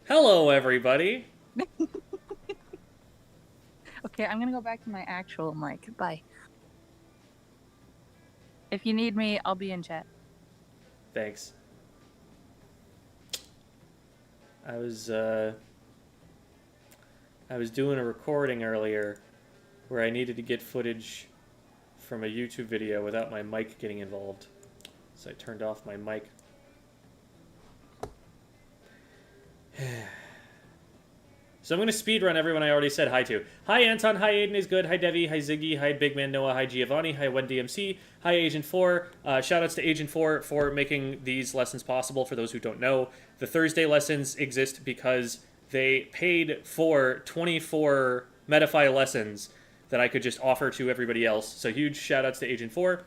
Hello, everybody. Okay, I'm gonna go back to my actual mic. Bye. If you need me, I'll be in chat. Thanks. I was uh, I was doing a recording earlier where I needed to get footage from a YouTube video without my mic getting involved, so I turned off my mic. So I'm going to speedrun everyone I already said hi to. Hi Anton, hi Aiden is good, hi Devi, hi Ziggy, hi Big Man Noah, hi Giovanni, hi WenDMC, hi Agent 4. Shoutouts to Agent 4 for making these lessons possible for those who don't know. The Thursday lessons exist because they paid for 24 Metafy lessons that I could just offer to everybody else. So huge shoutouts to Agent 4.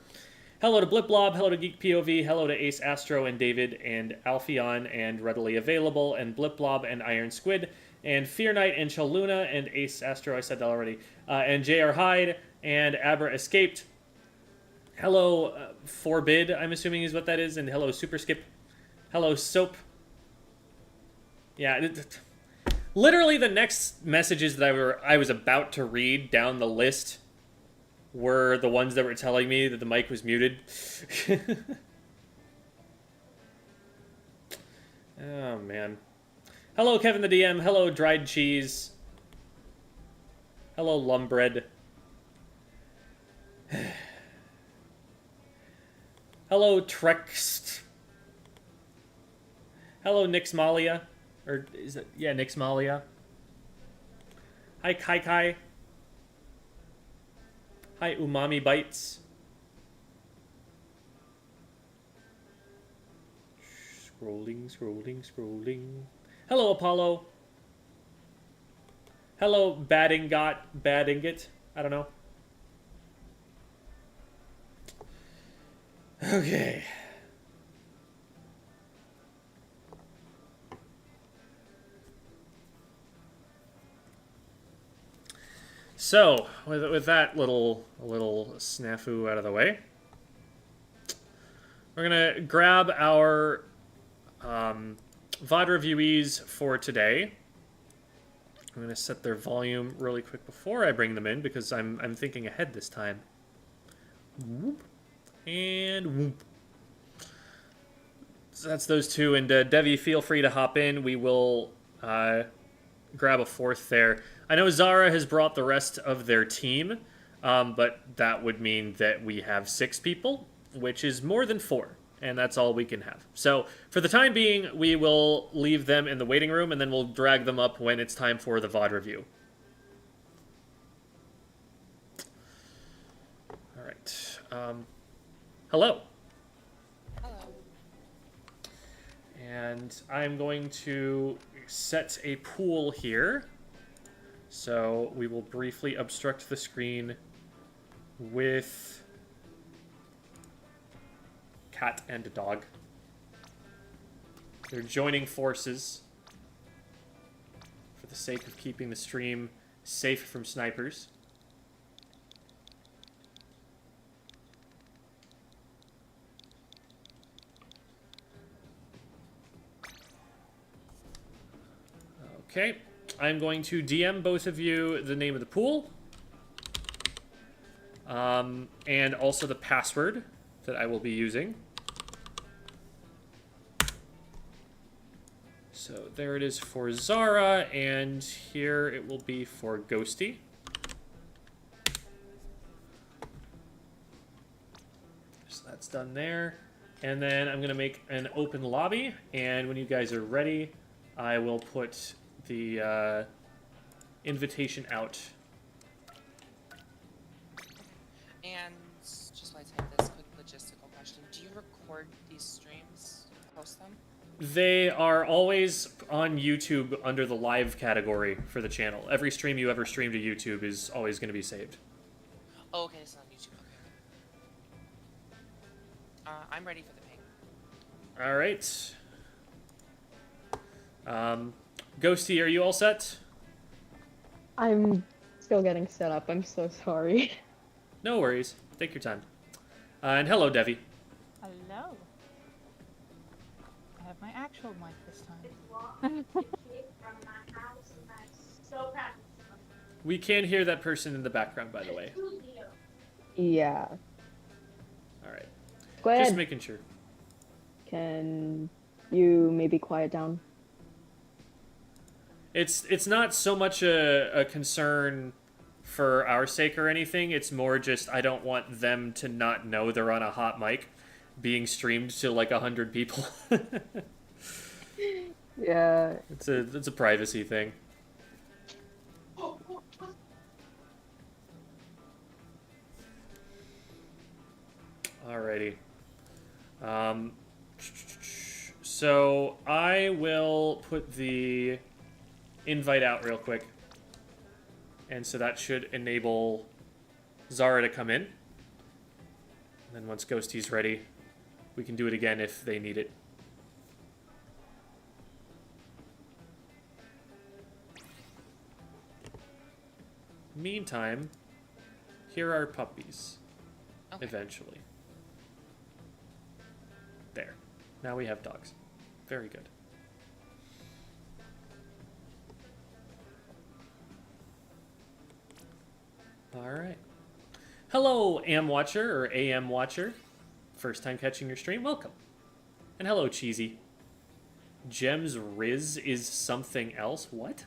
Hello to Blipblob, hello to Geek POV, hello to Ace Astro and David and Alpheon and Readily Available and Blipblob and Iron Squid and Fear Knight and Chaluna and Ace Astro, I said that already, and JR Hyde and Abra Escaped. Hello Forbid, I'm assuming is what that is, and hello Super Skip. Hello Soap. Yeah, literally the next messages that I was about to read down the list were the ones that were telling me that the mic was muted. Oh, man. Hello, Kevin the DM. Hello, Dried Cheese. Hello, Lumbread. Hello, Trext. Hello, Nixmalia. Or is it? Yeah, Nixmalia. Hi, Kai Kai. Hi, Umami Bites. Scrolling, scrolling, scrolling. Hello, Apollo. Hello, Bad Ingot. I don't know. Okay. So, with that little snafu out of the way, we're gonna grab our VOD reviewees for today. I'm gonna set their volume really quick before I bring them in because I'm thinking ahead this time. Whoop and whoop. So that's those two, and Devi, feel free to hop in. We will grab a fourth there. I know Zara has brought the rest of their team, but that would mean that we have 6 people, which is more than 4, and that's all we can have. So for the time being, we will leave them in the waiting room, and then we'll drag them up when it's time for the VOD review. All right. Hello. Hello. And I'm going to set a pool here. So we will briefly obstruct the screen with cat and dog. They're joining forces for the sake of keeping the stream safe from snipers. Okay, I'm going to DM both of you the name of the pool. And also the password that I will be using. So there it is for Zara, and here it will be for Ghosty. So that's done there. And then I'm going to make an open lobby, and when you guys are ready, I will put the invitation out. And just while I type this quick logistical question, do you record these streams and post them? They are always on YouTube under the live category for the channel. Every stream you ever stream to YouTube is always going to be saved. Oh, okay, it's on YouTube. Okay. I'm ready for the ping. All right. Ghosty, are you all set? I'm still getting set up. I'm so sorry. No worries. Take your time. And hello, Devi. Hello. I have my actual mic this time. We can hear that person in the background, by the way. Yeah. All right. Squid, Just making sure. can you maybe quiet down? It's not so much a concern for our sake or anything. It's more just I don't want them to not know they're on a hot mic being streamed to like 100 people. Yeah. It's a privacy thing. Alrighty. So I will put the invite out real quick. And so that should enable Zara to come in. And then once Ghosty's ready, we can do it again if they need it. Meantime, here are puppies. Okay. Eventually. There. Now we have dogs. Very good. Alright. Hello, Am Watcher or AM Watcher. First time catching your stream, welcome. And hello, Cheesy. Gems Riz is something else? What?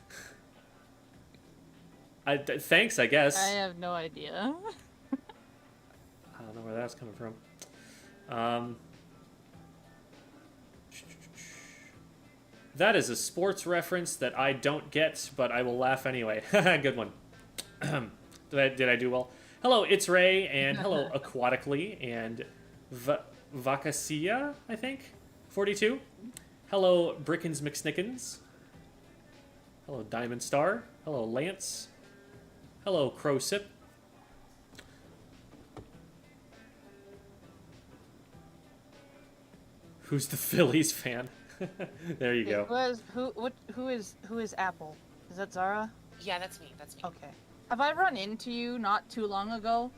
Thanks, I guess. I have no idea. I don't know where that's coming from. That is a sports reference that I don't get, but I will laugh anyway. Good one. Did I do well? Hello, it's Ray, and hello, Aquatically, and Vacacia, I think? 42. Hello, Brickens McSnickens. Hello, Diamond Star. Hello, Lance. Hello, Crowsip. Who's the Phillies fan? There you go. Who is Apple? Is that Zara? Yeah, that's me. That's me. Okay. Have I run into you not too long ago?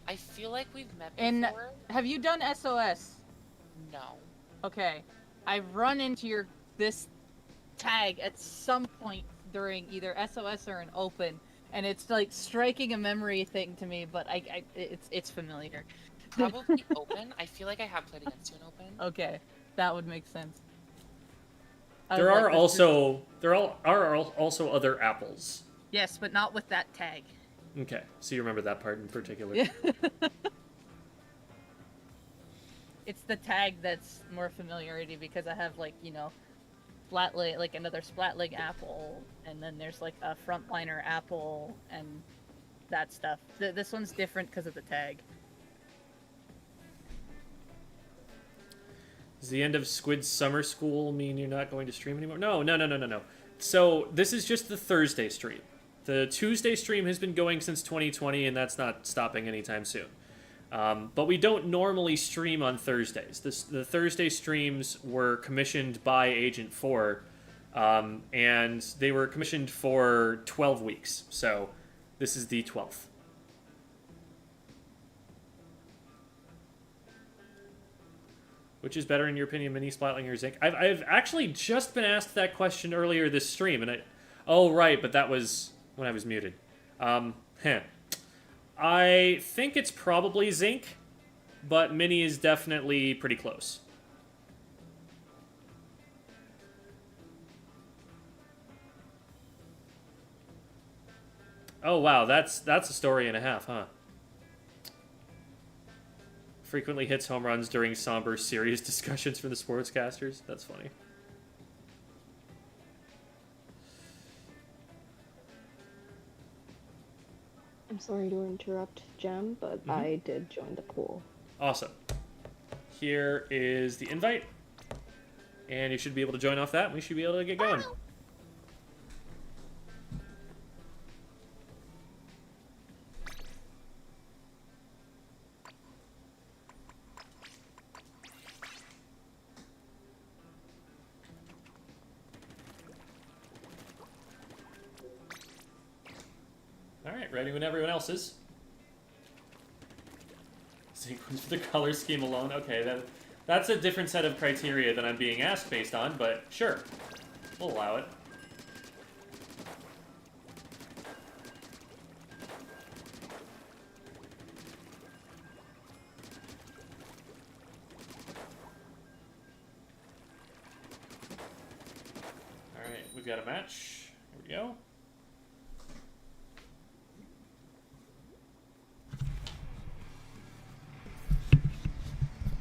I feel like we've met And before. have you done SOS? No. Okay. I've run into this tag at some point during either SOS or an open, and it's like striking a memory thing to me, but it's familiar. Probably open. I feel like I have played against you in open. Okay, that would make sense. There are also other apples. Yes, but not with that tag. Okay, so you remember that part in particular. Yeah. It's the tag that's more familiarity because I have like, you know, flatleg, like another splatleg apple, and then there's like a frontliner apple and that stuff. This one's different because of the tag. Does the end of Squid's summer school mean you're not going to stream anymore? No. So this is just the Thursday stream. The Tuesday stream has been going since 2020, and that's not stopping anytime soon. But we don't normally stream on Thursdays. The Thursday streams were commissioned by Agent 4, and they were commissioned for 12 weeks. So this is the 12th. Which is better in your opinion, Mini Splatling or Zinc? I've actually just been asked that question earlier this stream, and oh right, but that was when I was muted. I think it's probably Zinc, but Mini is definitely pretty close. Oh wow, that's a story and a half, huh? Frequently hits home runs during somber, serious discussions from the sportscasters. That's funny. I'm sorry to interrupt, Gem, but I did join the pool. Awesome. Here is the invite. And you should be able to join off that, and we should be able to get going. Alright, ready when everyone else is. Sequence for the color scheme alone. Okay, That's a different set of criteria than I'm being asked based on, but sure. We'll allow it. Alright, we've got a match. Here we go.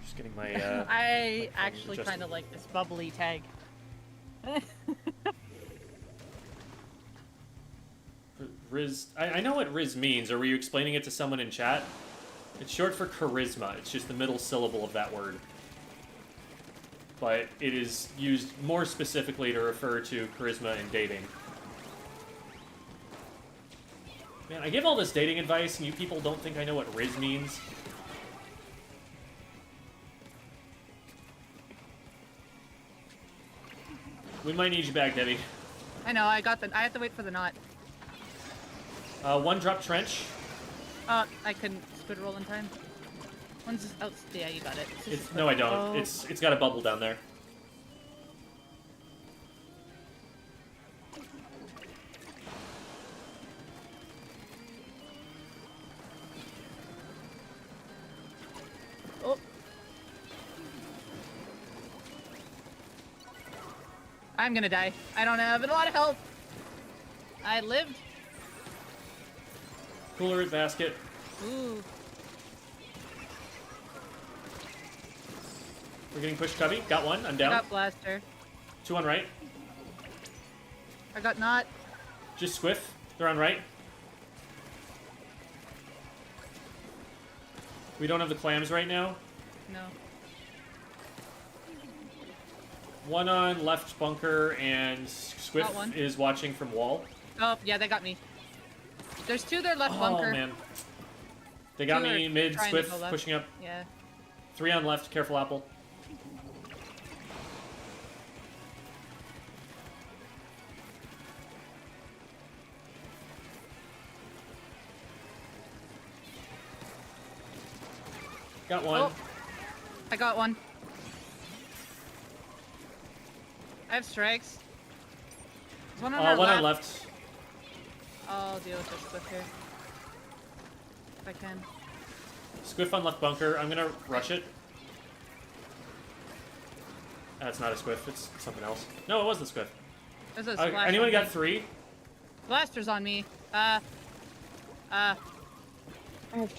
Just getting my, I phone actually adjusted. kind of like this bubbly tag. Riz, I know what Riz means, or were you explaining it to someone in chat? It's short for charisma. It's just the middle syllable of that word. But it is used more specifically to refer to charisma in dating. Man, I give all this dating advice, and you people don't think I know what Riz means? We might need you back, Debbie. I know. I have to wait for the knot. One drop trench. Oh, I couldn't squid roll in time. One's oh yeah, you got it. It's, no, I don't. Oh. It's got a bubble down there. Oh. I'm gonna die. I don't have a lot of health. I lived. Cooler root basket. Ooh. We're getting pushed, Cubby. Got one. I'm I down. got blaster. 2 on right. I got knot. Just Squiff. They're on right. We don't have the clams right now. No. One on left bunker, and Got one. Squiff is watching from wall. Oh yeah, they got me. There's two there left Oh, bunker. man. They got Two me are mid, trying to go Squiff left. pushing up. Yeah. 3 on left. Careful, Apple. Got one. Oh, I got one. I have strikes. There's one on our One left. on left. I'll deal with this Squiff here. If I can. Squiff on left bunker. I'm gonna rush it. That's not a Squiff. It's something else. No, it was the Squiff. There's a splash Anyone on got me. 3? Blasters on me. I have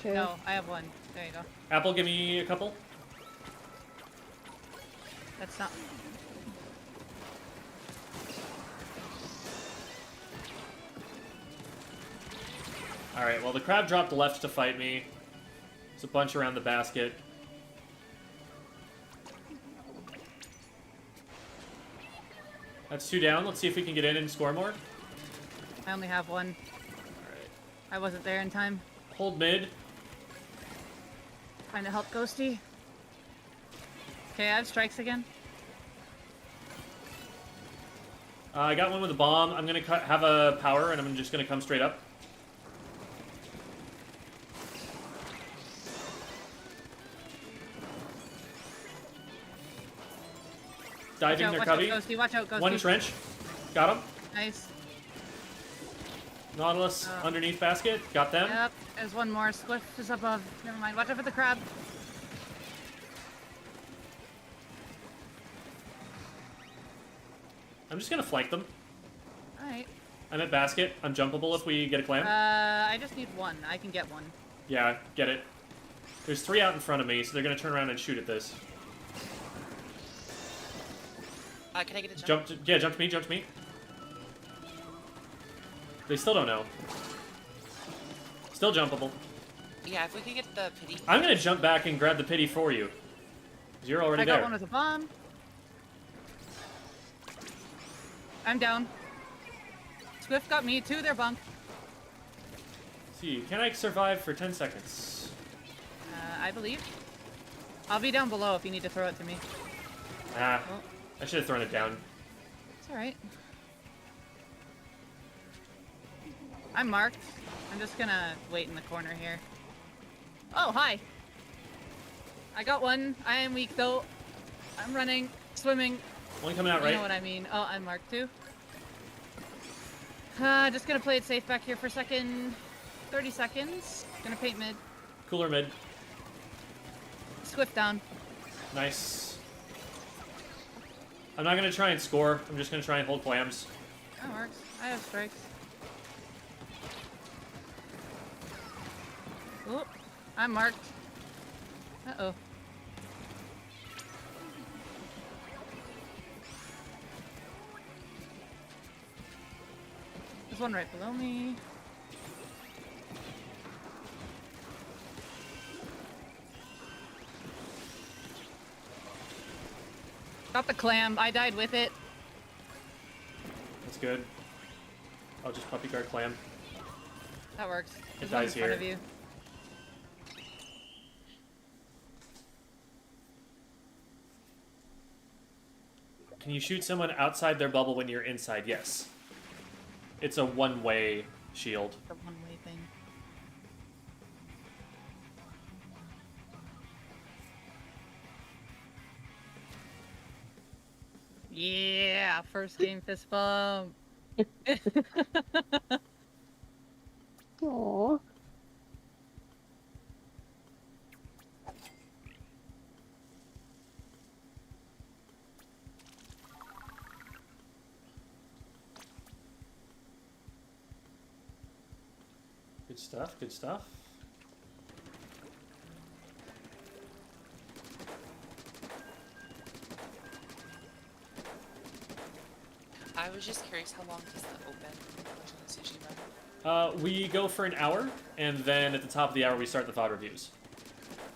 2. No, I have one. There you go. Apple, give me a couple. That's not. Alright, well, the crab dropped left to fight me. There's a bunch around the basket. That's 2 down. Let's see if we can get in and score more. I only have one. Alright. I wasn't there in time. Hold mid. Trying to help Ghosty. Okay, I have strikes again. I got one with a bomb. I'm gonna have a power, and I'm just gonna come straight up. Diving their watch cubby. out, Ghosty. Watch out, Ghosty. One trench. Got him. Nice. Nautilus underneath basket. Got them. Yep, there's one more. Squiff is above. Never mind. Watch out for the crab. I'm just gonna flank them. Alright. I'm at basket. I'm jumpable if we get a clam. I just need one. I can get one. Yeah, get it. There's 3 out in front of me, so they're gonna turn around and shoot at this. Can I get a jump? Jump to me, jump to me. They still don't know. Still jumpable. Yeah, if we could get the pity. I'm gonna jump back and grab the pity for you. 'Cause you're already I got there. one with a bomb. I'm down. Swift got me to their bunk. See, can I survive for 10 seconds? I believe. I'll be down below if you need to throw it to me. Ah, Oh, I should have thrown it down. it's alright. I'm marked. I'm just gonna wait in the corner here. Oh, hi! I got one. I am weak though. I'm running, swimming. One coming out You right. know what I mean. Oh, I'm marked too. Just gonna play it safe back here for a second. 30 seconds. Gonna paint mid. Cooler mid. Swift down. Nice. I'm not gonna try and score. I'm just gonna try and hold clams. That works. I have strikes. Oh, I'm marked. Uh-oh. There's one right below me. Got the clam. I died with it. That's good. I'll just puppy guard clam. That works. It There's one in dies front here. of you. Can you shoot someone outside their bubble when you're inside? Yes. It's a one-way shield. The one-way thing. Yeah, first game fist bump. Aww. Good stuff, good stuff. I was just curious, how long does the open version usually run? We go for an hour, and then at the top of the hour we start the VOD reviews.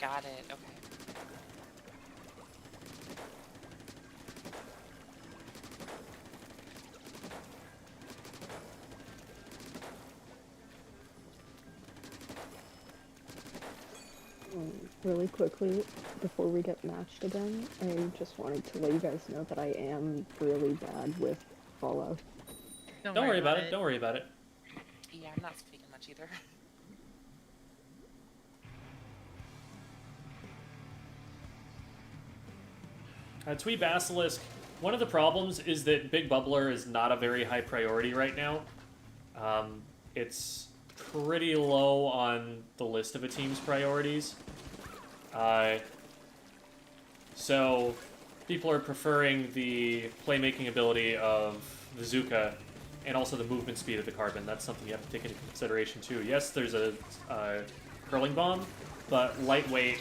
Got it, okay. Really quickly, before we get matched again, I just wanted to let you guys know that I am really bad with Fallout. Don't worry about it, don't worry about it. Yeah, I'm not speaking much either. Twee Basilisk, one of the problems is that Big Bubbler is not a very high priority right now. It's pretty low on the list of a team's priorities. So people are preferring the playmaking ability of the Zuka and also the movement speed of the Carbon. That's something you have to take into consideration too. Yes, there's a curling bomb, but lightweight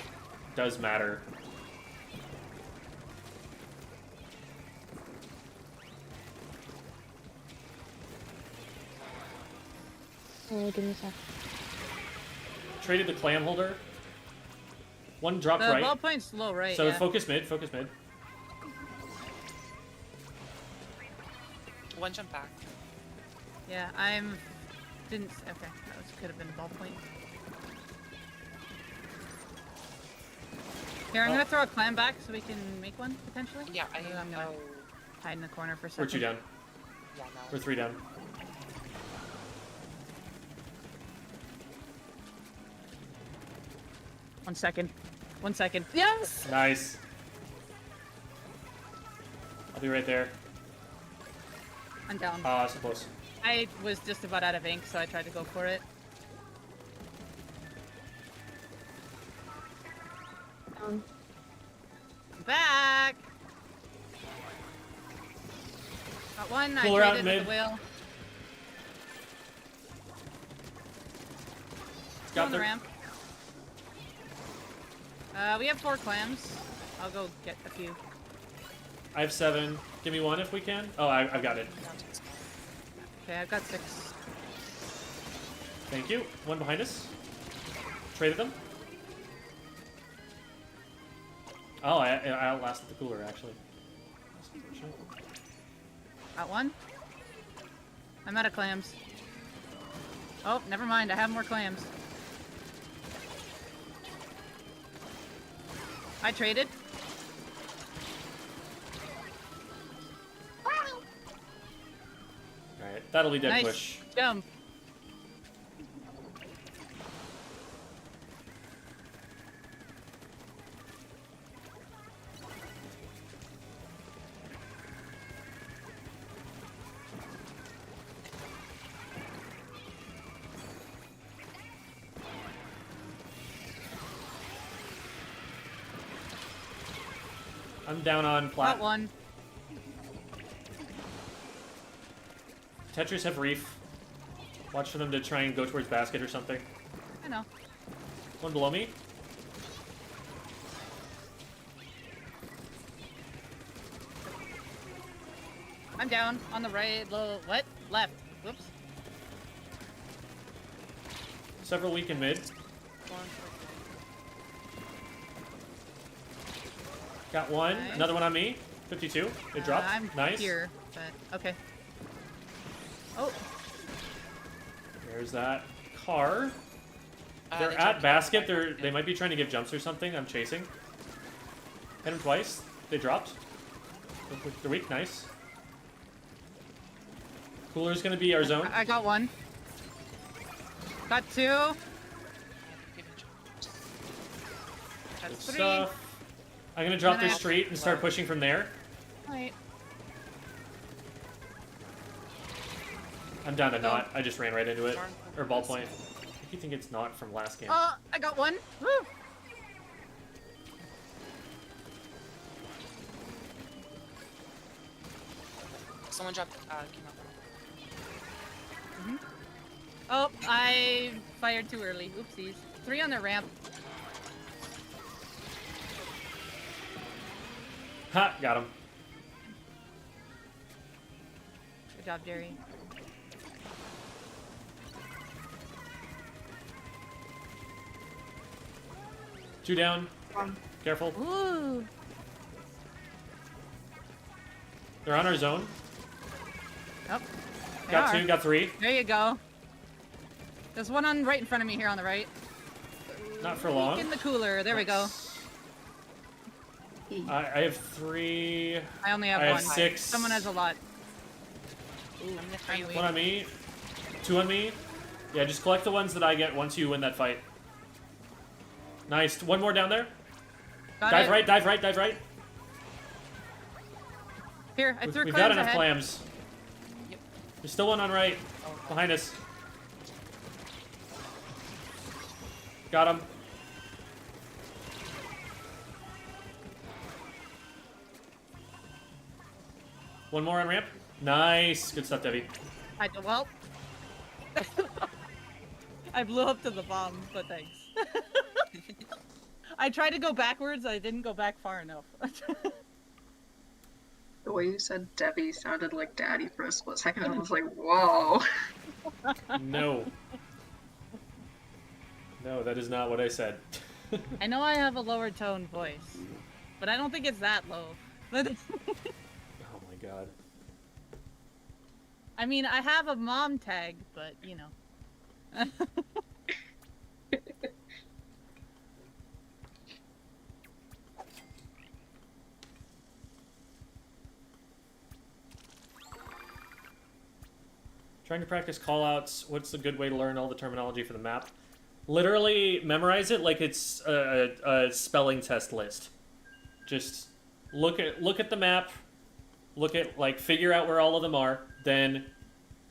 does matter. Oh, give me a sec. Traded the clam holder. One dropped The right. ball point's low, right? So yeah. focus mid, focus mid. One jump back. Yeah, didn't. Okay, that could have been a ball point. Here, I'm Oh. gonna throw a clam back so we can make one potentially. Yeah, I'm gonna hide in the corner for a We're second. 2 down. Yeah, no. We're 3 down. One second. 1 second. Yes! Nice. I'll be right there. I'm down. So close. I was just about out of ink, so I tried to go for it. Down. I'm back! Got one. Cooler I out traded mid. with the whale. Still Got on the the ramp. We have 4 clams. I'll go get a few. I have 7. Give me 1 if we can. Oh, I've got it. Down to this guy. Okay, I've got 6. Thank you. 1 behind us. Traded them. Oh, I outlasted the cooler, actually. That's unfortunate. Got one. I'm out of clams. Oh, never mind. I have more clams. I traded. Alright, that'll be dead Nice push. jump. I'm down on plat. Got one. Tetris have reef. Watch for them to try and go towards basket or something. I know. One below me. I'm down on the right. Low. What? Left. Whoops. Several weak in mid. Got one. Nice. Another one on me. 52. It dropped. I'm Nice. here, but okay. Oh, There's that car. They're They at jumped basket. back. They might be trying to give jumps or something. I'm chasing. Hit them twice. They dropped. They're weak. Nice. Cooler's gonna be our zone. I got one. Got two. Give it That's Good three. stuff. I'm gonna drop Then I this have- street and start pushing from there. Wait. I'm down to knot. I just ran right into it. Darn. Or ballpoint. I keep thinking it's not from last game. I got one. Woo. Someone dropped. Came up. Oh, I fired too early. Oopsies. 3 on the ramp. Ha! Got him. Good job, Jerry. Two down. Careful. Ooh. They're on our zone. Oh, they Got are. two. Got three. There you go. There's one on right in front of me here on the right. Not for long. In the cooler. There we go. I have three. I only have I have one. 6. Someone has a lot. Ooh, I'm the free I'm One on me. 2 on me. Yeah, just collect the ones that I get once you win that fight. Nice. One more down there. Got Dive it. right, dive right, dive right. Here, I threw We've got clams enough ahead. clams. Yep. There's still one on right. Oh, Behind us. Got him. One more on ramp. Nice. Good stuff, Debbie. Well, I blew up to the bomb, but thanks. I tried to go backwards. I didn't go back far enough. The way you said Debbie sounded like Daddy for a split second. I was like, whoa. No. No, that is not what I said. I know I have a lower tone voice, but I don't think it's that low. Oh my god. I mean, I have a mom tag, but you know. Trying to practice callouts. What's a good way to learn all the terminology for the map? Literally memorize it like it's a spelling test list. Just look at the map, figure out where all of them are, then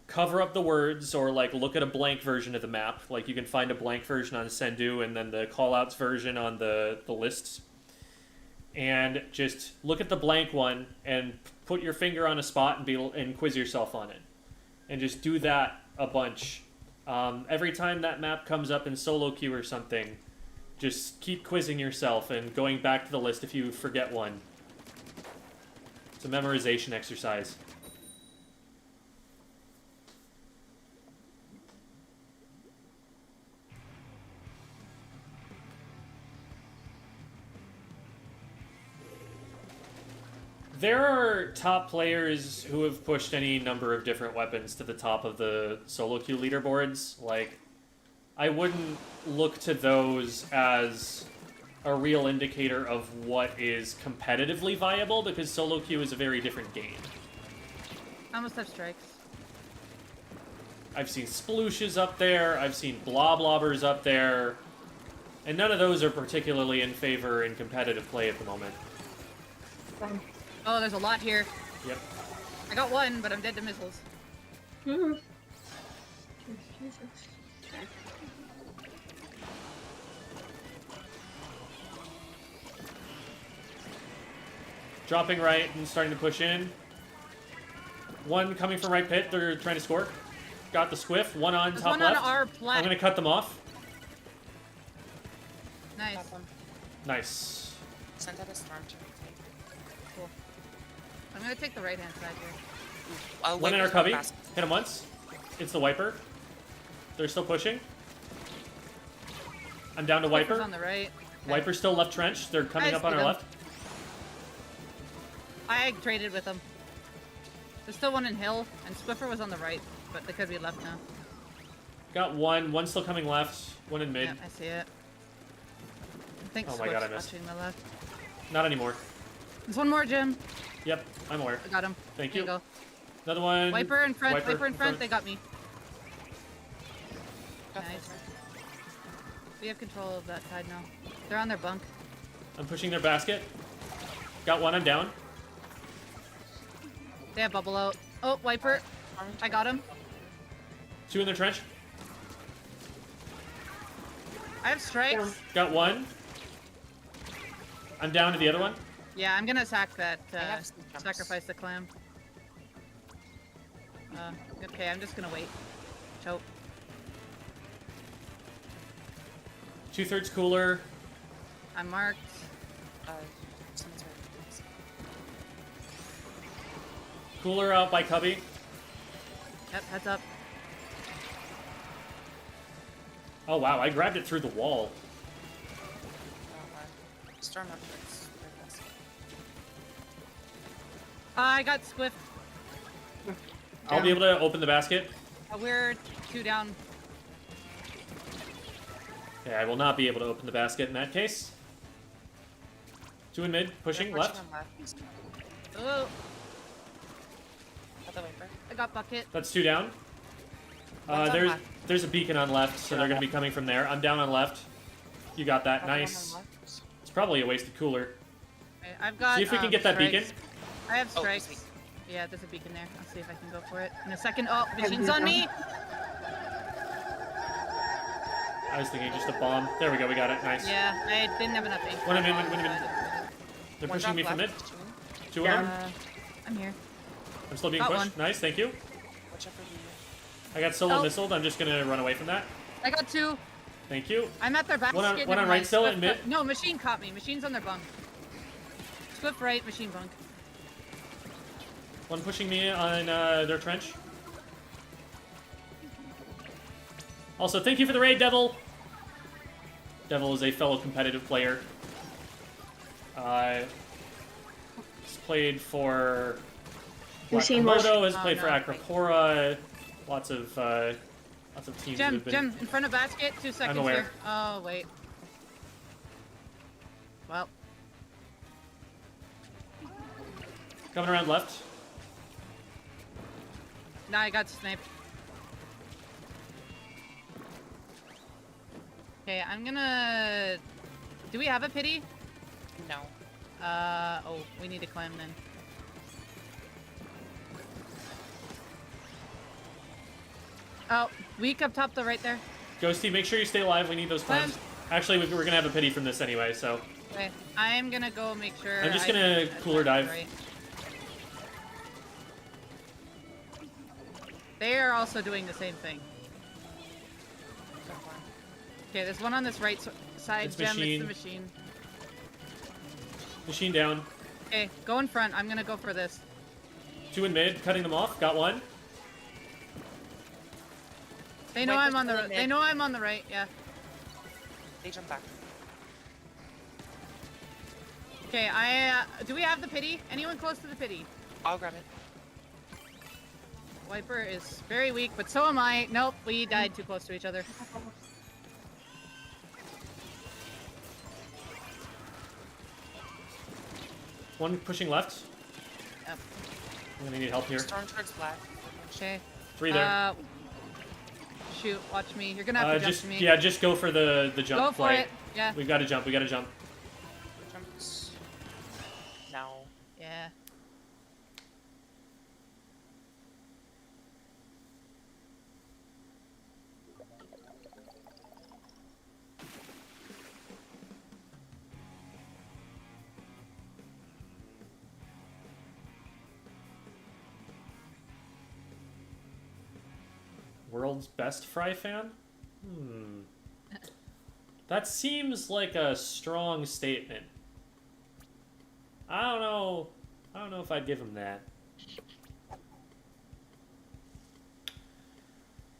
cover up the words or like look at a blank version of the map. Like you can find a blank version on Sendu and then the callouts version on the lists. And just look at the blank one and put your finger on a spot and quiz yourself on it. And just do that a bunch. Every time that map comes up in solo queue or something, just keep quizzing yourself and going back to the list if you forget one. It's a memorization exercise. There are top players who have pushed any number of different weapons to the top of the solo queue leaderboards. Like, I wouldn't look to those as a real indicator of what is competitively viable, because solo queue is a very different game. I almost have strikes. I've seen splooshes up there, I've seen bloblobbers up there, and none of those are particularly in favor in competitive play at the moment. Oh, there's a lot here. Yep. I got one, but I'm dead to missiles. Jesus. Dropping right and starting to push in. One coming from right pit. They're trying to score. Got the squiff. One on There's top one left. on our I'm plat. gonna cut them off. Nice. Got them. Nice. Sent out a storm to retake. Cool. I'm gonna take the right hand side here. One in our Wiper's cubby. fast. Hit him once. It's the wiper. They're still pushing. I'm down to Wiper's wiper. on the right. Okay. Wiper's still left trench. They're coming I up on see our them. left. I traded with them. There's still one in hill, and Swiffer was on the right, but they could be left now. Got one. One still coming left. One in mid. Yeah, I see it. I think Oh my Swift's God, I missed. watching the left. Not anymore. There's one more, Jim. Yep, I'm aware. I got him. Thank There you. go. Another one. Wiper in front. Wiper in front. They got me. Got Nice. Viper. We have control of that side now. They're on their bunk. I'm pushing their basket. Got one. I'm down. They have bubble out. Oh, Wiper. I got him. Two in their trench. I have strikes. Got one. I'm down to the other one. Yeah, I'm gonna sack that. I have some jumps. Sacrifice the clam. Okay, I'm just gonna wait. Choke. 2/3 cooler. I'm marked. Cemetery. Cooler out by cubby. Yep, heads up. Oh wow, I grabbed it through the wall. Storm up towards their basket. I got Swift. I'll be able to open the basket. We're 2 down. Yeah, I will not be able to open the basket in that case. Two in mid, pushing They're left. on left. Oh, Got the Viper. I got bucket. That's two down. One's on There's left. there's a beacon on left, so they're gonna be coming from there. I'm down on left. You got that, Got the one nice. on left. It's probably a wasted cooler. Okay, I've got. See if we can get that strikes. beacon. I have Oh, strikes. sweet. Yeah, there's a beacon there. I'll see if I can go for it in a second. Oh, machine's on me. I was thinking just a bomb. There we go, we got it, nice. Yeah, I didn't have enough ink. One in for mid, that one in mid. bomb, They're One pushing me drop from mid. left. Two of but, them. I'm here. I'm still being got pushed. one. Nice, thank you. Watch out for you. I got solo Oh. missiled. I'm just gonna run away from that. I got 2. Thank you. I'm at their basket. One on never right mind. still Swift in mid? cut- No, machine caught me. Machine's on their bunk. Swift right, machine bunk. One pushing me on their trench. Also, thank you for the raid, Devil. Devil is a fellow competitive player. He's played for You've seen Wakamoto, has Oh, played for no. Acropora. Lots of teams that Gem, have been. Gem, in front of basket. 2 seconds aware. here. Oh, wait. Well, Coming around left. now I got sniped. Okay, I'm gonna... Do we have a pity? No. Oh, we need to climb then. Oh, weak up top, though, right there. Ghosty, make sure you stay alive. We need those Climb. cleanse. Actually, we're gonna have a pity from this anyway, so. Okay, I'm gonna go make sure. I'm just I gonna get cooler that dive. right. They are also doing the same thing. Got one. Okay, there's one on this right side, It's Gem. machine. It's the machine. Machine down. Okay, go in front. I'm gonna go for this. Two in mid, cutting them off. Got one. They know Wait, I'm there's on the. still a They mid. know I'm on the right. Yeah. They jump back. Okay, do we have the pity? Anyone close to the pity? I'll grab it. Wiper is very weak, but so am I. Nope, we died too close to each other. One pushing left. Yep. I'm gonna need help here. Storm towards black. Okay. Three there. Shoot, watch me. You're gonna have to jump Just to me. yeah, just go for the jump Go for play. it. Yeah. We've got to jump. We got to jump. Jumps. No. Yeah. World's best fry fan? That seems like a strong statement. I don't know. I don't know if I'd give him that.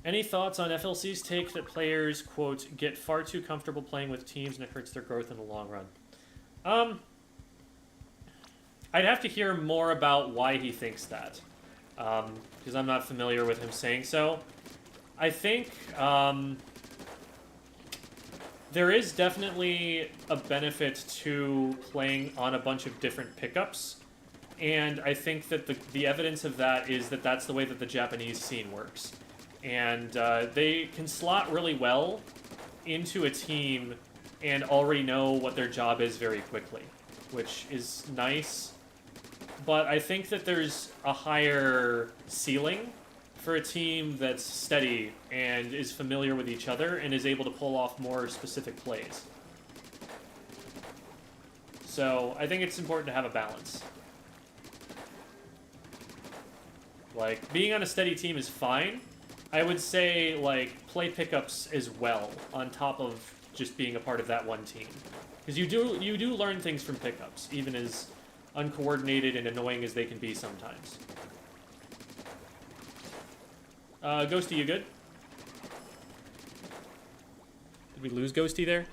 Any thoughts on FLC's take that players, quote, get far too comfortable playing with teams and it hurts their growth in the long run? I'd have to hear more about why he thinks that, because I'm not familiar with him saying so. I think there is definitely a benefit to playing on a bunch of different pickups, and I think that the evidence of that is that that's the way that the Japanese scene works. And they can slot really well into a team and already know what their job is very quickly, which is nice. But I think that there's a higher ceiling for a team that's steady and is familiar with each other and is able to pull off more specific plays. So I think it's important to have a balance. Like, being on a steady team is fine. I would say, like, play pickups as well, on top of just being a part of that one team. Because you do learn things from pickups, even as uncoordinated and annoying as they can be sometimes. Ghosty, you good? Did we lose Ghosty there?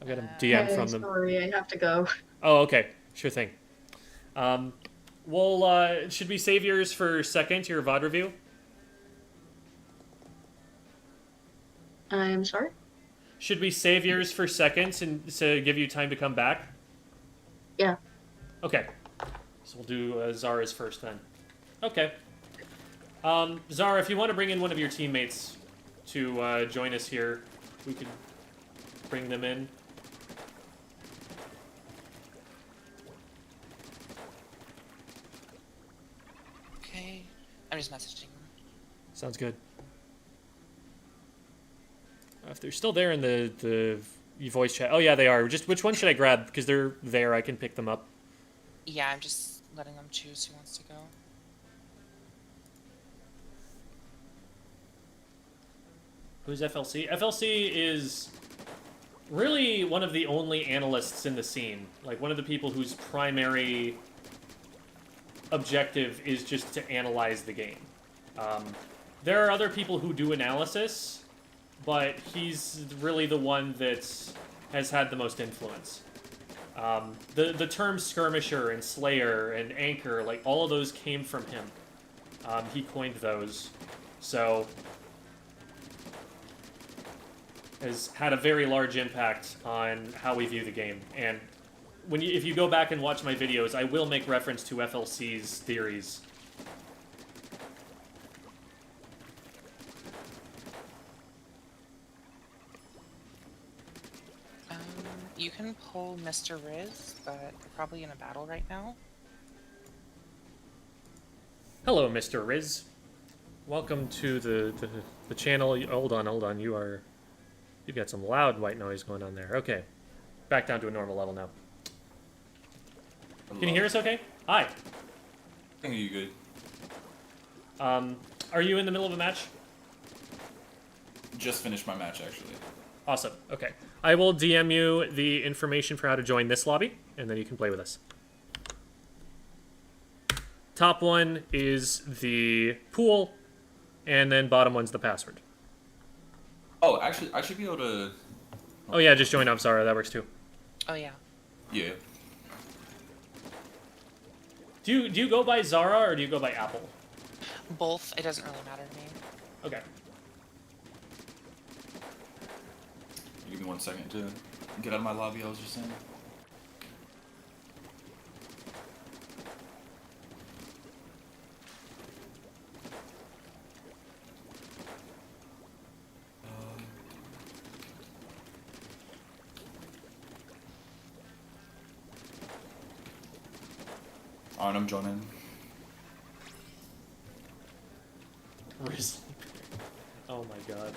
I've got a DM from them. Sorry, I have to go. Oh, okay. Sure thing. Well, should we save yours for second, your VOD review? I'm sorry? Should we save yours for second and to give you time to come back? Yeah. Okay. So we'll do Zara's first then. Okay. Zara, if you want to bring in one of your teammates to join us here, we could bring them in. Okay. I'm just messaging them. Sounds good. If they're still there in the voice chat. Oh, yeah, they are. Just which one should I grab? Because they're there, I can pick them up. Yeah, I'm just letting them choose who wants to go. Who's FLC? FLC is really one of the only analysts in the scene. Like, one of the people whose primary objective is just to analyze the game. There are other people who do analysis, but he's really the one that has had the most influence. The terms skirmisher and slayer and anchor, like, all of those came from him. He coined those. So has had a very large impact on how we view the game. And if you go back and watch my videos, I will make reference to FLC's theories. You can pull Mr. Riz, but they're probably in a battle right now. Hello, Mr. Riz. Welcome to the channel. Hold on. You've got some loud white noise going on there. Okay. Back down to a normal level now. Hello. Can you hear us okay? Hi. I think you good. Are you in the middle of a match? Just finished my match, actually. Awesome. Okay. I will DM you the information for how to join this lobby, and then you can play with us. Top one is the pool, and then bottom one's the password. Oh, actually, I should be able to... Oh yeah, just join up, Zara. That works too. Oh yeah. Yeah. Do you go by Zara or do you go by Apple? Both. It doesn't really matter to me. Okay. Give me 1 second to get out of my lobby, I was just saying. Alright, I'm joining. Grizzly. Oh my god.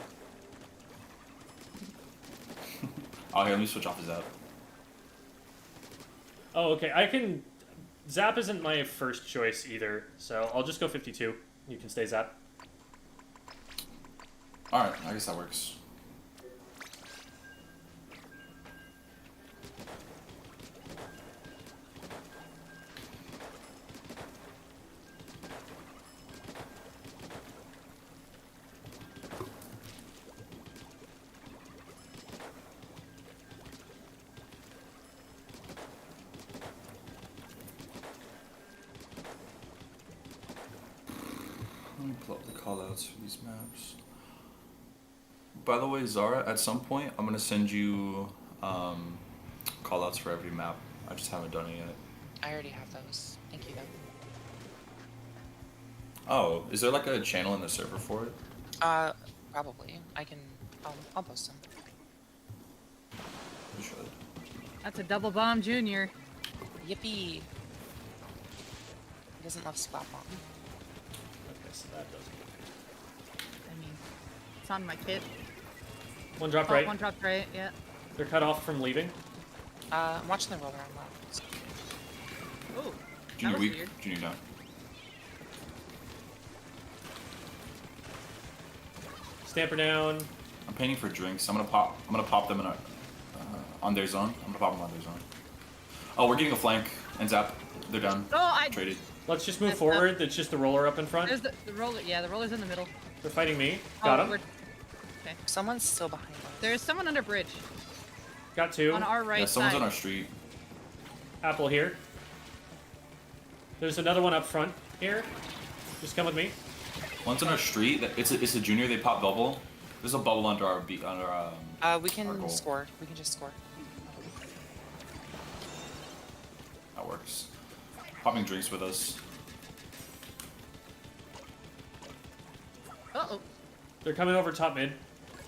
Oh, here, let me switch off his app. Oh, okay. I can... Zap isn't my first choice either, so I'll just go 52. You can stay Zap. Alright, I guess that works. Let me pull up the callouts for these maps. By the way, Zara, at some point, I'm gonna send you callouts for every map. I just haven't done it yet. I already have those. Thank you, though. Oh, is there like a channel in the server for it? Probably. I can. I'll post them. You should. That's a double bomb, Junior. Yippee! He doesn't love splat bomb. Okay, so that doesn't. I mean, it's on my kit. One drop Oh, right. one dropped right. Yeah. They're cut off from leaving. I'm watching the roller on left. Oh, Junior was weak, weird. Junior down. Stamper down. I'm painting for drinks. I'm gonna pop them in on their zone. I'm gonna pop them on their zone. Oh, we're getting a flank and zap. They're done. Oh, I. Traded. Let's just move That's forward. It's just the roller up in front. There's the roller. Yeah, the roller's in the middle. They're fighting me. Got Oh, him. we're- Okay. Someone's still behind us. There's someone under bridge Got two. on our right Yeah, someone's side. on our street. Apple here. There's another one up front here. Just come with me. One's on our street. It's a junior. They pop bubble. There's a bubble under our beat under We Our can goal. score. We can just score. That works. Popping drinks with us. Uh oh, They're coming over top mid.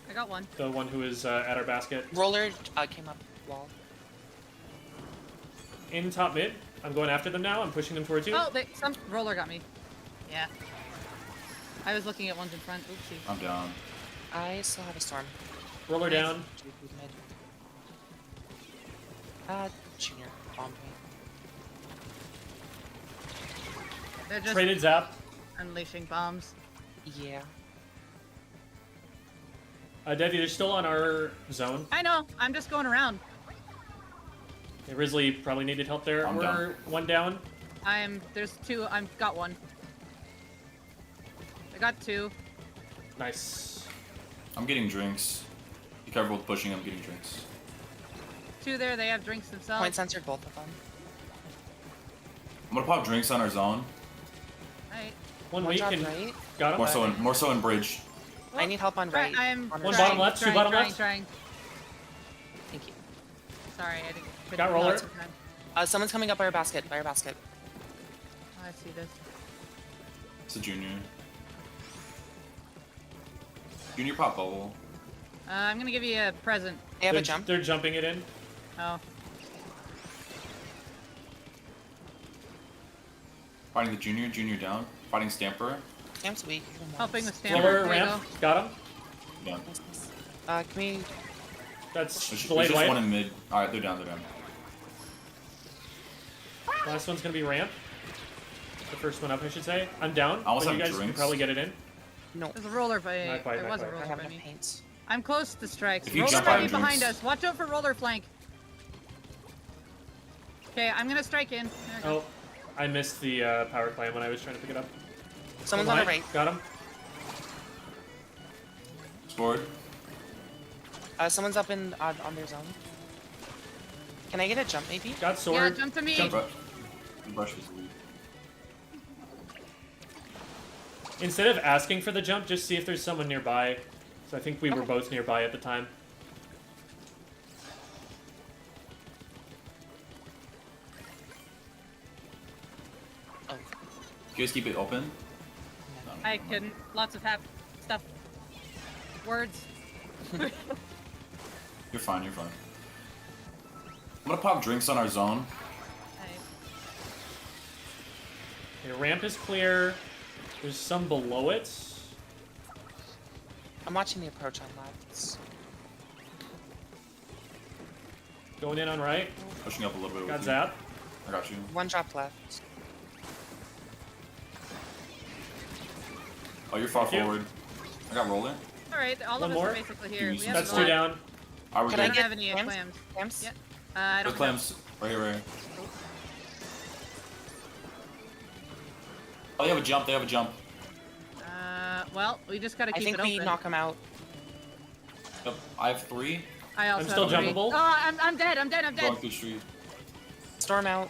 I got one. The one who is at our basket. Roller came up wall. In top mid. I'm going after them now. I'm pushing them towards you. Oh, some roller got me. Yeah. I was looking at ones in front. Oopsie. I'm down. I still have a storm. Roller Nice. down. JP's mid. Junior bombed me. They're just Traded zap. unleashing bombs. Yeah. Devi, they're still on our zone. I know. I'm just going around. Okay, Risley probably needed help there. I'm We're down. one down. There's two. I've got one. I got two. Nice. I'm getting drinks. Be careful with pushing. I'm getting drinks. Two there. They have drinks themselves. Point censored both of them. I'm gonna pop drinks on our zone. Right. One One weak drop and right. got him. More so in bridge. I need help on right. I'm on One right. bottom left, two trying, bottom trying, left. Trying. Thank you. Sorry, I didn't. couldn't Got do roller. lots of time. Someone's coming up by our basket. Oh, I see this. It's a junior. Junior pop bubble. I'm gonna give you a present. They have They're, a jump. they're jumping it in. Oh, Fighting the junior. Junior down. Fighting Stamper. Stamp's weak. helping with stamper. Floor There you ramp. Got him. Down. Nice, nice. Can we? That's There's delayed just light. one in mid. Alright, they're down. They're down. Last one's gonna be ramp. The first one up, I should say. I'm down. I also but you have guys can drinks. probably get it in. No. There's a roller by. Not quite, there not was a quite. I roller have by no me. paints. I'm close to strikes. If you Roller jump might out be of behind drinks- us. Watch out for roller flank. Okay, I'm gonna strike in. There we go. Oh, I missed the power climb when I was trying to pick it up. Someone's on the Behind. right. Got him. Scored. Someone's up in on their zone. Can I get a jump maybe? Got sword. Yeah, jump to me. Jump. Brush is weak. Instead of asking for the jump, just see if there's someone nearby. So I think we were Okay. both nearby at the time. Oh. You guys keep it open? No, I never mind. couldn't. Lots of stuff. Words. You're fine. You're fine. I'm gonna pop drinks on our zone. Okay, ramp is clear. There's some below it. I'm watching the approach on left. Going in on right. Pushing up a little bit. Got with you. zap. I got you. One drop left. Oh, you're far Thank you. forward. I got roller. All alright. All One of us more? are basically here. Use We have That's a two lot. down. Are we Can I I good? don't get have any clams? clams. Clams? Yeah. I The don't have. clams. Right here, right here. Oh, they have a jump. They have a jump. Well, we just gotta I keep think it we open. knock him out. Yep. I have 3. I also I'm still have three. jumpable. Oh, I'm dead. I'm Going dead. through street. Storm out.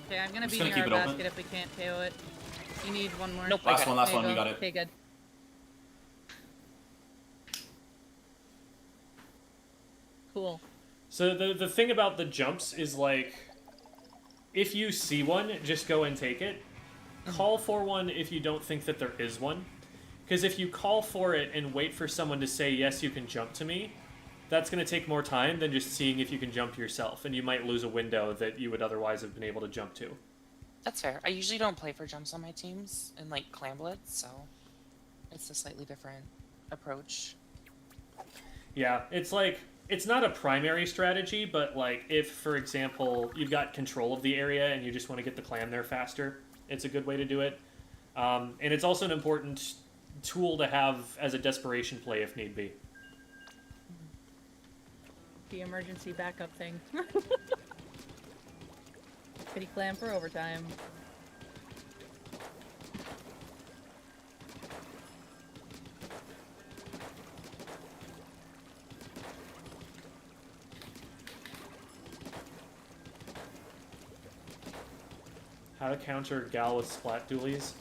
Okay, I'm gonna just be gonna near keep our it open. basket if we can't KO it. You need one more. Nope. Last one. Last There you one. We go. got it. Okay, good. Cool. So the thing about the jumps is like, if you see one, just go and take it. Call for one if you don't think that there is one. Because if you call for it and wait for someone to say, yes, you can jump to me, that's going to take more time than just seeing if you can jump yourself. And you might lose a window that you would otherwise have been able to jump to. That's fair. I usually don't play for jumps on my teams in like clan blitz, so it's a slightly different approach. Yeah, it's like, it's not a primary strategy, but like if, for example, you've got control of the area and you just want to get the clan there faster, it's a good way to do it. And it's also an important tool to have as a desperation play if need be. The emergency backup thing. Pity clam for overtime. How to counter gal with splat dualies.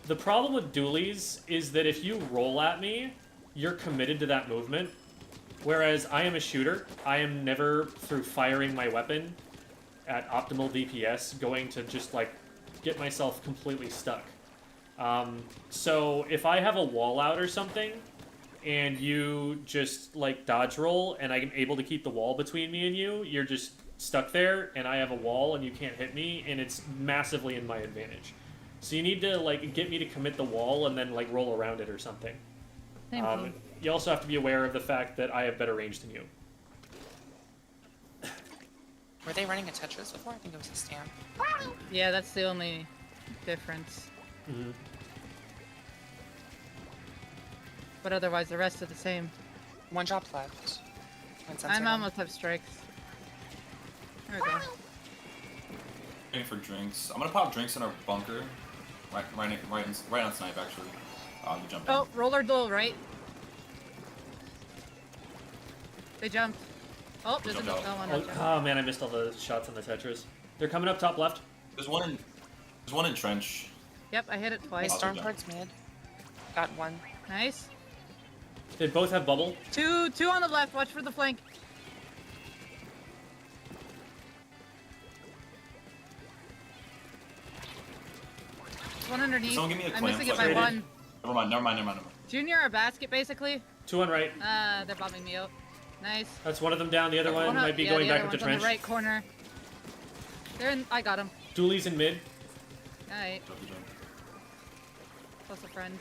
The problem with dualies is that if you roll at me, you're committed to that movement. Whereas I am a shooter, I am never, through firing my weapon at optimal DPS, going to just like get myself completely stuck. So if I have a wall out or something, and you just like dodge roll, and I'm able to keep the wall between me and you, you're just stuck there, and I have a wall, and you can't hit me, and it's massively in my advantage. So you need to like get me to commit the wall and then like roll around it or something. Same You also have to be aware of the fact that I have better range than you. Were they running a Tetris before? I think it was a stand. Yeah, that's the only difference. Mm-hmm. But otherwise, the rest are the same. One drop left. I'm almost have strikes. There we go. Waiting for drinks. I'm gonna pop drinks in our bunker. Right on snipe actually. You jumped in. Oh, roller duel, right? They jumped. Oh, there's Jumped another out. one. Oh man, I missed all the shots on the Tetris. They're coming up top left. There's one in trench. Yep, I hit it My twice. storm towards mid. Got one. Nice. They both have bubble. Two on the left. Watch for the flank. One underneath. Someone give me a I'm clam missing it flag. by one. Never mind. Junior, a basket basically. Two on right. They're bombing me out. Nice. That's one of them down. The other one might be yeah, going the back other into one's on trench. the right corner. They're in. I got him. Dooley's in mid. Alright. Plus a friend.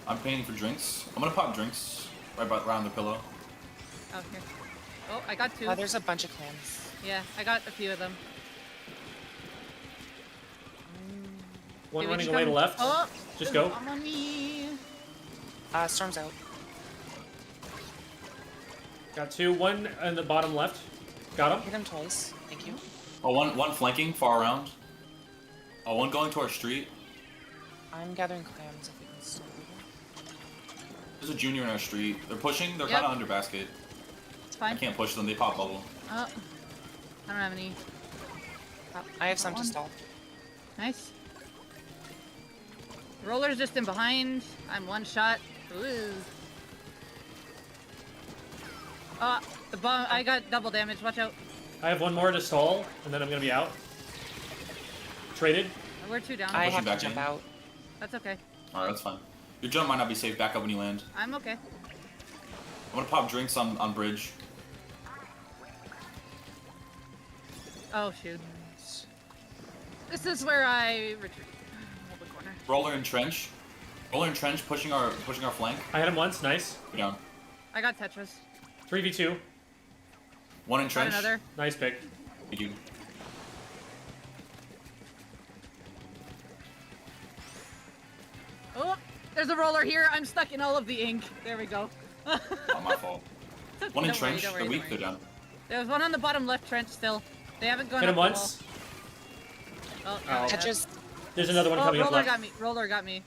I'm paying for drinks. I'm gonna pop drinks around the pillow. Oh, here. Oh, I got two. Oh, there's a bunch of clams. Yeah, I got a few of them. One Okay, we running just away to come- left. Oh, Just go. I'm on me. Storm's out. Got two. One in the bottom left. Got Hit him. him twice. Thank you. Oh, one flanking far around. Oh, one going to our street. I'm gathering clams if we can still do that. There's a junior in our street. They're pushing. They're Yep. kind of under basket. It's I fine. can't push them. They pop bubble. Oh, I don't have any. Oh, I have got some to one. stall. Nice. Roller's just in behind. I'm one shot. Ooh. The bomb. I got double damage. Watch out. I have one more to stall, and then I'm gonna be out. Traded. We're two down. I pushing have to back jump in. out. That's okay. Alright, that's fine. Your jump might not be safe. Back up when you land. I'm okay. I'm gonna pop drinks on bridge. Oh shoot. This is where I retreat. Hold the corner. Roller in trench. Roller in trench, pushing our flank. I hit him once. Nice. Go down. I got Tetris. 3v2. One in Got trench. another. Nice pick. Thank you. Oh, there's a roller here. I'm stuck in all of the ink. There we go. Not my fault. One in Don't worry, trench. don't worry, They're don't weak. worry. They're down. There's one on the bottom left trench still. They haven't gone Hit up him the once. wall. Oh, Ow. no, Tetris. There's another one coming up roller left. got me. Roller got me.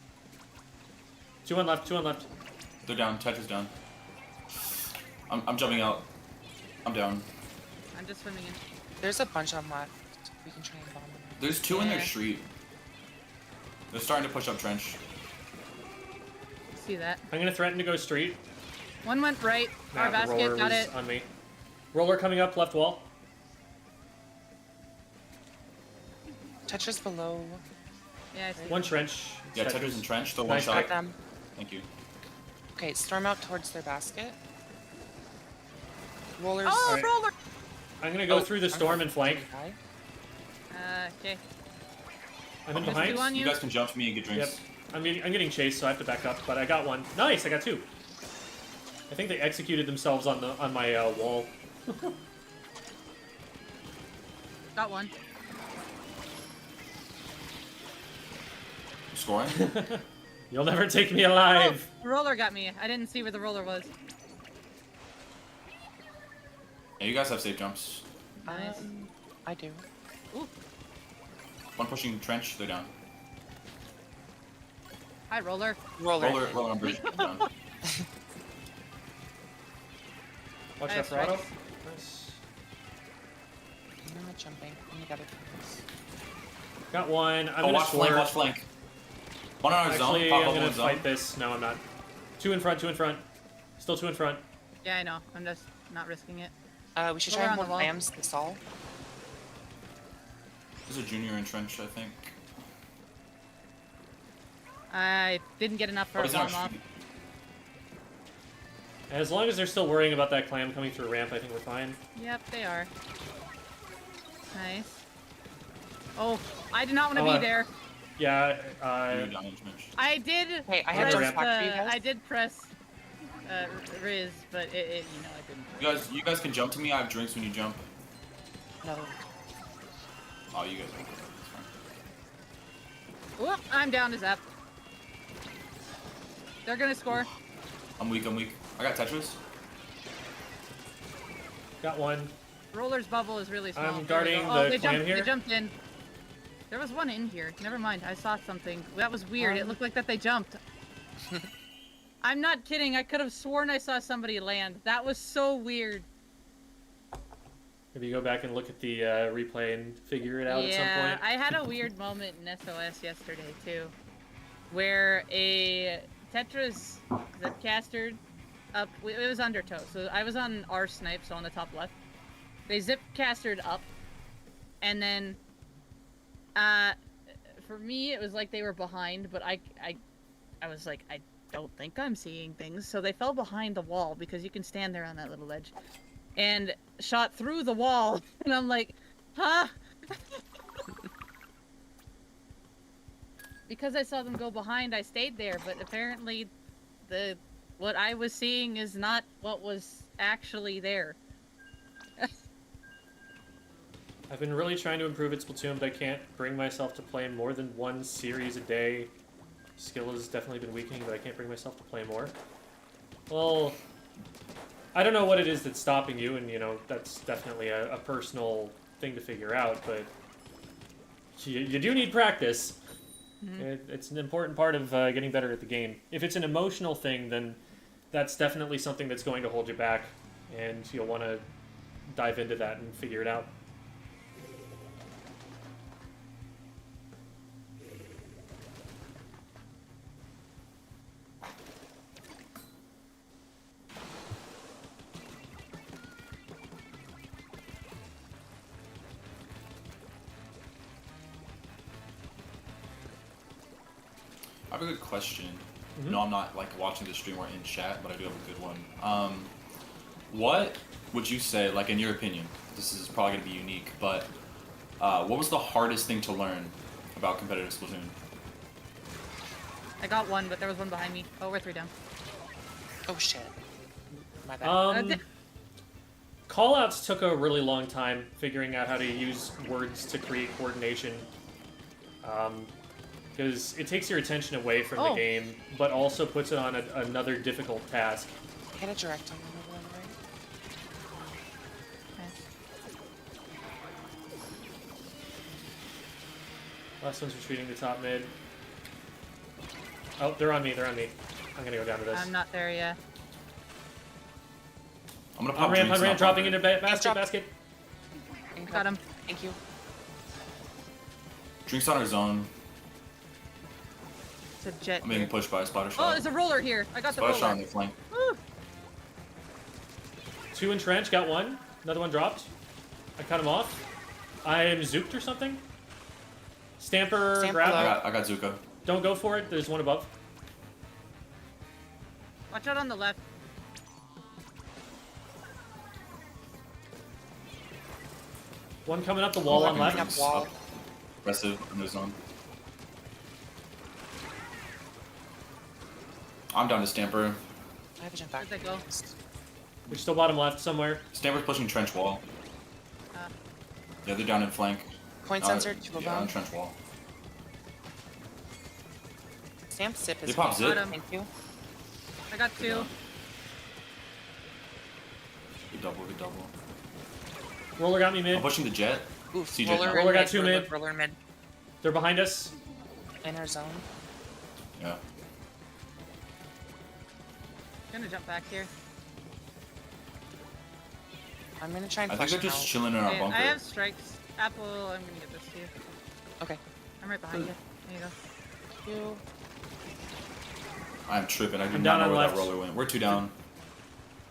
2 on left. 2 on left. They're down. Tetra's down. I'm jumping out. I'm down. I'm just swimming in. There's a bunch on left. We can try and bomb them. There's 2 in their Yeah. street. They're starting to push up trench. See that? I'm gonna threaten to go street. One went right. Nah, Our the basket roller got was it. on me. Roller coming up left wall. Tetris below. Yeah, I see. One trench. Yeah, Tetris. Tetra's in trench. The one Nice shot. pick. Them. Thank you. Okay, storm out towards their basket. Rollers. Oh, Alright. roller! I'm gonna go Oh, through the storm and flank. Okay. Okay. I'm in There's behind. two on You you. guys can jump to me and get Yep. drinks. I'm getting chased, so I have to back up. But I got one. Nice, I got 2. I think they executed themselves on my wall. Got one. Scoring. You'll never take me alive. Oh, roller got me. I didn't see where the roller was. Yeah, you guys have safe jumps. Nice. I do. Ooh. One pushing trench. They're down. Hi, roller. Roller. Roller on bridge. Down. Watch I out have for auto. strikes. Nice. I'm not jumping. I gotta do this. Got one. I'm Oh, gonna watch flank. score. Watch flank. One on our zone. Actually, Pop I'm up gonna one zone. fight this. No, I'm not. 2 in front. 2 in front. Still 2 in front. Yeah, I know. I'm just not risking it. We should Roller try on and the wall. hold lambs this all. There's a junior in trench, I think. I didn't get enough for Oh, a he's in our bomb off. street. As long as they're still worrying about that clam coming through ramp, I think we're fine. Yep, they are. Nice. Oh, I did not want to Oh, be there. Yeah. Junior down in trench. I did. Hey, I had press jump back for you the- guys. I did press Riz, but it you know, I didn't. You guys can jump to me. I have drinks when you jump. No. Oh, you guys. That's fine. Whoop, I'm down to Zap. They're gonna score. I'm weak. I got Tetris. Got one. Roller's bubble is really small. I'm There we guarding go. Oh, the they clam jumped, here. They jumped in. There was one in here. Never mind. I saw something. That was weird. It looked like that they jumped. I'm not kidding. I could have sworn I saw somebody land. That was so weird. Maybe you go back and look at the replay and figure it out at some Yeah, point. I had a weird moment in SOS yesterday too, where a Tetris that castered up. It was undertow, so I was on our snipe, so on the top left. They zip castered up, and then, for me it was like they were behind, but I was like, I don't think I'm seeing things, so they fell behind the wall because you can stand there on that little ledge, and shot through the wall, and I'm like, huh? Because I saw them go behind, I stayed there, but apparently what I was seeing is not what was actually there. I've been really trying to improve at Splatoon, but I can't bring myself to play more than one series a day. Skill has definitely been weakening, but I can't bring myself to play more. Well, I don't know what it is that's stopping you, and, you know, that's definitely a personal thing to figure out, but you do need practice. It's an important part of getting better at the game. If it's an emotional thing, then that's definitely something that's going to hold you back, and you'll want to dive into that and figure it out. I have a good question. No, I'm not like watching the stream or in chat, but I do have a good one. What would you say, like in your opinion, this is probably gonna be unique, but what was the hardest thing to learn about competitive Splatoon? I got one, but there was one behind me. Oh, we're 3 down. Oh shit. My bad. Callouts took a really long time figuring out how to use words to create coordination. Because because it takes your attention away from the Oh. game, but also puts it on another difficult task. Hit a direct on them over on the right. Last one's retreating to top mid. Oh, they're on me. They're on me. I'm gonna go down to this. I'm not there yet. I'm gonna pop On ramp, drinks on ramp, and dropping I'll into pop basket, drop. basket. Got him. Thank you. it. Drinks on our zone. It's a jet. I'm being here. pushed by a spotter Oh, shot. there's a roller here. I got the Spotter shot on roller. the flank. Woo. 2 entrenched, got one. Another one dropped. I cut him off. I am zooked or something. Stamper, Stamper grab. low. I got Zuko. Don't go for it. There's one above. Watch out on the left. One coming up the wall on Popping left. drinks Wall. up. Aggressive in the zone. I'm down to Stamper. I have a jump back. Where'd they go? They're still bottom left somewhere. Stamper's pushing trench wall. Yeah, they're down in flank. Point sensor, 2 of Yeah, on them. trench wall. Stamp sip is They pop weak. zip. Got him. Thank you. I got 2. Yeah. Good double, good double. Roller got me I'm mid. pushing the jet. Oof, CJ roller, now. in Roller got mid, 2 roller, mid. Roller mid. They're behind us. In our zone. Yeah. Gonna jump back here. I'm gonna try and I think flush they're him just out. chilling in our Okay, bunker. I have strikes. Apple, I'm gonna get this to you. Okay. I'm right behind you. There you go. You. I'm tripping. I do I'm not down know on where left. that roller went. We're 2 down.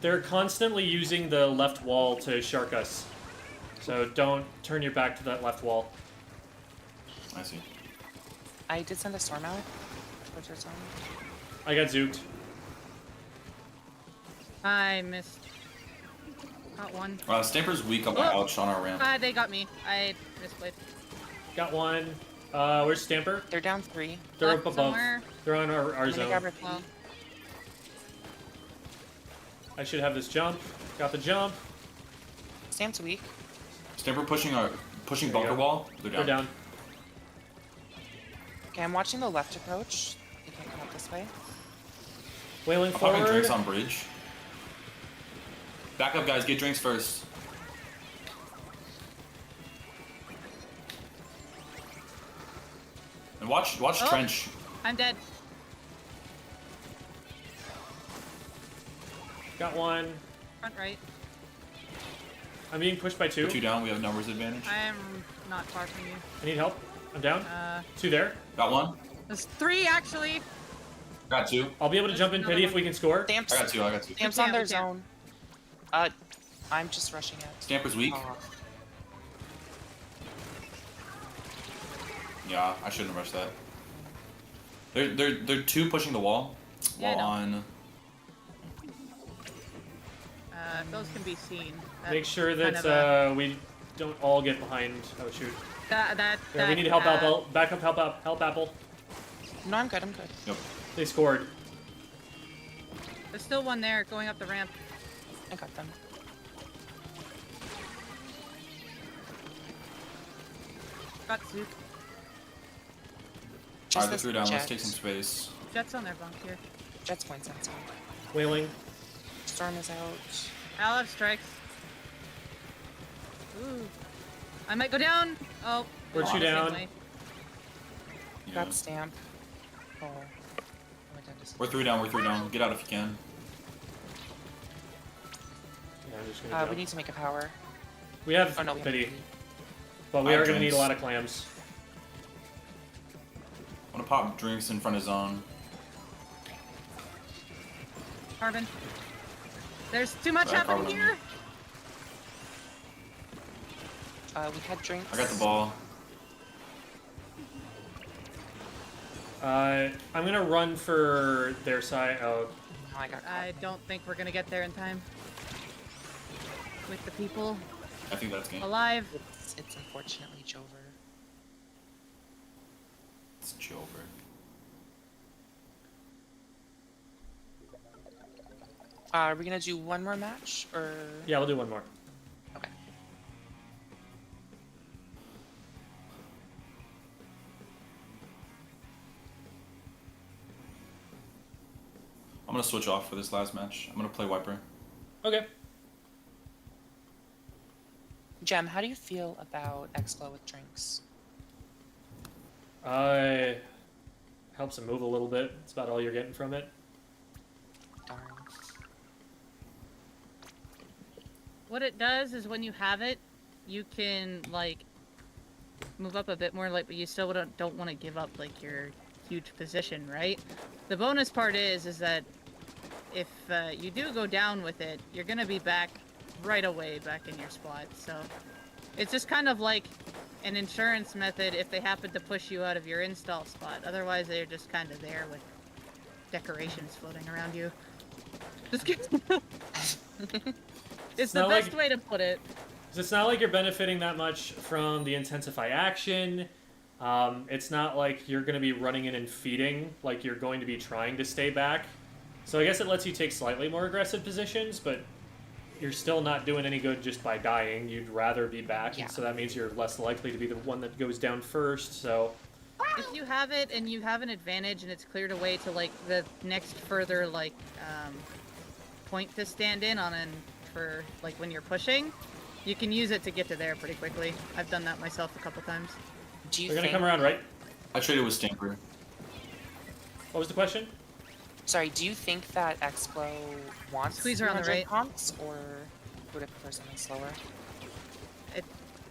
They're constantly using the left wall to shark us. So don't turn your back to that left wall. I see. I did send a storm out towards your zone. I got zooked. I missed. Got one. Stamper's weak on my Oh. ouch on our ramp. They got me. I misplayed. Got one. Where's Stamper? They're down 3. They're Left up above. somewhere. They're on our I'm gonna zone. grab her Well, key. I should have this jump. Got the jump. Stamp's weak. Stamper pushing There you bunker go. wall. They're They're down. down. Okay, I'm watching the left approach. They can't come up this way. Wailing I'm popping forward. drinks on bridge. Back up, guys. Get drinks first. And watch Oh. trench. I'm dead. Got one. Front right. I'm being pushed by 2. We're 2 down. We have numbers advantage. I am not far from you. I need help. I'm down. 2 there. Got one. There's 3 actually. Got 2. I'll be able to jump in another pity if one. we can score. Stamp's, I got 2. I got 2. Stamp's We on can't, their we can't. zone. I'm just rushing it. Stamper's weak. Aw. Yeah, I shouldn't have rushed that. They're 2 pushing the wall. Yeah, I Wall know. on. Those can be seen. That Make sure kind that of a- we don't all get behind. Oh shoot. that Yeah, we need help, Apple. Back up, help, Apple. No, I'm good. I'm good. Yep. They scored. There's still one there going up the ramp. I got them. Got Zook. Alright, they're this 3 down. Let's jet. take some space. Jet's on their bunk here. Jet's point sensor. Wailing. Storm is out. I'll have strikes. Ooh. I might go down. Oh. We're it's 2 the same down. way. Yeah. Got stamp. Oh. My God, this is- We're 3 down. We're 3 down. Get out if you can. Yeah, I'm just gonna we jump. need to make a power. We have Oh no, we have pity, pity. but we I have are gonna need a drinks. lot of clams. I'm gonna pop drinks in front of zone. Carbon. There's too much Sorry, happening carbon on here. We had drinks. I got the ball. I'm gonna run for their side. Oh, No, I got caught. I don't think we're gonna get there in time. With the people I think that's game. alive. It's unfortunately Jover. It's Jover. Are we gonna do one more match or? yeah, we'll do one more. Okay. I'm gonna switch off for this last match. I'm gonna play Wiper. Okay. Jem, how do you feel about Expo with drinks? Helps him move a little bit. That's about all you're getting from it. Darn. What it does is when you have it, you can like move up a bit more, like, but you still don't want to give up like your huge position, right? The bonus part is that if you do go down with it, you're gonna be back right away back in your spot. So it's just kind of like an insurance method if they happen to push you out of your install spot. Otherwise, they're just kind of there with decorations floating around you. Just kidding. It's the not best like- way to put it. 'Cause it's not like you're benefiting that much from the intensify action. It's not like you're going to be running in and feeding, like you're going to be trying to stay back. So I guess it lets you take slightly more aggressive positions, but you're still not doing any good just by dying. You'd rather be back, Yeah. and so that means you're less likely to be the one that goes down first. So If you have it and you have an advantage and it's cleared away to like the next further like point to stand in on and for like when you're pushing, you can use it to get to there pretty quickly. I've done that myself a couple times. Do you they're going to think... come around, right? I traded with Stamper. What was the question? Sorry, do you think that Expo wants Squeeze her on the 300 right. comps, or would it prefer something slower?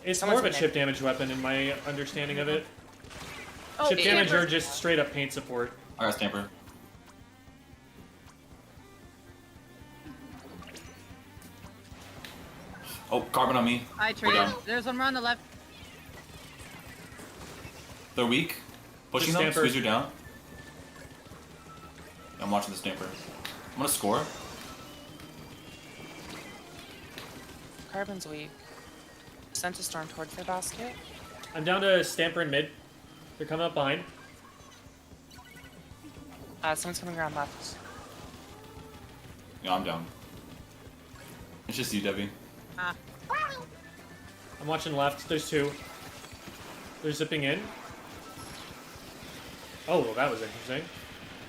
It's Someone's more of a gonna- chip damage weapon in my understanding of it. Oh, Chip damage Stamper- or just straight up paint support. I got Stamper. Oh, carbon on me. I We're traded. down. There's one more on the left. They're weak. Pushing Just them, Stamper. squeeze her down. I'm watching the Stamper. I'm gonna score. Carbon's weak. Sent a storm towards their basket. I'm down to Stamper in mid. They're coming up behind. Someone's coming around left. Yeah, I'm down. It's just you, Debbie. Ah, I'm watching left. There's two. They're zipping in. Oh, well, that was interesting.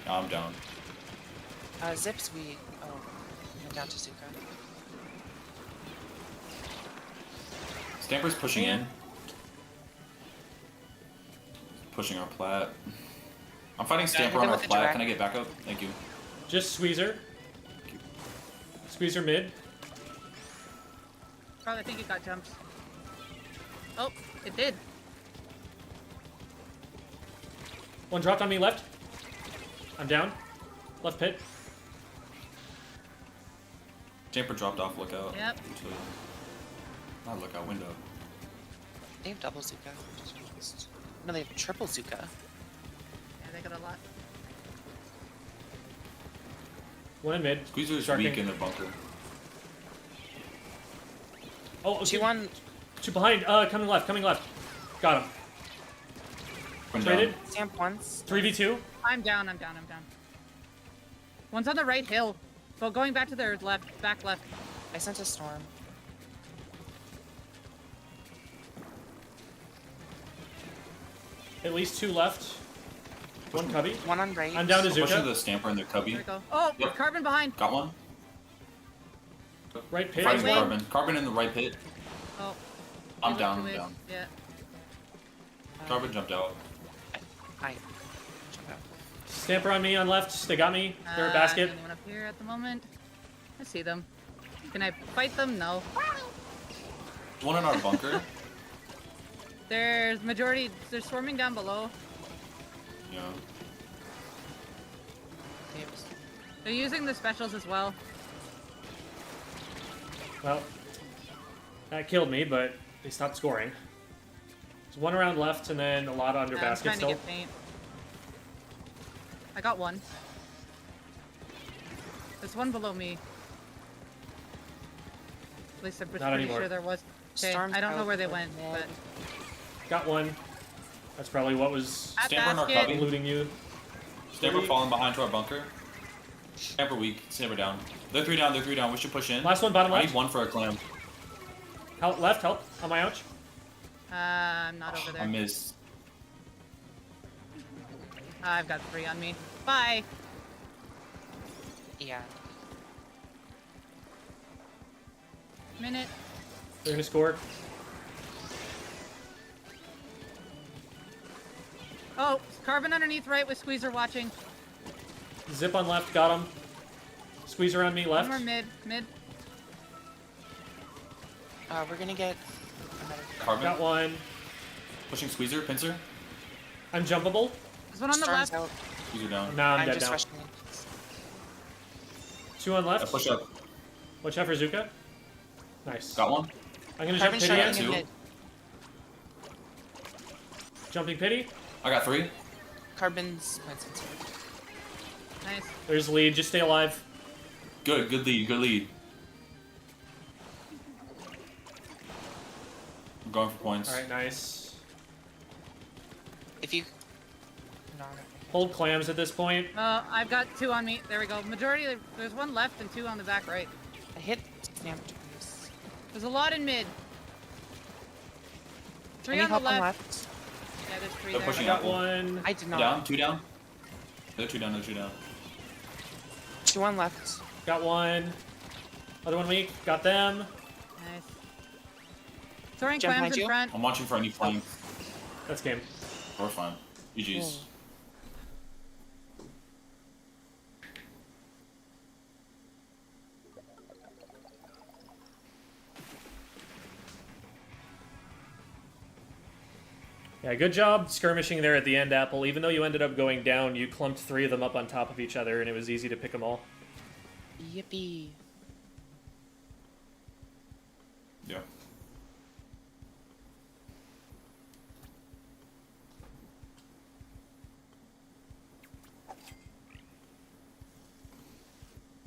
Yeah, I'm down. Zip's weak. Oh, I'm down to Zuka. Stamper's pushing in. Pushing our plat. I'm fighting Stamper hit on him our with the plat. direct. Can I get back up? Thank you. Just Squeezer. Squeezer mid. probably I think it got jumped. Oh, it did. One dropped on me left. I'm down. Left pit. Stamper dropped off. Look out. Yep. Not look out window. They have double Zuka. I just realized. No, they have triple Zuka. Yeah, they got a lot. One in mid. Squeezer's Sharking. weak in the bunker. Oh, okay. 2-1. Two behind. Coming left. Coming left. Got him. Went Traded. down. Stamp once. 3v2. I'm down. One's on the right hill. But going back to their left, back left. I sent a storm. At least two left. One cubby. One on right. I'm down to I'm pushing Zuka. the Stamper in their cubby. There we go. Oh, Yep. carbon behind. Got one. Right pit. Fighting win. Carbon. Carbon in the right pit. Oh. I'm they down. look I'm to down. it. Yeah. Carbon jumped out. I jump out. Stamper on me on left. They got me. They're a basket. Anyone up here at the moment? I see them. Can I fight them? No. One in our bunker. There's majority. They're swarming down below. Yeah. Caves. They're using the specials as well. Well, that killed me, but they stopped scoring. There's one around left, and then a lot under I'm basket trying still. to get paint. I got one. There's one below me. At least I'm pretty anymore. sure there was. Okay, Storm's I don't know out where they for went, mid. but Got one. That's probably what was at Stamper in our basket. cubby. eluding you. Stamper falling behind to our bunker. Stamper weak. Stamper down. They're three down. They're three down. We should push in. Last one, bottom I left. need one for a clam. Help, left, help. On my ouch. I'm not over I there. missed. I've got 3 on me. Bye. Yeah. Minute. They're gonna score. Oh, Carbon underneath right with Squeezer watching. Zip on left, got him. Squeeze around me, One left. more mid. Mid. We're gonna get another. Carbon. Got one. Pushing squeezer, pincer. I'm jumpable. There's one on the Storm's left. out. Squeezer down. Now I'm I'm dead just now. rushing in. 2 on Yeah, left. push up. Watch out for Zuka. Nice. Got one. I'm gonna jump Carbon pity. sharpening two. in mid. Jumping pity. I got 3. Carbon's point sensor. Nice. There's lead. Just stay alive. Good lead, good lead. I'm going for points. All right, nice. If you. No, no. Hold clams at this point. I've got 2 on me. There we go. Majority. There's 1 left and 2 on the back right. I hit Snap twice. There's a lot in mid. 3 Any on the help left. on left? Yeah, there's 3 They're there. I pushing got apple. one. I did not. Down, 2 down. They're 2 down, they're 2 down. 2 on left. Got one. Other one weak. Got them. Nice. Throwing Jump clams behind in you. front. I'm watching for any flank. That's game. We're fine. GG's. Yeah, good job skirmishing there at the end, Apple. Even though you ended up going down, you clumped 3 of them up on top of each other, and it was easy to pick them all. Yippee. Yeah.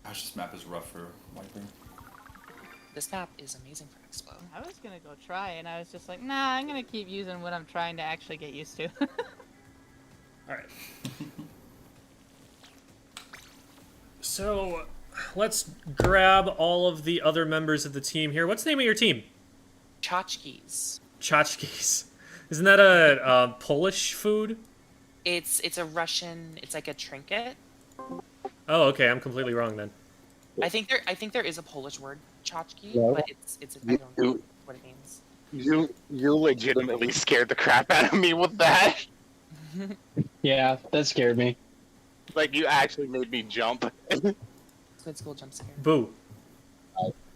Gosh, this map is rough for Viper. This map is amazing for Expo. I was gonna go try, and I was just like, nah, I'm gonna keep using what I'm trying to actually get used to. All right. So, let's grab all of the other members of the team here. What's the name of your team? Tchotchkes. Tchotchkes. Isn't that a Polish food? It's a Russian. It's like a trinket. Oh, okay. I'm completely wrong then. I think there is a Polish word tchotchke, No. but I don't know what it means. You legitimately scared the crap out of me with that. Yeah, that scared me. Like, you actually made me jump. Squid School jump scare. Boo.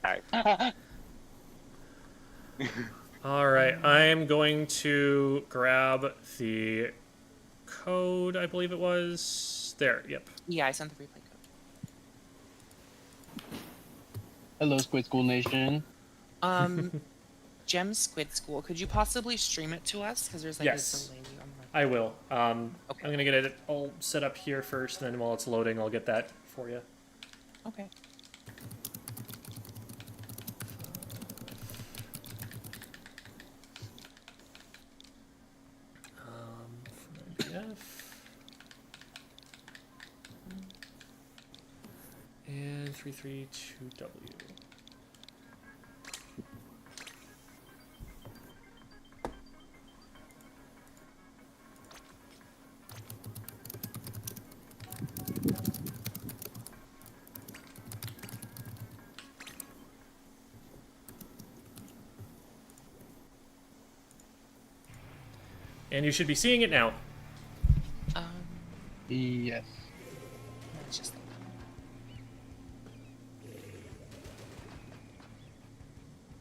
Alright. All right. I'm going to grab the code, I believe it was. There, yep. Yeah, I sent the replay code. Hello, Squid School Nation. Gem Squid School. Could you possibly stream it to us? Because there's like Yes. a delay on I will. Okay. I'm going to get it all set up here first, and then while it's loading, I'll get that for you. Okay. PDF. And 332W. And you should be seeing it now. Um, Yes. it's just like that.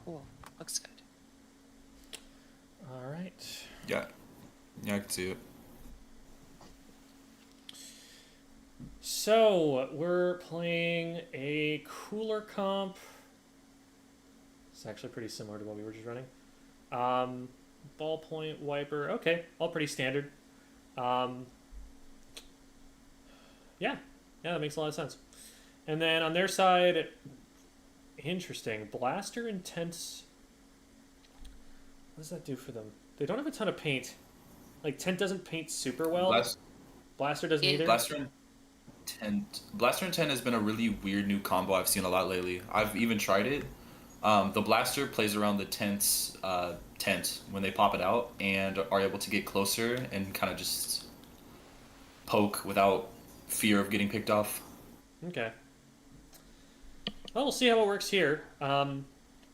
Cool. Looks good. All right. Yeah. Yeah, I can see it. So, we're playing a cooler comp. It's actually pretty similar to what we were just running. Ballpoint, wiper. Okay, all pretty standard. Yeah, that makes a lot of sense. And then on their side, interesting. Blaster Intense. What does that do for them? They don't have a ton of paint. Like, Tent doesn't paint super well. Blaster doesn't either. Blaster Intent has been a really weird new combo I've seen a lot lately. I've even tried it. The Blaster plays around the Tent's tent when they pop it out and are able to get closer and kind of just poke without fear of getting picked off. Okay. Well, we'll see how it works here. And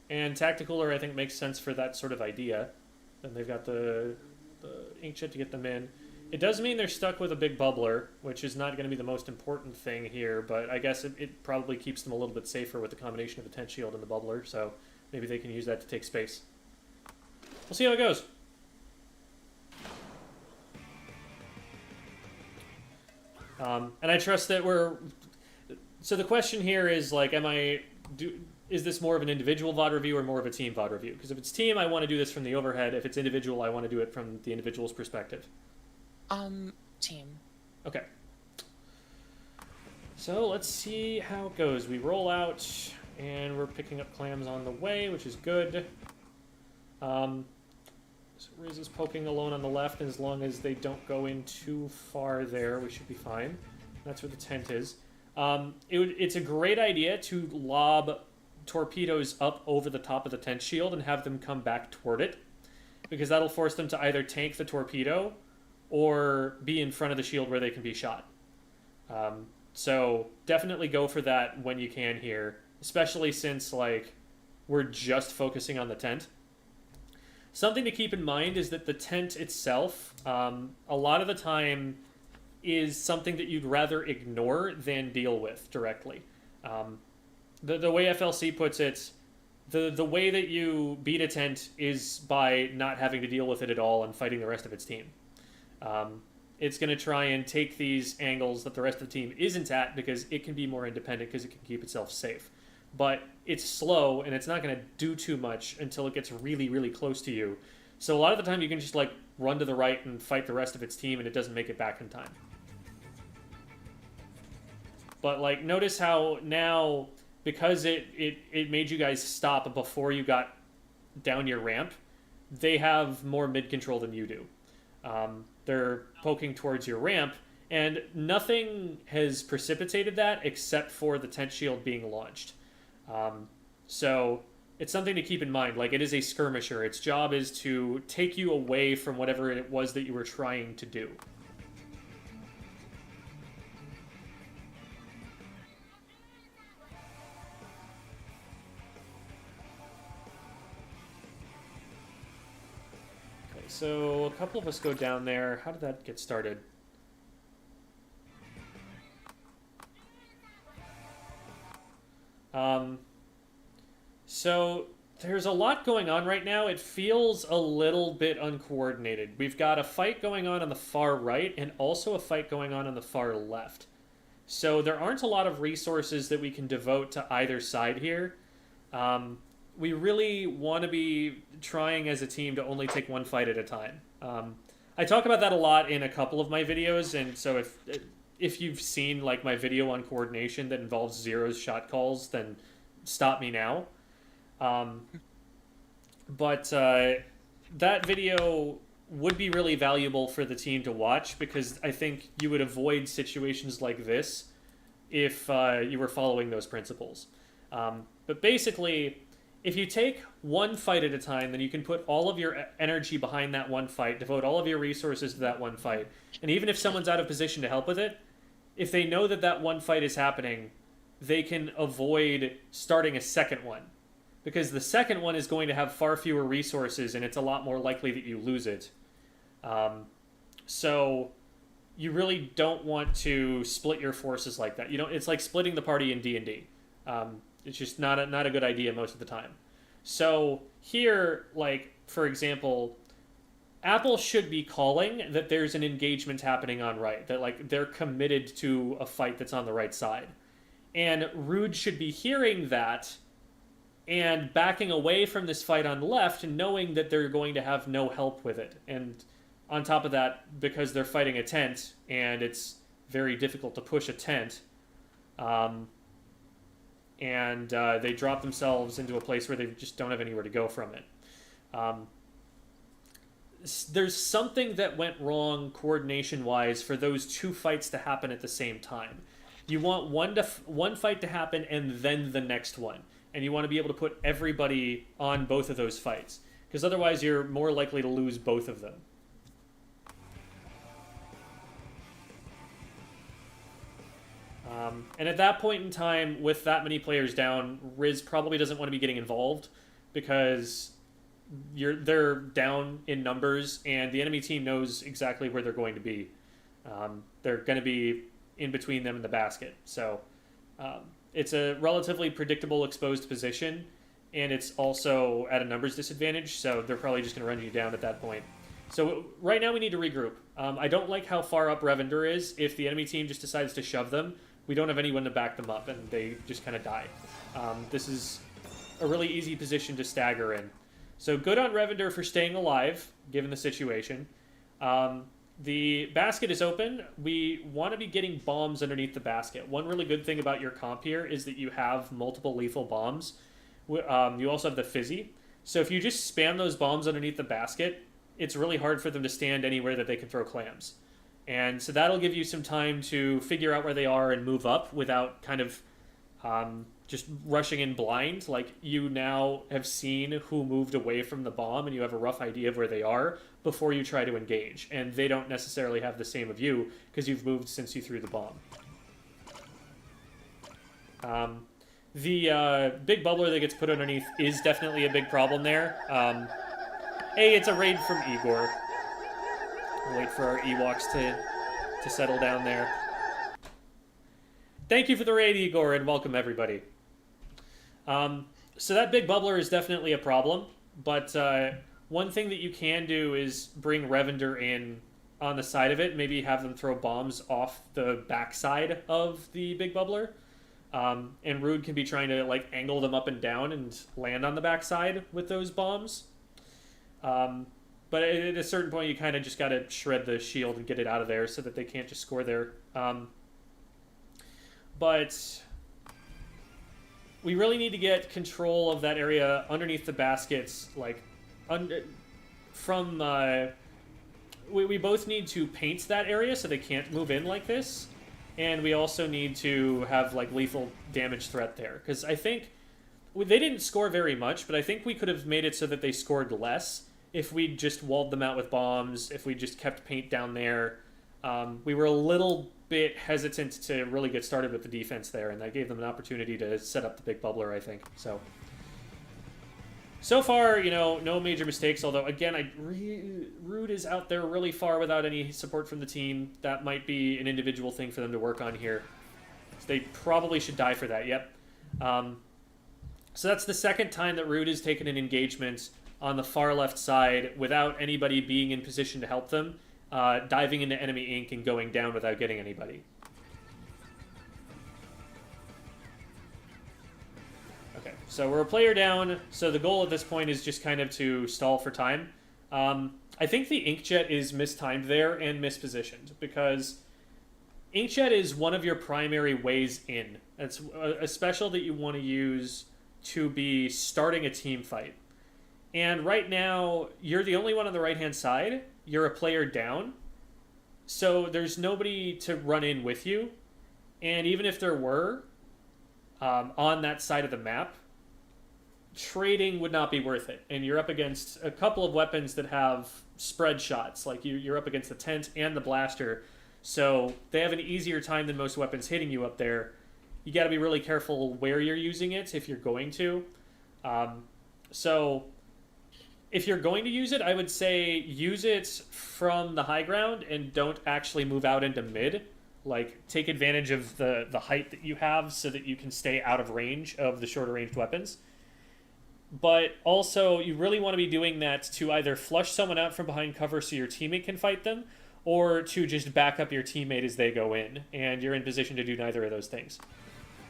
Tacticooler, I think, makes sense for that sort of idea. And they've got the inkjet to get them in. It does mean they're stuck with a big bubbler, which is not going to be the most important thing here, but I guess it probably keeps them a little bit safer with the combination of the tent shield and the bubbler, so maybe they can use that to take space. We'll see how it goes. And I trust that we're... So the question here is, like, is this more of an individual VOD review or more of a team VOD review? Because if it's team, I want to do this from the overhead. If it's individual, I want to do it from the individual's perspective. Team. Okay. So let's see how it goes. We roll out, and we're picking up clams on the way, which is good. So Riz is poking alone on the left, and as long as they don't go in too far there, we should be fine. That's where the tent is. It's a great idea to lob torpedoes up over the top of the tent shield and have them come back toward it, because that'll force them to either tank the torpedo or be in front of the shield where they can be shot. So definitely go for that when you can here, especially since, like, we're just focusing on the tent. Something to keep in mind is that the tent itself, a lot of the time, is something that you'd rather ignore than deal with directly. The way FLC puts it, the way that you beat a tent is by not having to deal with it at all and fighting the rest of its team. It's going to try and take these angles that the rest of the team isn't at because it can be more independent because it can keep itself safe. But it's slow, and it's not going to do too much until it gets really, really close to you. So a lot of the time you can just, like, run to the right and fight the rest of its team, and it doesn't make it back in time. But, like, notice how now, because it made you guys stop before you got down your ramp, they have more mid-control than you do. They're poking towards your ramp, and nothing has precipitated that except for the tent shield being launched. So it's something to keep in mind. Like, it is a skirmisher. Its job is to take you away from whatever it was that you were trying to do. Okay, so a couple of us go down there. How did that get started? So there's a lot going on right now. It feels a little bit uncoordinated. We've got a fight going on the far right and also a fight going on the far left. So there aren't a lot of resources that we can devote to either side here. We really want to be trying as a team to only take one fight at a time. I talk about that a lot in a couple of my videos, and so if you've seen, like, my video on coordination that involves Zero's shot calls, then stop me now. But that video would be really valuable for the team to watch, because I think you would avoid situations like this if you were following those principles. But basically, if you take one fight at a time, then you can put all of your energy behind that one fight, devote all of your resources to that one fight. And even if someone's out of position to help with it, if they know that that one fight is happening, they can avoid starting a second one. Because the second one is going to have far fewer resources, and it's a lot more likely that you lose it. So you really don't want to split your forces like that. You know, it's like splitting the party in D&D. It's just not a good idea most of the time. So here, like, for example, Apple should be calling that there's an engagement happening on right, that, like, they're committed to a fight that's on the right side. And Rude should be hearing that and backing away from this fight on left, knowing that they're going to have no help with it. And on top of that, because they're fighting a tent, and it's very difficult to push a tent, and they drop themselves into a place where they just don't have anywhere to go from it. There's something that went wrong coordination-wise for those two fights to happen at the same time. You want one fight to happen and then the next one. And you want to be able to put everybody on both of those fights. Because otherwise you're more likely to lose both of them. And at that point in time, with that many players down, Riz probably doesn't want to be getting involved because they're down in numbers, and the enemy team knows exactly where they're going to be. They're going to be in between them and the basket. So it's a relatively predictable exposed position, and it's also at a numbers disadvantage, so they're probably just going to run you down at that point. So right now we need to regroup. I don't like how far up Revender is. If the enemy team just decides to shove them, we don't have anyone to back them up, and they just kind of die. This is a really easy position to stagger in. So good on Revender for staying alive, given the situation. The basket is open. We want to be getting bombs underneath the basket. One really good thing about your comp here is that you have multiple lethal bombs. You also have the fizzy. So if you just spam those bombs underneath the basket, it's really hard for them to stand anywhere that they can throw clams. And so that'll give you some time to figure out where they are and move up without kind of just rushing in blind. Like, you now have seen who moved away from the bomb, and you have a rough idea of where they are before you try to engage. And they don't necessarily have the same of you because you've moved since you threw the bomb. The big bubbler that gets put underneath is definitely a big problem there. Hey, it's a raid from Igor. We'll wait for our Ewoks to settle down there. Thank you for the raid, Igor, and welcome everybody. So that big bubbler is definitely a problem, but one thing that you can do is bring Revender in on the side of it, maybe have them throw bombs off the backside of the big bubbler. And Rude can be trying to like angle them up and down and land on the backside with those bombs. But at a certain point, you kind of just got to shred the shield and get it out of there so that they can't just score there. But we really need to get control of that area underneath the baskets, like we both need to paint that area so they can't move in like this, and we also need to have like lethal damage threat there, because I think they didn't score very much, but I think we could have made it so that they scored less if we just walled them out with bombs, if we just kept paint down there. We were a little bit hesitant to really get started with the defense there, and that gave them an opportunity to set up the big bubbler, I think. So far, you know, no major mistakes, although, again, Rude is out there really far without any support from the team. That might be an individual thing for them to work on here. So they probably should die for that, yep. So that's the second time that Rude has taken an engagement on the far left side without anybody being in position to help them, diving into enemy ink and going down without getting anybody. Okay, so we're a player down, so the goal at this point is just kind of to stall for time. I think the inkjet is mistimed there and mispositioned, because inkjet is one of your primary ways in. It's a special that you want to use to be starting a team fight. And right now, you're the only one on the right-hand side. You're a player down. So there's nobody to run in with you. And even if there were, on that side of the map, trading would not be worth it. And you're up against a couple of weapons that have spread shots. Like, you're up against the tent and the blaster. So they have an easier time than most weapons hitting you up there. You got to be really careful where you're using it if you're going to. So if you're going to use it, I would say use it from the high ground and don't actually move out into mid. Like, take advantage of the height that you have so that you can stay out of range of the shorter ranged weapons. But also, you really want to be doing that to either flush someone out from behind cover so your teammate can fight them, or to just back up your teammate as they go in, and you're in position to do neither of those things.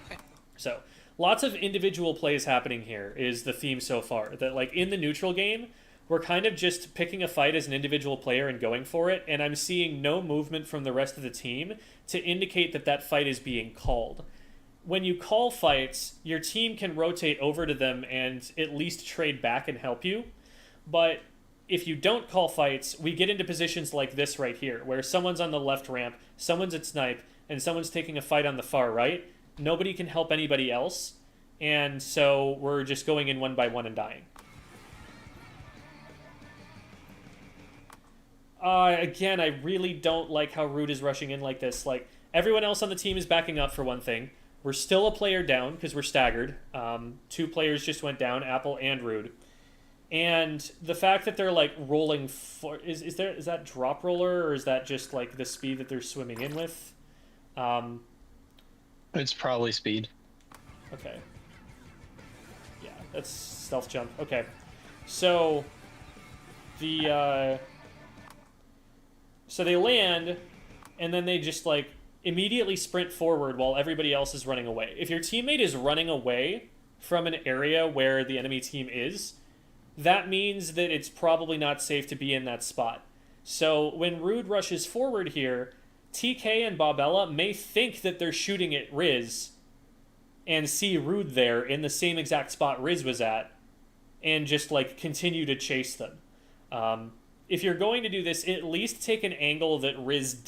Okay. So lots of individual plays happening here is the theme so far. That, like, in the neutral game, we're kind of just picking a fight as an individual player and going for it, and I'm seeing no movement from the rest of the team to indicate that that fight is being called. When you call fights, your team can rotate over to them and at least trade back and help you. But if you don't call fights, we get into positions like this right here, where someone's on the left ramp, someone's at snipe, and someone's taking a fight on the far right. Nobody can help anybody else, and so we're just going in one by one and dying. Again, I really don't like how Rude is rushing in like this. Like, Everyone else on the team is backing up for one thing. We're still a player down because we're staggered. 2 players just went down, Apple and Rude. And the fact that they're like rolling is that drop roller, or is that just like the speed that they're swimming in with? It's probably speed. Okay. Yeah, that's stealth jump. Okay. So so they land, and then they just like immediately sprint forward while everybody else is running away. If your teammate is running away from an area where the enemy team is, that means that it's probably not safe to be in that spot. So when Rude rushes forward here, TK and Bobella may think that they're shooting at Riz and see Rude there in the same exact spot Riz was at, and just like continue to chase them. If you're going to do this, at least take an angle that Riz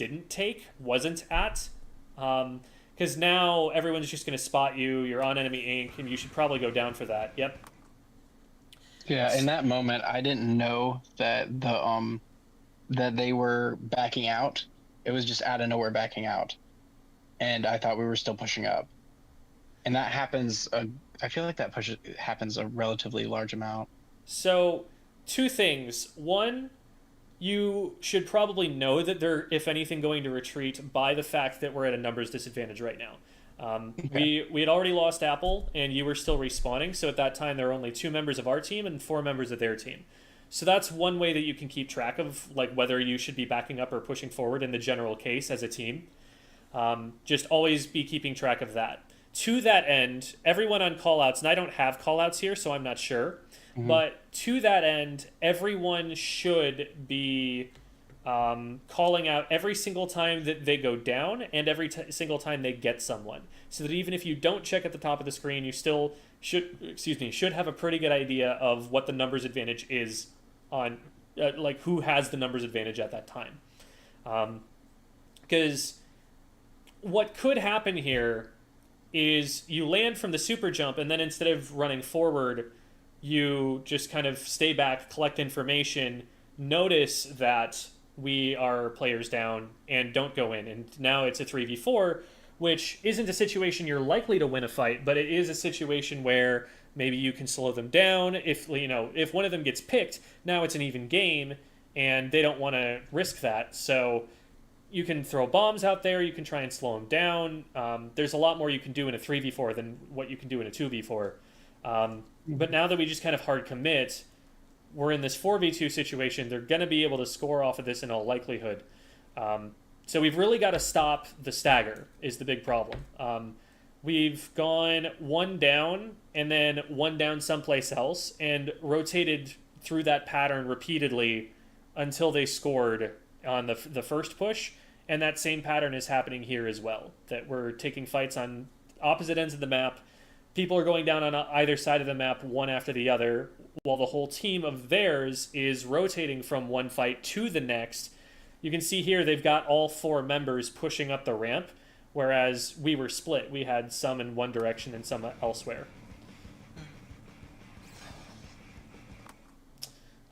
wasn't at, because now everyone's just going to spot you. You're on enemy ink, and you should probably go down for that. Yep. Yeah, in that moment, I didn't know that that they were backing out. It was just out of nowhere backing out, and I thought we were still pushing up. And that happens. I feel like that happens a relatively large amount. So, 2 things. One, you should probably know that they're, if anything, going to retreat by the fact that we're at a numbers disadvantage right now. Okay. We had already lost Apple, and you were still respawning, so at that time there were only 2 members of our team and 4 members of their team. So that's one way that you can keep track of like whether you should be backing up or pushing forward in the general case as a team. Just always be keeping track of that. To that end, everyone on callouts, and I don't have callouts here, so I'm not sure, but to that end, everyone should be calling out every single time that they go down and every single time they get someone, so that even if you don't check at the top of the screen, you still should have a pretty good idea of what the numbers advantage is on like who has the numbers advantage at that time. Because what could happen here is you land from the super jump, and then instead of running forward, you just kind of stay back, collect information, notice that we are players down, and don't go in. And now it's a 3v4, which isn't a situation you're likely to win a fight, but it is a situation where maybe you can slow them down. If one of them gets picked, now it's an even game, and they don't want to risk that. So you can throw bombs out there, you can try and slow them down. There's a lot more you can do in a 3v4 than what you can do in a 2v4. But now that we just kind of hard commit, we're in this 4v2 situation. They're going to be able to score off of this in all likelihood. So we've really got to stop the stagger is the big problem. We've gone 1 down and then 1 down someplace else and rotated through that pattern repeatedly until they scored on the first push. And that same pattern is happening here as well, that we're taking fights on opposite ends of the map. People are going down on either side of the map, one after the other, while the whole team of theirs is rotating from one fight to the next. You can see here they've got all 4 members pushing up the ramp, whereas we were split. We had some in one direction and some elsewhere.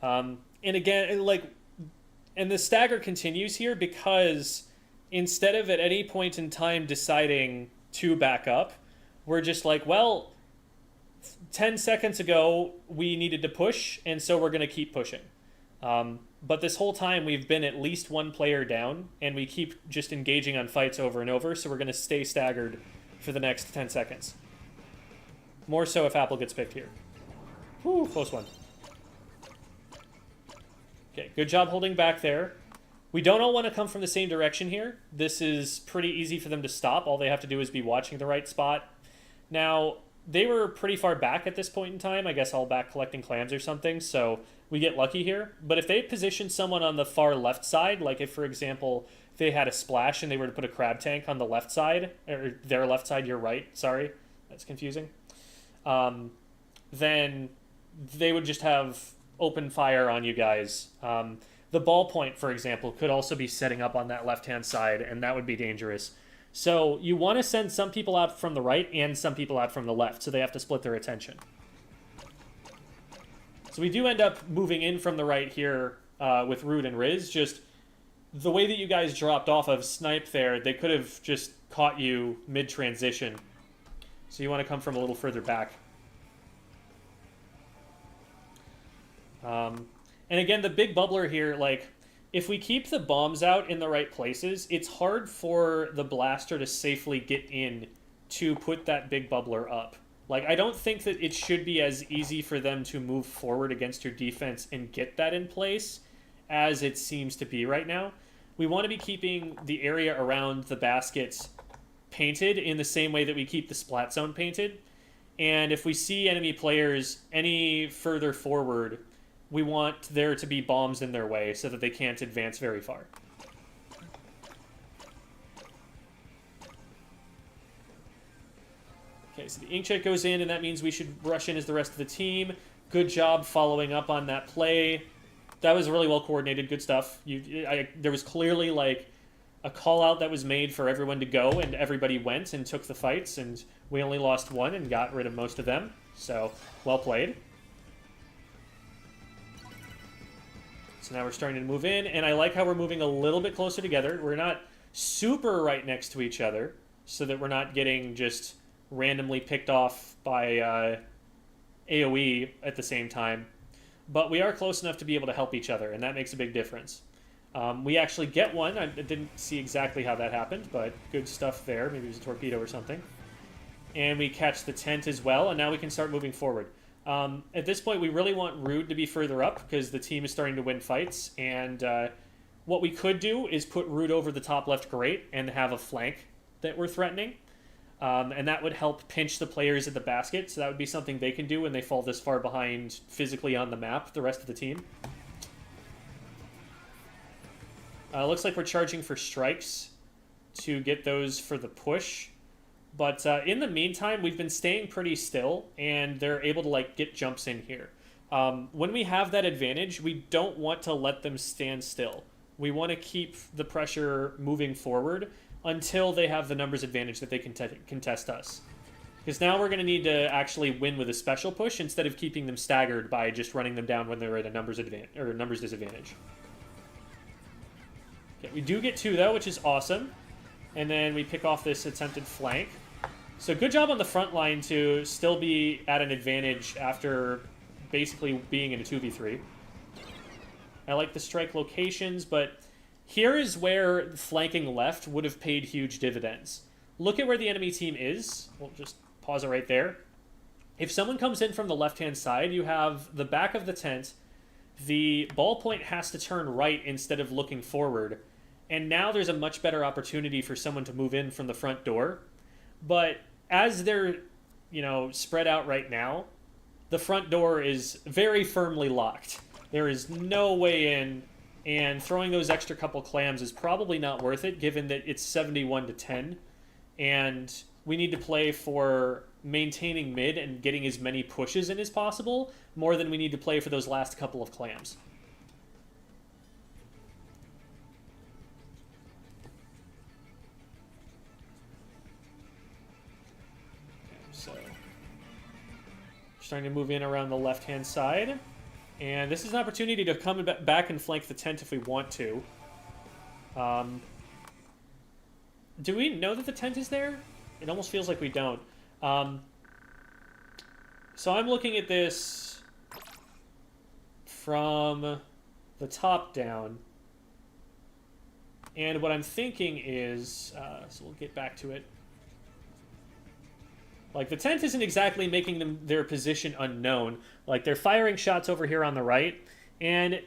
And again, and the stagger continues here because instead of at any point in time deciding to back up, we're just like, well, 10 seconds ago we needed to push, and so we're going to keep pushing. But this whole time we've been at least 1 player down, and we keep just engaging on fights over and over, so we're going to stay staggered for the next 10 seconds. More so if Apple gets picked here. Whew, close one. Okay, good job holding back there. We don't all want to come from the same direction here. This is pretty easy for them to stop. All they have to do is be watching the right spot. Now, they were pretty far back at this point in time. I guess all back collecting clams or something, so we get lucky here. But if they positioned someone on the far left side, like if, for example, they had a splash and they were to put a crab tank on the left side, or their left side, your right, sorry, that's confusing, then they would just have open fire on you guys. The ballpoint, for example, could also be setting up on that left-hand side, and that would be dangerous. So you want to send some people out from the right and some people out from the left, so they have to split their attention. So we do end up moving in from the right here with Rude and Riz. Just the way that you guys dropped off of snipe there, they could have just caught you mid-transition. So you want to come from a little further back. And again, the big bubbler here, like, if we keep the bombs out in the right places, it's hard for the blaster to safely get in to put that big bubbler up. Like, I don't think that it should be as easy for them to move forward against your defense and get that in place as it seems to be right now. We want to be keeping the area around the baskets painted in the same way that we keep the splat zone painted. And if we see enemy players any further forward, we want there to be bombs in their way so that they can't advance very far. Okay, so the inkjet goes in, and that means we should rush in as the rest of the team. Good job following up on that play. That was really well coordinated. Good stuff. There was clearly like a call out that was made for everyone to go, and everybody went and took the fights, and we only lost one and got rid of most of them. So, well played. So now we're starting to move in, and I like how we're moving a little bit closer together. We're not super right next to each other, so that we're not getting just randomly picked off by AoE at the same time. But we are close enough to be able to help each other, and that makes a big difference. We actually get one. I didn't see exactly how that happened, but good stuff there. Maybe it was a torpedo or something. And we catch the tent as well, and now we can start moving forward. At this point, we really want Rude to be further up because the team is starting to win fights. And what we could do is put Rude over the top left grate and have a flank that we're threatening. And that would help pinch the players at the basket. So that would be something they can do when they fall this far behind physically on the map, the rest of the team. Looks like we're charging for strikes to get those for the push. But in the meantime, we've been staying pretty still, and they're able to like get jumps in here. When we have that advantage, we don't want to let them stand still. We want to keep the pressure moving forward until they have the numbers advantage that they can contest us. Because now we're going to need to actually win with a special push instead of keeping them staggered by just running them down when they're at a numbers disadvantage. Okay, we do get 2 though, which is awesome. And then we pick off this attempted flank. So good job on the front line to still be at an advantage after basically being in a 2v3. I like the strike locations, but here is where flanking left would have paid huge dividends. Look at where the enemy team is. We'll just pause it right there. If someone comes in from the left-hand side, you have the back of the tent. The ballpoint has to turn right instead of looking forward. And now there's a much better opportunity for someone to move in from the front door. But as they're, spread out right now, the front door is very firmly locked. There is no way in, and throwing those extra couple clams is probably not worth it, given that it's 71-10, and we need to play for maintaining mid and getting as many pushes in as possible, more than we need to play for those last couple of clams. So, starting to move in around the left-hand side. And this is an opportunity to come back and flank the tent if we want to. Do we know that the tent is there? It almost feels like we don't. So I'm looking at this from the top down. And what I'm thinking is, so we'll get back to it. Like, the tent isn't exactly making their position unknown. Like, they're firing shots over here on the right. And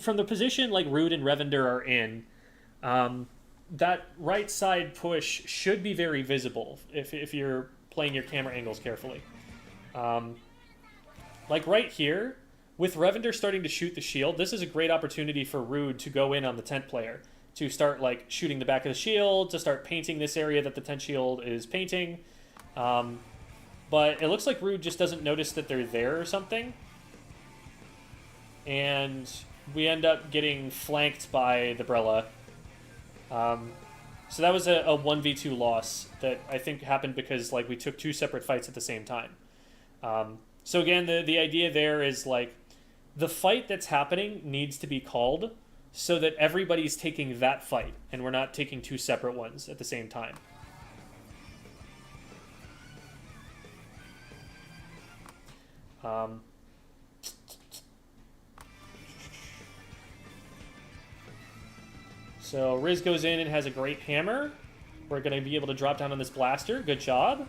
from the position, like, Rude and Revender are in, that right side push should be very visible if you're playing your camera angles carefully. Like, right here, with Revender starting to shoot the shield, this is a great opportunity for Rude to go in on the tent player. To start, like, shooting the back of the shield, to start painting this area that the tent shield is painting. But it looks like Rude just doesn't notice that they're there or something. And we end up getting flanked by the Brella. So that was a 1v2 loss that I think happened because, like, we took 2 separate fights at the same time. So again, the idea there is, like, the fight that's happening needs to be called so that everybody's taking that fight and we're not taking two separate ones at the same time. So Riz goes in and has a great hammer. We're going to be able to drop down on this blaster. Good job.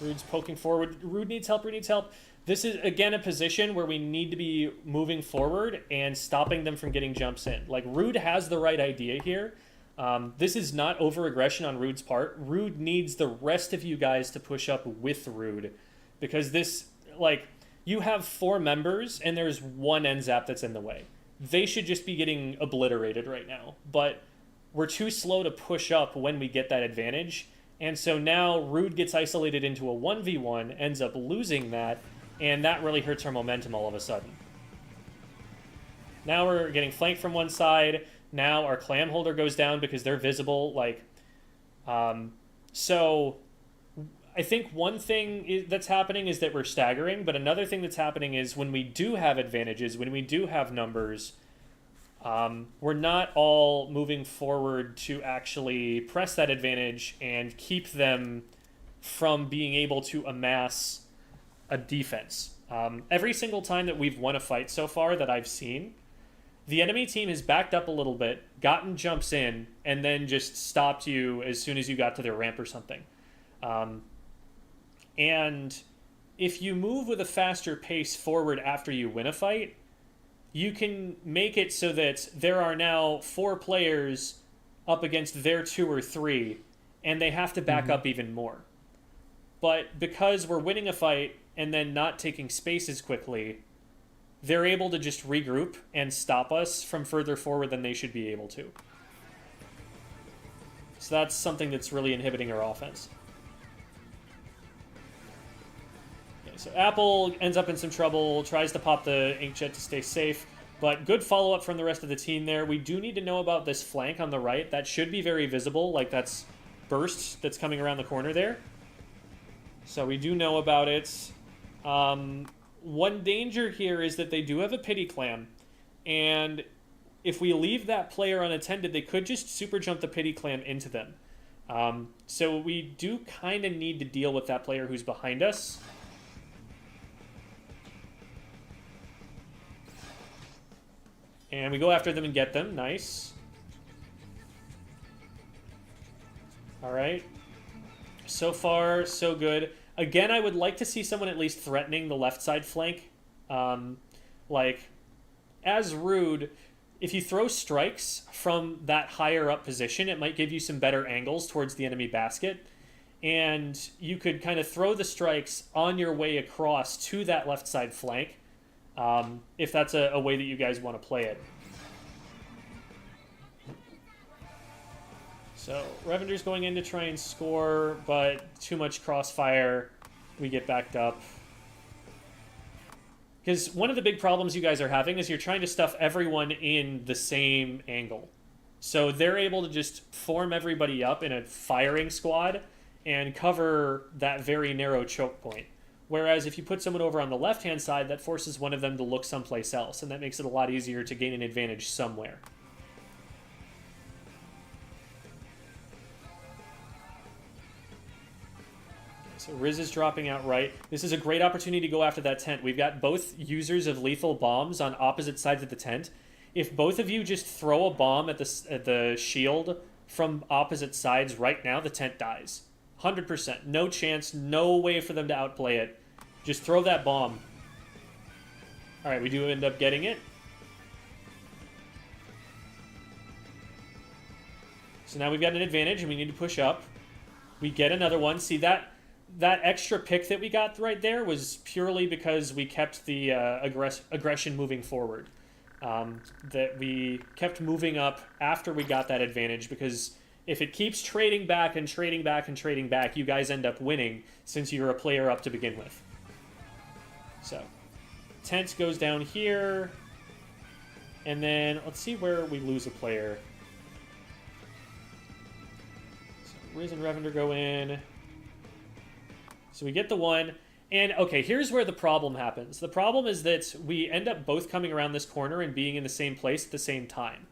Rude's poking forward. Rude needs help. Rude needs help. This is, again, a position where we need to be moving forward and stopping them from getting jumps in. Like, Rude has the right idea here. This is not over-aggression on Rude's part. Rude needs the rest of you guys to push up with Rude. Because this, like, you have 4 members and there's 1 NZAP that's in the way. They should just be getting obliterated right now. But we're too slow to push up when we get that advantage. And so now Rude gets isolated into a 1v1, ends up losing that, and that really hurts our momentum all of a sudden. Now we're getting flanked from one side. Now our clam holder goes down because they're visible. Like, so I think one thing that's happening is that we're staggering, but another thing that's happening is when we do have advantages, when we do have numbers, we're not all moving forward to actually press that advantage and keep them from being able to amass a defense. Every single time that we've won a fight so far that I've seen, the enemy team has backed up a little bit, gotten jumps in, and then just stopped you as soon as you got to their ramp or something. And if you move with a faster pace forward after you win a fight, you can make it so that there are now 4 players up against their 2 or 3, and they have to back up even more. But because we're winning a fight and then not taking spaces quickly, they're able to just regroup and stop us from further forward than they should be able to. So that's something that's really inhibiting our offense. So Apple ends up in some trouble, tries to pop the inkjet to stay safe, but good follow-up from the rest of the team there. We do need to know about this flank on the right. That should be very visible, like that's burst that's coming around the corner there. So we do know about it. One danger here is that they do have a pity clam, and if we leave that player unattended, they could just super jump the pity clam into them. So we do kind of need to deal with that player who's behind us. And we go after them and get them. Nice. All right. So far, so good. Again, I would like to see someone at least threatening the left side flank. Like, as Rude, if you throw strikes from that higher up position, it might give you some better angles towards the enemy basket. And you could kind of throw the strikes on your way across to that left side flank. If that's a way that you guys want to play it. So, Revender's going in to try and score, but too much crossfire. We get backed up. Because one of the big problems you guys are having is you're trying to stuff everyone in the same angle. So they're able to just form everybody up in a firing squad and cover that very narrow choke point. Whereas if you put someone over on the left-hand side, that forces one of them to look someplace else, and that makes it a lot easier to gain an advantage somewhere. So Riz is dropping out right. This is a great opportunity to go after that tent. We've got both users of lethal bombs on opposite sides of the tent. If both of you just throw a bomb at the shield from opposite sides right now, the tent dies. 100%. No chance, no way for them to outplay it. Just throw that bomb. Alright, we do end up getting it. So now we've got an advantage and we need to push up. We get another one. See, that extra pick that we got right there was purely because we kept the aggression moving forward. That we kept moving up after we got that advantage, because if it keeps trading back and trading back and trading back, you guys end up winning since you're a player up to begin with. So, tent goes down here, and then let's see where we lose a player. So Riz and Revender go in. So we get the one, And okay, here's where the problem happens. The problem is that we end up both coming around this corner and being in the same place at the same time.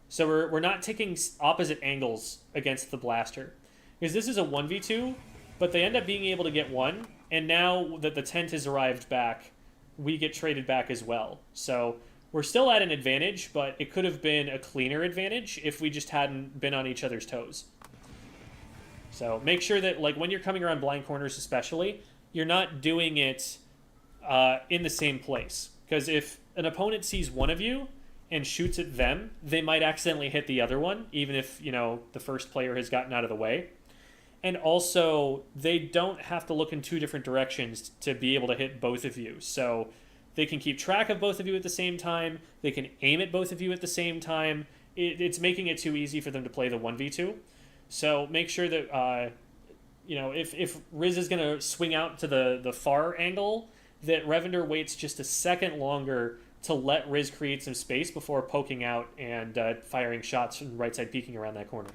So we're not taking opposite angles against the blaster. Because this is a 1v2, but they end up being able to get one, and now that the tent has arrived back, we get traded back as well. So we're still at an advantage, but it could have been a cleaner advantage if we just hadn't been on each other's toes. So make sure that, like, when you're coming around blind corners especially, you're not doing it in the same place. Because if an opponent sees one of you and shoots at them, they might accidentally hit the other one, even if, you know, the first player has gotten out of the way. And also, they don't have to look in two different directions to be able to hit both of you. So they can keep track of both of you at the same time. They can aim at both of you at the same time. It's making it too easy for them to play the 1v2. So make sure that, you know, if Riz is going to swing out to the far angle, that Revender waits just a second longer to let Riz create some space before poking out and firing shots from right side peeking around that corner.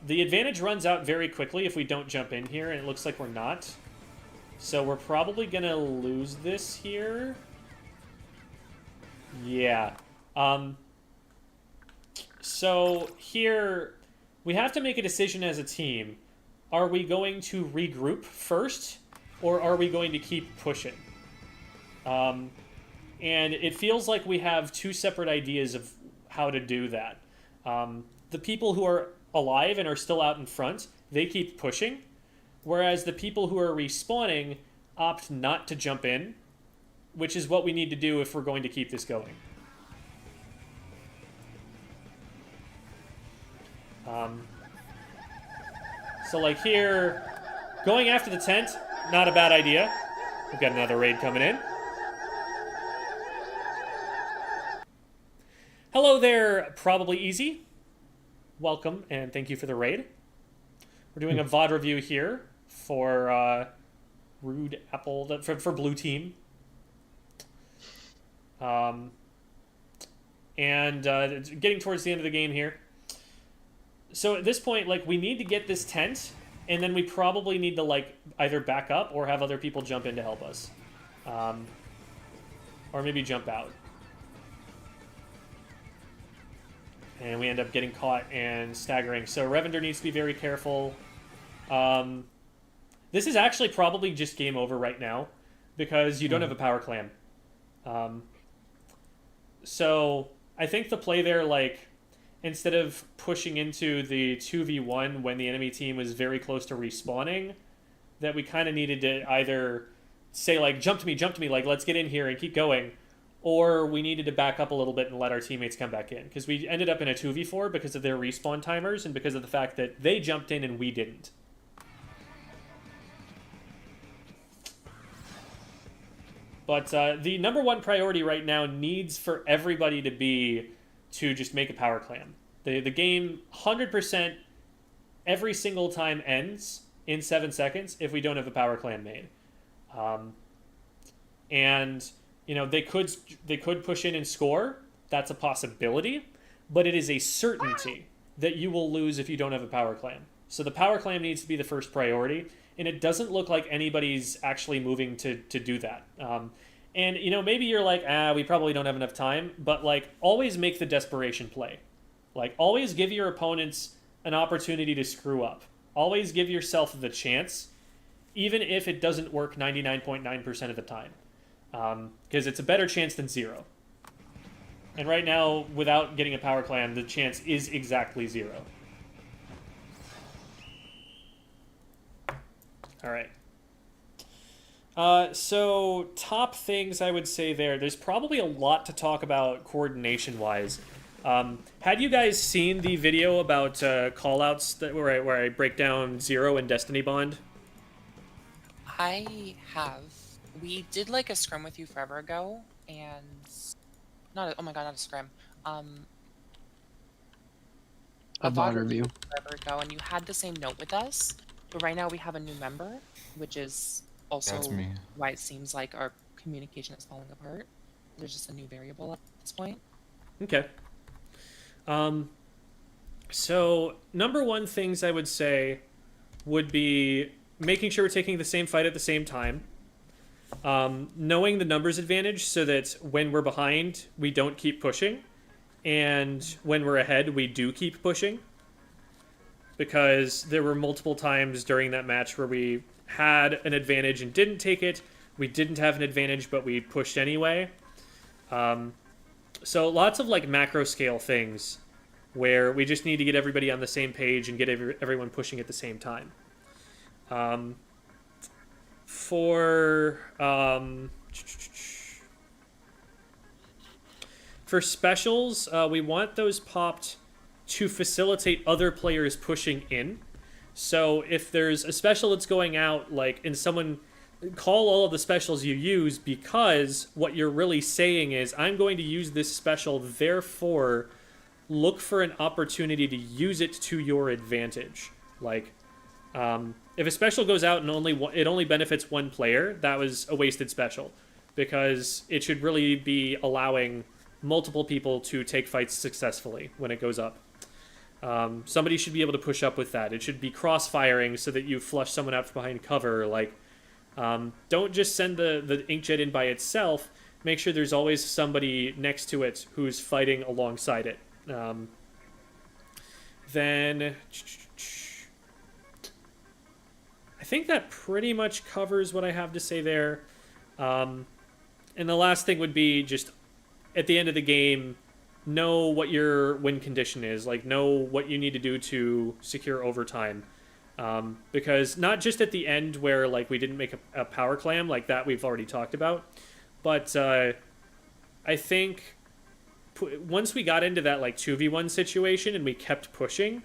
The advantage runs out very quickly if we don't jump in here, and it looks like we're not. So we're probably going to lose this here. Yeah. So here, we have to make a decision as a team. Are we going to regroup first, or are we going to keep pushing? And it feels like we have two separate ideas of how to do that. The people who are alive and are still out in front, they keep pushing, whereas the people who are respawning opt not to jump in, which is what we need to do if we're going to keep this going. So like here, going after the tent, not a bad idea. We've got another raid coming in. Hello there, Probably Easy. Welcome, and thank you for the raid. We're doing a VOD review here for Rude Apple, for Blue Team. And getting towards the end of the game here. So at this point, like, we need to get this tent, and then we probably need to, like, either back up or have other people jump in to help us. Or maybe jump out. And we end up getting caught and staggering. So Revender needs to be very careful. This is actually probably just game over right now, because you don't have a power clam. So I think the play there, like, instead of pushing into the 2v1 when the enemy team was very close to respawning, that we kind of needed to either say, like, jump to me, like, let's get in here and keep going, or we needed to back up a little bit and let our teammates come back in. Because we ended up in a 2v4 because of their respawn timers and because of the fact that they jumped in and we didn't. But the number one priority right now needs for everybody to be to just make a power clam. The game 100% every single time ends in 7 seconds if we don't have a power clam made. And you know, they could push in and score. That's a possibility, but it is a certainty that you will lose if you don't have a power clam. So the power clam needs to be the first priority, and it doesn't look like anybody's actually moving to do that. And, you know, maybe you're like, we probably don't have enough time, but, like, always make the desperation play. Like, always give your opponents an opportunity to screw up. Always give yourself the chance, even if it doesn't work 99.9% of the time. Because it's a better chance than zero. And right now, without getting a power clam, the chance is exactly zero. Alright. So, top things I would say there. There's probably a lot to talk about coordination-wise. Had you guys seen the video about callouts where I break down Zero and Destiny Bond? I have. We did like a scrim with you forever ago, and oh my god, not a scrim. A VOD review forever ago, and you had the same note with us. But right now we have a new member, which is also why it seems like our communication is falling apart. There's just a new variable at this point. Okay. So, number one things I would say would be making sure we're taking the same fight at the same time. Knowing the numbers advantage so that when we're behind, we don't keep pushing. And when we're ahead, we do keep pushing. Because there were multiple times during that match where we had an advantage and didn't take it. We didn't have an advantage, but we pushed anyway. So lots of like macro scale things where we just need to get everybody on the same page and get everyone pushing at the same time. For specials, we want those popped to facilitate other players pushing in. So if there's a special that's going out, like, and someone call all of the specials you use, because what you're really saying is, I'm going to use this special, therefore look for an opportunity to use it to your advantage. Like, if a special goes out and it only benefits one player, that was a wasted special, because it should really be allowing multiple people to take fights successfully when it goes up. Somebody should be able to push up with that. It should be cross-firing so that you flush someone out from behind cover. Like, don't just send the inkjet in by itself. Make sure there's always somebody next to it who's fighting alongside it. Then I think that pretty much covers what I have to say there. And the last thing would be just at the end of the game, know what your win condition is. Like, know what you need to do to secure overtime. Because not just at the end where like we didn't make a power clam, like that we've already talked about, but I think once we got into that like 2v1 situation and we kept pushing,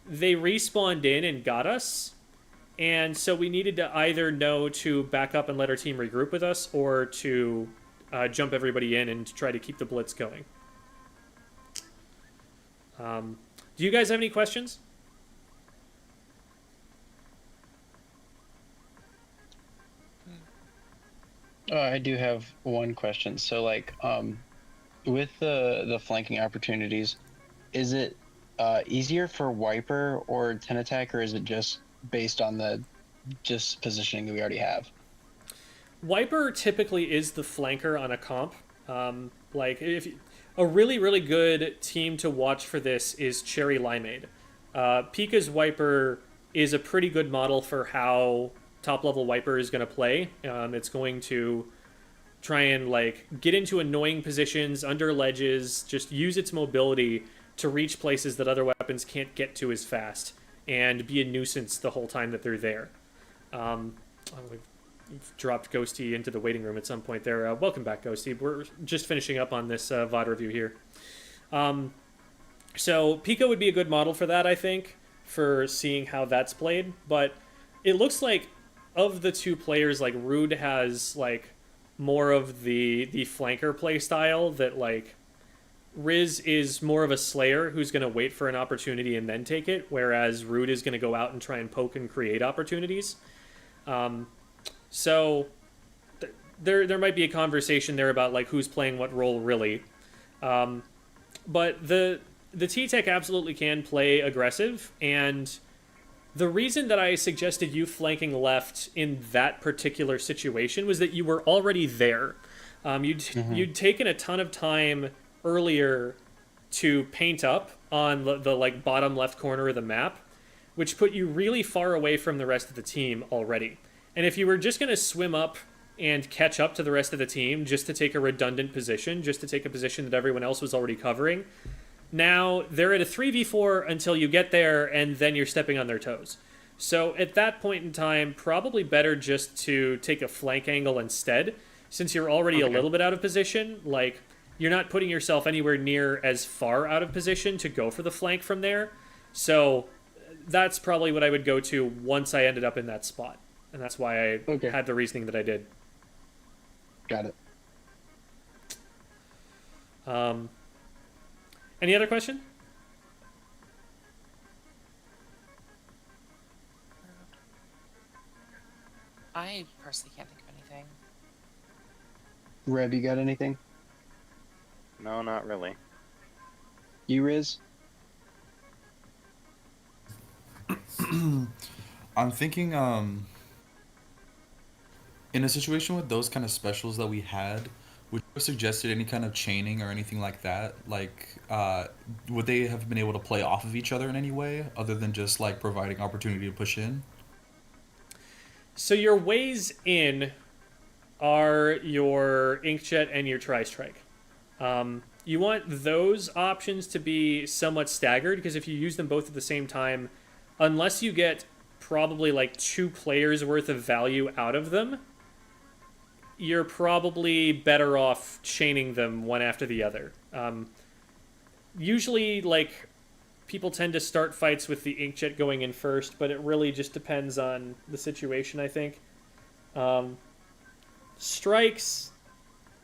they respawned in and got us. And so we needed to either know to back up and let our team regroup with us, or to jump everybody in and try to keep the blitz going. Do you guys have any questions? I do have one question. So, like, with the flanking opportunities, is it easier for Wiper or Ten Attack, or is it just based on the positioning that we already have? Wiper typically is the flanker on a comp. Like, if a really, really good team to watch for this is Cherry Limeade. Pika's Wiper is a pretty good model for how top-level Wiper is going to play. It's going to try and, like, get into annoying positions, under ledges, just use its mobility to reach places that other weapons can't get to as fast, and be a nuisance the whole time that they're there. We've dropped Ghosty into the waiting room at some point there. Welcome back, Ghosty. We're just finishing up on this VOD review here. So Pico would be a good model for that, I think, for seeing how that's played. But it looks like of the two players, like, Rude has like more of the flanker play style, that like Riz is more of a slayer who's going to wait for an opportunity and then take it, whereas Rude is going to go out and try and poke and create opportunities. So there might be a conversation there about like who's playing what role really. But the T-Tech absolutely can play aggressive, and the reason that I suggested you flanking left in that particular situation was that you were already there. You'd taken a ton of time earlier to paint up on the like bottom left corner of the map, which put you really far away from the rest of the team already. And if you were just going to swim up and catch up to the rest of the team just to take a redundant position, just to take a position that everyone else was already covering, now they're at a 3v4 until you get there, and then you're stepping on their toes. So at that point in time, probably better just to take a flank angle instead, since you're already a little bit out of position. Like, you're not putting yourself anywhere near as far out of position to go for the flank from there. So that's probably what I would go to once I ended up in that spot. And that's why I had the reasoning that I did. Got it. Any other question? I personally can't think of anything. Rev, you got anything? No, not really. You, Riz? I'm thinking, in a situation with those kind of specials that we had, would you have suggested any kind of chaining or anything like that? Like, would they have been able to play off of each other in any way, other than just like providing opportunity to push in? So your ways in are your inkjet and your tri-strike. You want those options to be somewhat staggered, because if you use them both at the same time, unless you get probably like 2 players worth of value out of them, you're probably better off chaining them one after the other. Usually, like, people tend to start fights with the inkjet going in first, but it really just depends on the situation, I think. Strikes,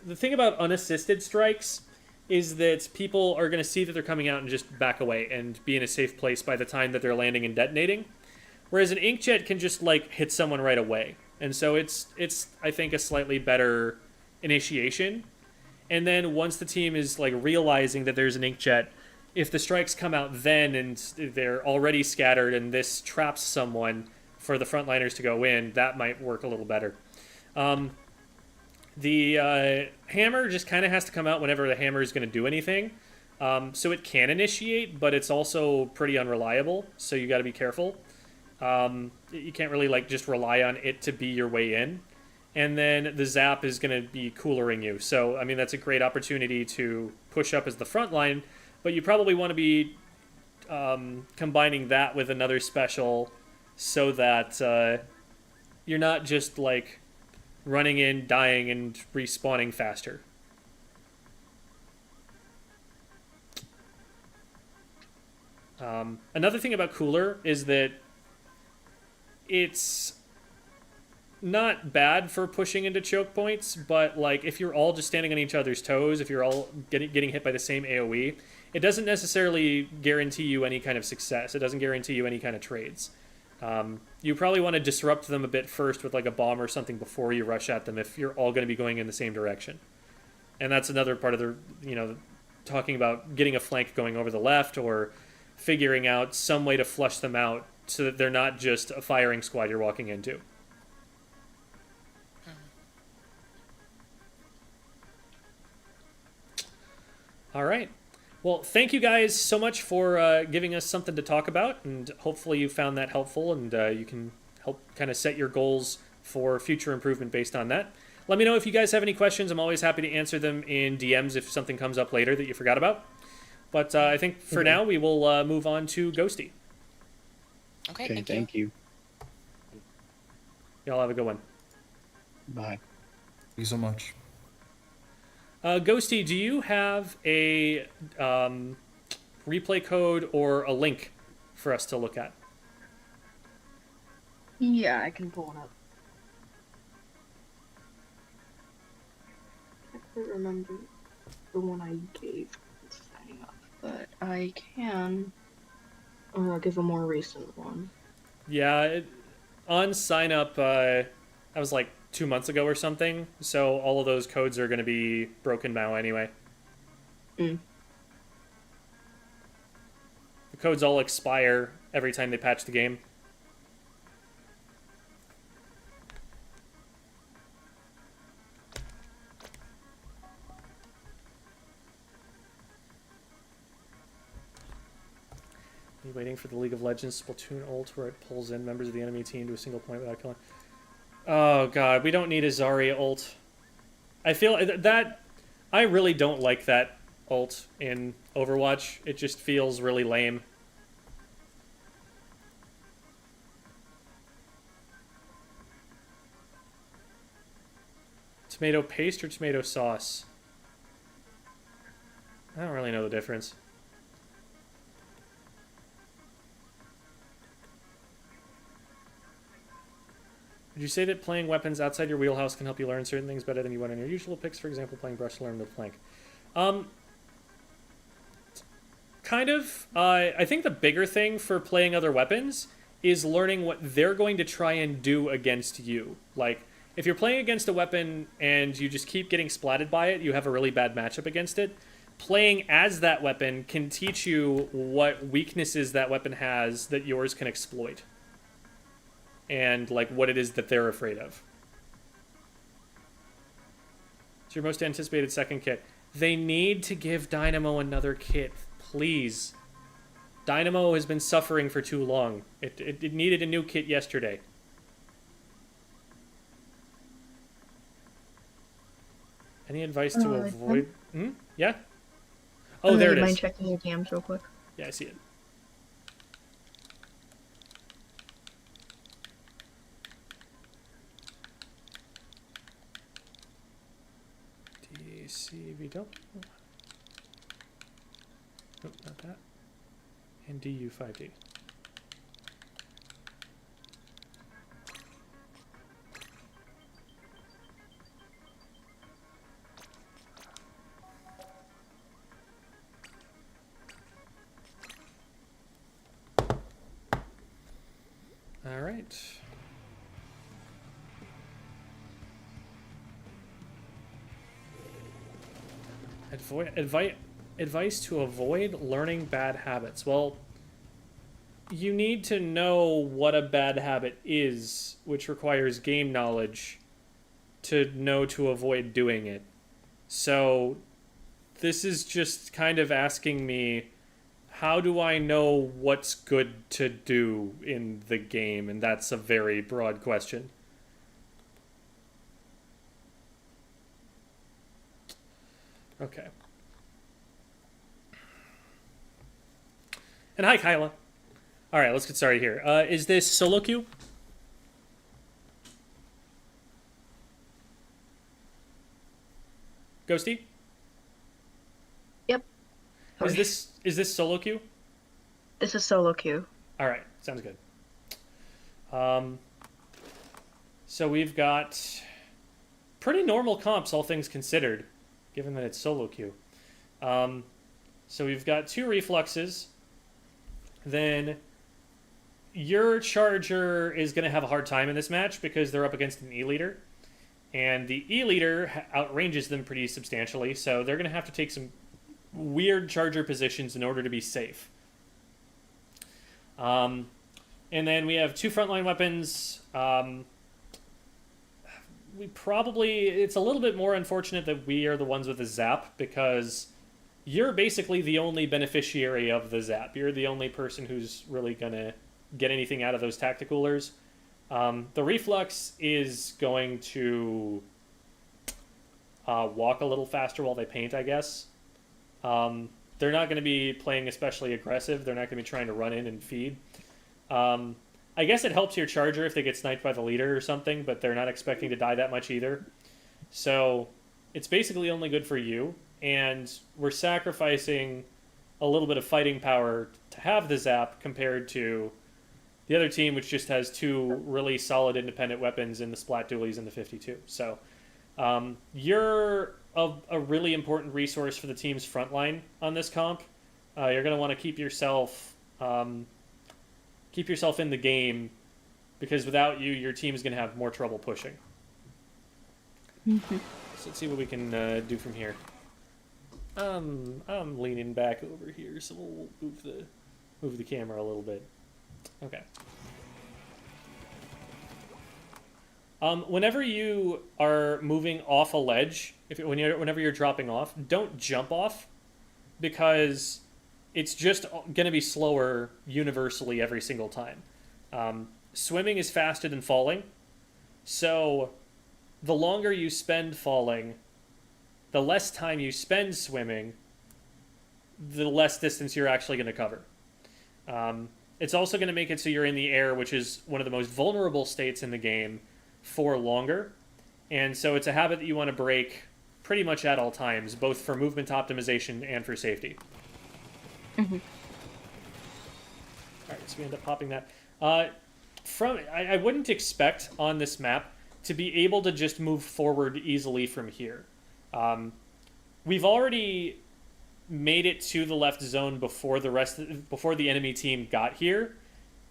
the thing about unassisted strikes is that people are going to see that they're coming out and just back away and be in a safe place by the time that they're landing and detonating. Whereas an inkjet can just, like, hit someone right away. And so it's I think, a slightly better initiation. And then once the team is, like, realizing that there's an inkjet, if the strikes come out then and they're already scattered and this traps someone for the frontliners to go in, that might work a little better. The hammer just kind of has to come out whenever the hammer is going to do anything. So it can initiate, but it's also pretty unreliable, so you got to be careful. You can't really, like, just rely on it to be your way in. And then the zap is going to be coolering you. So, I mean, that's a great opportunity to push up as the front line, but you probably want to be combining that with another special so that you're not just, like, running in, dying, and respawning faster. Another thing about Cooler is that it's not bad for pushing into choke points, but, like, if you're all just standing on each other's toes, if you're all getting hit by the same AoE, it doesn't necessarily guarantee you any kind of success. It doesn't guarantee you any kind of trades. You probably want to disrupt them a bit first with, like, a bomb or something before you rush at them if you're all going to be going in the same direction. And that's another part of the, talking about getting a flank going over the left or figuring out some way to flush them out so that they're not just a firing squad you're walking into. All right. Well, thank you guys so much for giving us something to talk about, and hopefully you found that helpful, and you can help kind of set your goals for future improvement based on that. Let me know if you guys have any questions. I'm always happy to answer them in DMs if something comes up later that you forgot about. But I think for now we will move on to Ghosty. Okay, thank you. Y'all have a good one. Bye. Thank you so much. Ghosty, do you have a replay code or a link for us to look at? Yeah, I can pull it up. I can't remember the one I gave signing up, but I can give a more recent one. Yeah, on sign up, I was like 2 months ago or something, so all of those codes are going to be broken now anyway. The codes all expire every time they patch the game. Are you waiting for the League of Legends Splatoon ult where it pulls in members of the enemy team to a single point without killing? Oh god, we don't need a Zarya ult. I feel that I really don't like that ult in Overwatch. It just feels really lame. Tomato paste or tomato sauce? I don't really know the difference. Would you say that playing weapons outside your wheelhouse can help you learn certain things better than you would on your usual picks? For example, playing brush to learn the flank. Kind of. I think the bigger thing for playing other weapons is learning what they're going to try and do against you. Like, if you're playing against a weapon and you just keep getting splatted by it, you have a really bad matchup against it. playing as that weapon can teach you what weaknesses that weapon has that yours can exploit. And, like, what it is that they're afraid of. It's your most anticipated second kit. They need to give Dynamo another kit, please. Dynamo has been suffering for too long. It needed a new kit yesterday. Any advice to avoid... Yeah? Oh, there it is. Mind checking your DMs real quick? Yeah, I see it. DCVW. Nope, not that. And DU5D. All right. Advice to avoid learning bad habits. Well, you need to know what a bad habit is, which requires game knowledge to know to avoid doing it. So this is just kind of asking me, how do I know what's good to do in the game? And that's a very broad question. Okay. And hi, Kyla. All right, let's get started here. Is this solo queue? Ghosty? Yep. Is this solo queue? This is solo queue. All right, sounds good. So we've got pretty normal comps, all things considered, given that it's solo queue. So we've got 2 refluxes. Then your charger is going to have a hard time in this match because they're up against an E-leader. And the E-leader outranges them pretty substantially, so they're going to have to take some weird charger positions in order to be safe. And then we have 2 frontline weapons. It's a little bit more unfortunate that we are the ones with the zap, because you're basically the only beneficiary of the zap. You're the only person who's really going to get anything out of those tacticoolers. The reflux is going to walk a little faster while they paint, I guess. They're not going to be playing especially aggressive. They're not going to be trying to run in and feed. I guess it helps your charger if they get sniped by the leader or something, but they're not expecting to die that much either. So it's basically only good for you, and we're sacrificing a little bit of fighting power to have the zap compared to the other team, which just has 2 really solid independent weapons in the Splat Dualies and the 52. So you're a really important resource for the team's frontline on this comp. You're going to want to keep yourself in the game, because without you, your team is going to have more trouble pushing. So let's see what we can do from here. I'm leaning back over here, so we'll move the camera a little bit. Okay. Whenever you are moving off a ledge, whenever you're dropping off, don't jump off, because it's just going to be slower universally every single time. Swimming is faster than falling, so the longer you spend falling, the less time you spend swimming, the less distance you're actually going to cover. It's also going to make it so you're in the air, which is one of the most vulnerable states in the game, for longer. And so it's a habit that you want to break pretty much at all times, both for movement optimization and for safety. Mm-hmm. Alright, so we end up popping that. I wouldn't expect on this map to be able to just move forward easily from here. We've already made it to the left zone before the enemy team got here.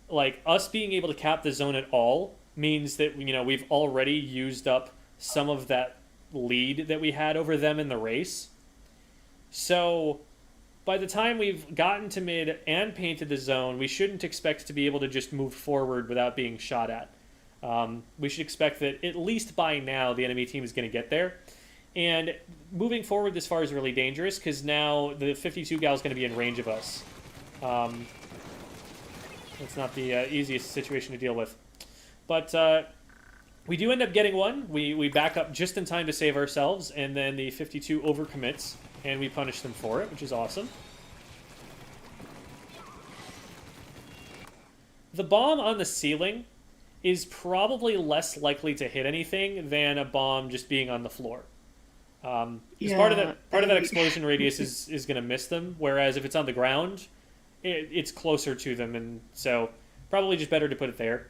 Like, us being able to cap the zone at all means that, we've already used up some of that lead that we had over them in the race. So by the time we've gotten to mid and painted the zone, we shouldn't expect to be able to just move forward without being shot at. We should expect that at least by now the enemy team is going to get there. And moving forward this far is really dangerous because now the 52 gal is going to be in range of us. It's not the easiest situation to deal with. But we do end up getting one. We back up just in time to save ourselves, and then the 52 overcommits, and we punish them for it, which is awesome. The bomb on the ceiling is probably less likely to hit anything than a bomb just being on the floor. Because part of that explosion radius is going to miss them, whereas if it's on the ground, it's closer to them, and so probably just better to put it there.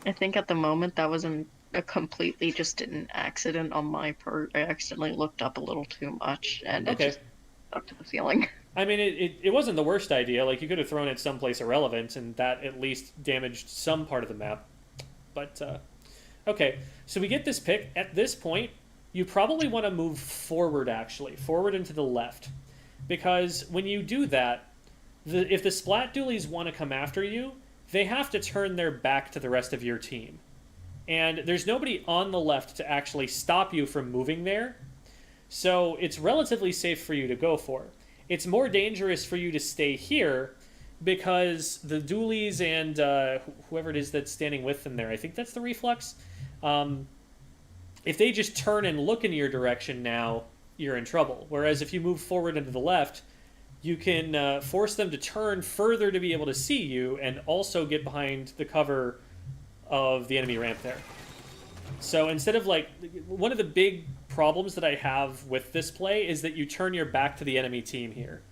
I think at the moment that was a completely just an accident on my part. I accidentally looked up a little too much, and it just stuck to the ceiling. I mean, it wasn't the worst idea. Like, you could have thrown it someplace irrelevant, and that at least damaged some part of the map. But, okay. So we get this pick. At this point, you probably want to move forward, actually. Forward and to the left. Because when you do that, if the splat dualies want to come after you, they have to turn their back to the rest of your team. And there's nobody on the left to actually stop you from moving there. So it's relatively safe for you to go for. It's more dangerous for you to stay here because the dualies and whoever it is that's standing with them there, I think that's the reflux. If they just turn and look in your direction now, you're in trouble. Whereas if you move forward and to the left, you can force them to turn further to be able to see you and also get behind the cover of the enemy ramp there. So instead of like, one of the big problems that I have with this play is that you turn your back to the enemy team here.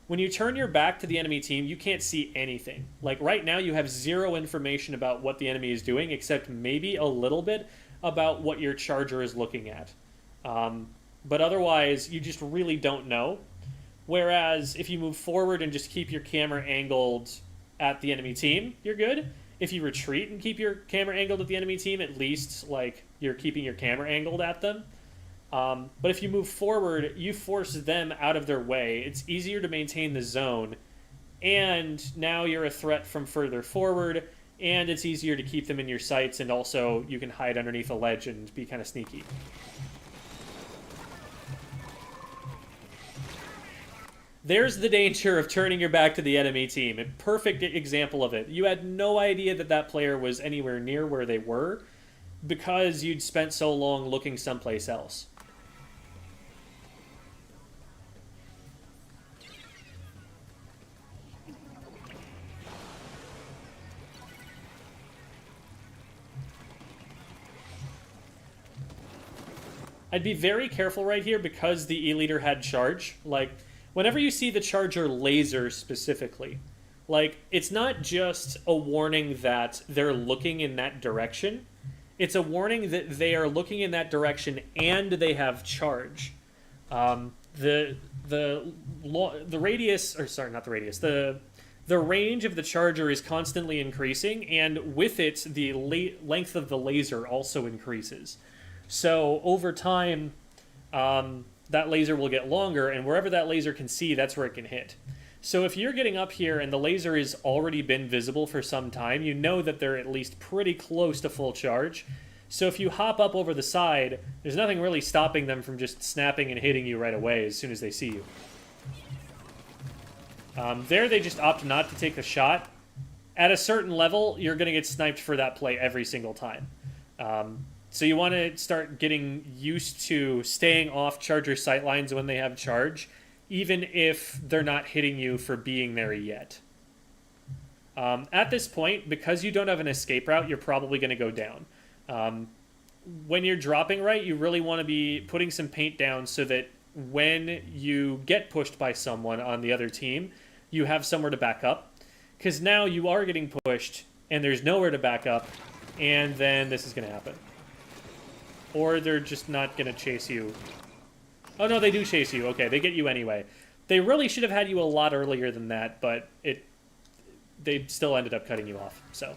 When you turn your back to the enemy team, you can't see anything. Like right now you have zero information about what the enemy is doing, except maybe a little bit about what your charger is looking at. But otherwise, you just really don't know. Whereas if you move forward and just keep your camera angled at the enemy team, you're good. If you retreat and keep your camera angled at the enemy team, at least like you're keeping your camera angled at them. But if you move forward, you force them out of their way. It's easier to maintain the zone, and now you're a threat from further forward, and it's easier to keep them in your sights, and also you can hide underneath a ledge and be kind of sneaky. There's the danger of turning your back to the enemy team. A perfect example of it. You had no idea that that player was anywhere near where they were because you'd spent so long looking someplace else. I'd be very careful right here because the E-leader had charge. Like, whenever you see the charger laser specifically, like, it's not just a warning that they're looking in that direction. It's a warning that they are looking in that direction and they have charge. The radius, or sorry, not the radius, the range of the charger is constantly increasing, and with it, the length of the laser also increases. So over time, that laser will get longer, and wherever that laser can see, that's where it can hit. So if you're getting up here and the laser has already been visible for some time, you know that they're at least pretty close to full charge. So if you hop up over the side, there's nothing really stopping them from just snapping and hitting you right away as soon as they see you. There they just opt not to take the shot. At a certain level, you're going to get sniped for that play every single time. So you want to start getting used to staying off charger sightlines when they have charge, even if they're not hitting you for being there yet. At this point, because you don't have an escape route, you're probably going to go down. When you're dropping right, you really want to be putting some paint down so that when you get pushed by someone on the other team, you have somewhere to back up. Because now you are getting pushed, and there's nowhere to back up, and then this is going to happen. Or they're just not going to chase you. Oh, no, they do chase you. Okay, they get you anyway. They really should have had you a lot earlier than that, but they still ended up cutting you off. So,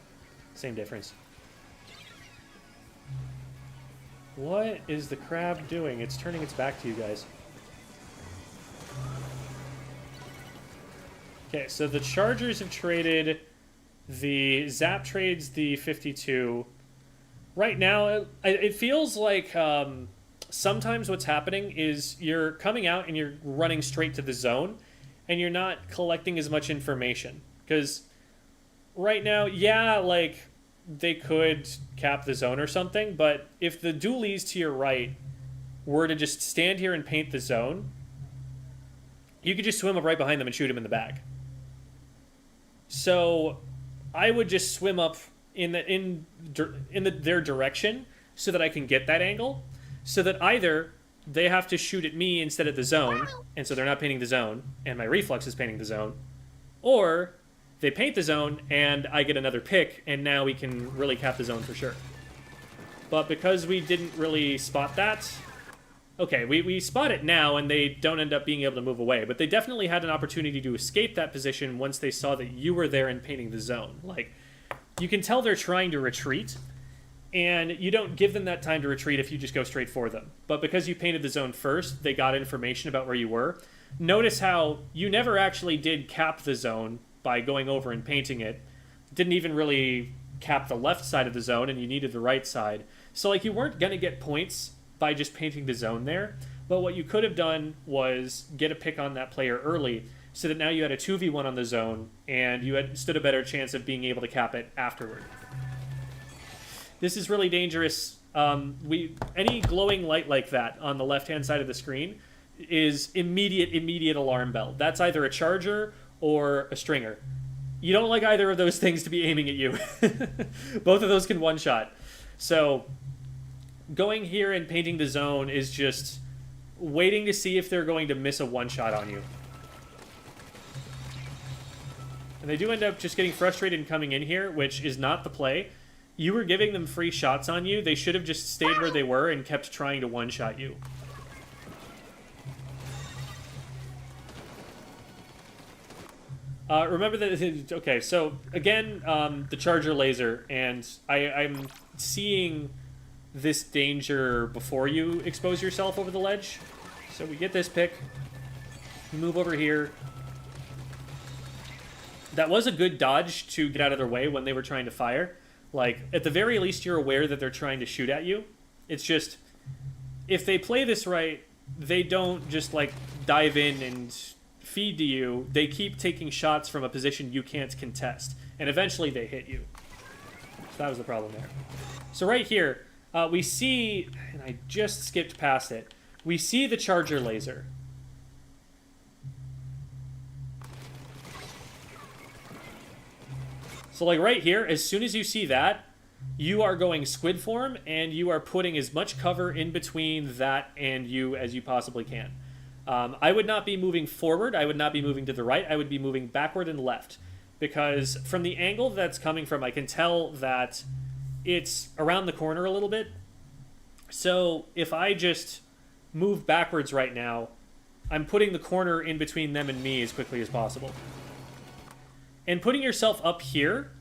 same difference. What is the crab doing? It's turning its back to you guys. Okay, so the Chargers have traded the Zap trades the 52. Right now, it feels like sometimes what's happening is you're coming out and you're running straight to the zone, and you're not collecting as much information. Because right now, yeah, like, they could cap the zone or something, but if the dualies to your right were to just stand here and paint the zone, you could just swim up right behind them and shoot them in the back. So I would just swim up in their direction so that I can get that angle, so that either they have to shoot at me instead of the zone, and so they're not painting the zone, and my reflux is painting the zone, or they paint the zone and I get another pick, and now we can really cap the zone for sure. But because we didn't really spot that, okay, we spot it now, and they don't end up being able to move away. But they definitely had an opportunity to escape that position once they saw that you were there and painting the zone. Like, you can tell they're trying to retreat, and you don't give them that time to retreat if you just go straight for them. But because you painted the zone first, they got information about where you were. Notice how you never actually did cap the zone by going over and painting it. Didn't even really cap the left side of the zone, and you needed the right side. So, like, you weren't going to get points by just painting the zone there, but what you could have done was get a pick on that player early, so that now you had a 2v1 on the zone, and you had stood a better chance of being able to cap it afterward. This is really dangerous. Any glowing light like that on the left-hand side of the screen is immediate alarm bell. That's either a charger or a stringer. You don't like either of those things to be aiming at you. Both of those can one-shot. So going here and painting the zone is just waiting to see if they're going to miss a one-shot on you. And they do end up just getting frustrated and coming in here, which is not the play. You were giving them free shots on you. They should have just stayed where they were and kept trying to one-shot you. Remember that... Okay, so, again, the Charger laser, and I'm seeing this danger before you expose yourself over the ledge. So we get this pick. We move over here. That was a good dodge to get out of their way when they were trying to fire. Like, at the very least, you're aware that they're trying to shoot at you. It's just, if they play this right, they don't just, like, dive in and feed to you. They keep taking shots from a position you can't contest. And eventually they hit you. So that was the problem there. So right here, we see, and I just skipped past it, we see the Charger laser. So like right here, as soon as you see that, you are going squid form, and you are putting as much cover in between that and you as you possibly can. I would not be moving forward, I would not be moving to the right, I would be moving backward and left. Because from the angle that's coming from, I can tell that it's around the corner a little bit. So if I just move backwards right now, I'm putting the corner in between them and me as quickly as possible. And putting yourself up here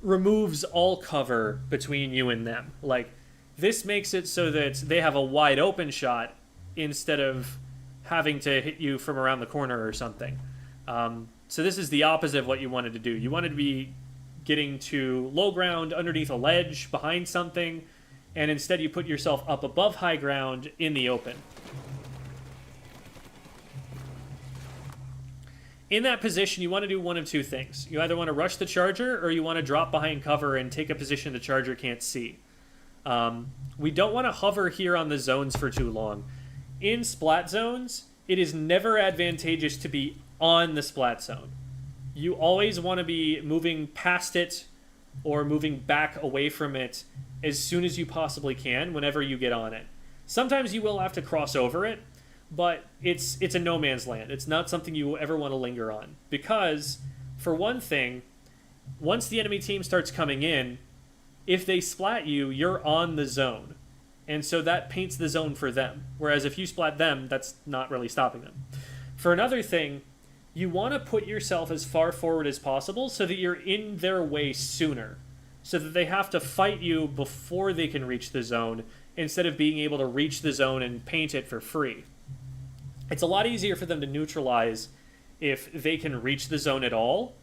removes all cover between you and them. Like, this makes it so that they have a wide open shot instead of having to hit you from around the corner or something. So this is the opposite of what you wanted to do. You wanted to be getting to low ground underneath a ledge behind something, and instead you put yourself up above high ground in the open. In that position, you want to do one of two things. You either want to rush the Charger, or you want to drop behind cover and take a position the Charger can't see. We don't want to hover here on the zones for too long. In splat zones, it is never advantageous to be on the splat zone. You always want to be moving past it or moving back away from it as soon as you possibly can whenever you get on it. Sometimes you will have to cross over it, but it's a no man's land. It's not something you ever want to linger on. Because, for one thing, once the enemy team starts coming in, if they splat you, you're on the zone. And so that paints the zone for them. Whereas if you splat them, that's not really stopping them. For another thing, you want to put yourself as far forward as possible so that you're in their way sooner. So that they have to fight you before they can reach the zone, instead of being able to reach the zone and paint it for free. It's a lot easier for them to neutralize if they can reach the zone at all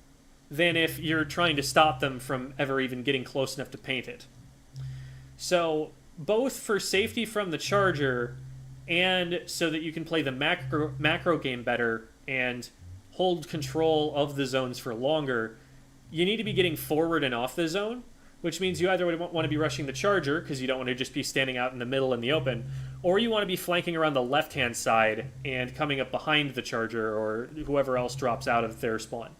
than if you're trying to stop them from ever even getting close enough to paint it. So, both for safety from the charger and so that you can play the macro game better and hold control of the zones for longer, you need to be getting forward and off the zone, which means you either want to be rushing the charger because you don't want to just be standing out in the middle in the open, or you want to be flanking around the left-hand side and coming up behind the charger or whoever else drops out of their spawn.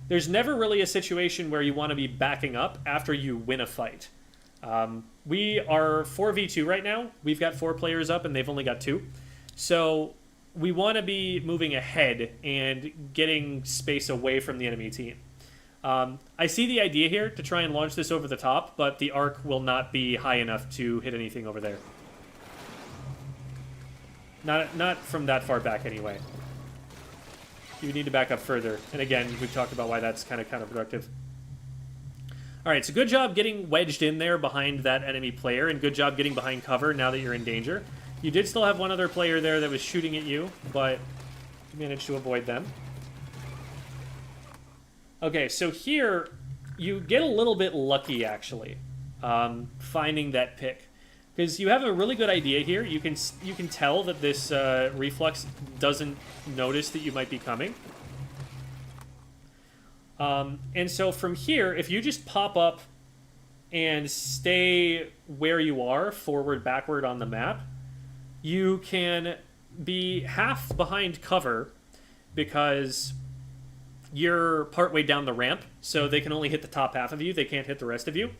There's never really a situation where you want to be backing up after you win a fight. We are 4v2 right now. We've got 4 players up and they've only got 2. So we want to be moving ahead and getting space away from the enemy team. I see the idea here to try and launch this over the top, but the arc will not be high enough to hit anything over there. Not from that far back anyway. You need to back up further. And again, we've talked about why that's kind of counterproductive. Alright, so good job getting wedged in there behind that enemy player, and good job getting behind cover now that you're in danger. You did still have one other player there that was shooting at you, but you managed to avoid them. Okay, so here, you get a little bit lucky, actually, finding that pick. Because you have a really good idea here. You can tell that this reflux doesn't notice that you might be coming. And so from here, if you just pop up and stay where you are, forward, backward on the map, you can be half behind cover because you're partway down the ramp, so they can only hit the top half of you. They can't hit the rest of you.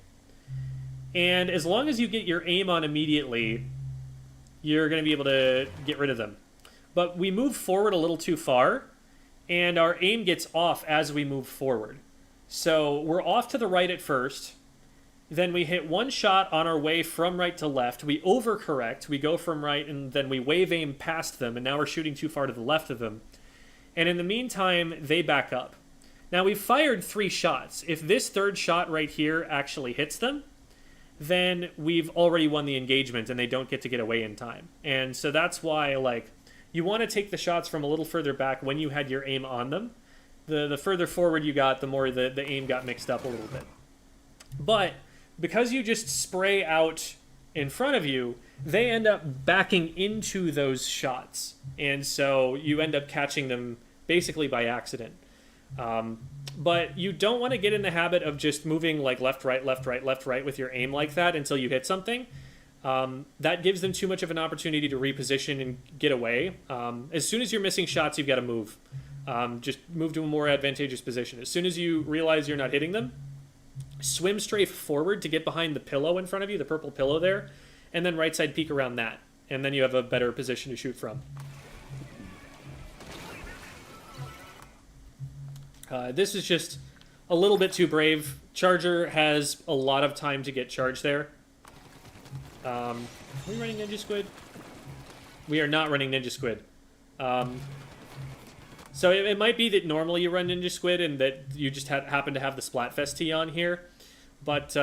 And as long as you get your aim on immediately, you're going to be able to get rid of them. But we move forward a little too far, and our aim gets off as we move forward. So we're off to the right at first, then we hit one shot on our way from right to left, we overcorrect, we go from right, and then we wave aim past them, and now we're shooting too far to the left of them. And in the meantime, they back up. Now we've fired 3 shots. If this third shot right here actually hits them, then we've already won the engagement and they don't get to get away in time. And so that's why, like, you want to take the shots from a little further back when you had your aim on them. The further forward you got, the more the aim got mixed up a little bit. But because you just spray out in front of you, they end up backing into those shots. And so you end up catching them basically by accident. But you don't want to get in the habit of just moving like left, right, left, right, left, right with your aim like that until you hit something. That gives them too much of an opportunity to reposition and get away. As soon as you're missing shots, you've got to move. Just move to a more advantageous position. As soon as you realize you're not hitting them, swim strafe forward to get behind the pillow in front of you, the purple pillow there, and then right side peek around that. And then you have a better position to shoot from. This is just a little bit too brave. Charger has a lot of time to get charged there. Are we running Ninja Squid? We are not running Ninja Squid. So it might be that normally you run Ninja Squid and that you just happen to have the Splatfest tee on here. But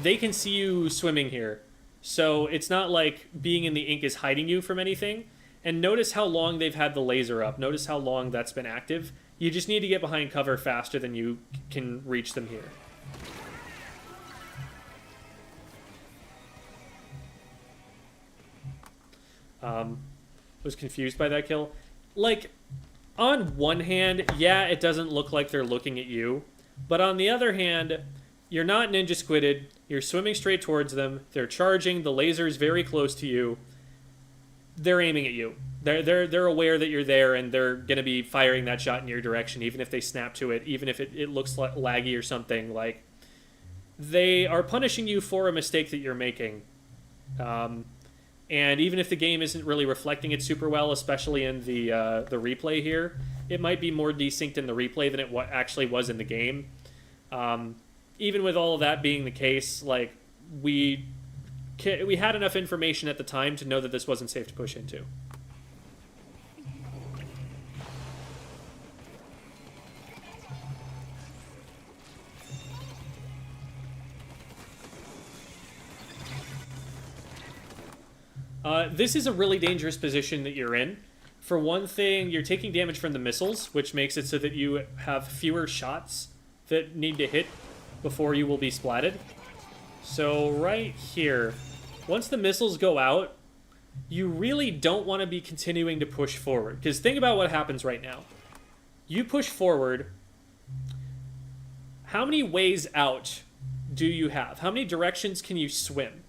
they can see you swimming here. So it's not like being in the ink is hiding you from anything. And notice how long they've had the laser up. Notice how long that's been active. You just need to get behind cover faster than you can reach them here. Was confused by that kill. Like, on one hand, yeah, it doesn't look like they're looking at you. But on the other hand, you're not Ninja Squidded. You're swimming straight towards them. They're charging. The laser's very close to you. They're aiming at you. They're aware that you're there, and they're going to be firing that shot in your direction, even if they snap to it, even if it looks laggy or something. Like, they are punishing you for a mistake that you're making. And even if the game isn't really reflecting it super well, especially in the replay here, it might be more desynced in the replay than it actually was in the game. Even with all of that being the case, like, we had enough information at the time to know that this wasn't safe to push into. This is a really dangerous position that you're in. For one thing, you're taking damage from the missiles, which makes it so that you have fewer shots that need to hit before you will be splatted. So right here, once the missiles go out, you really don't want to be continuing to push forward. Because think about what happens right now. You push forward. How many ways out do you have? How many directions can you swim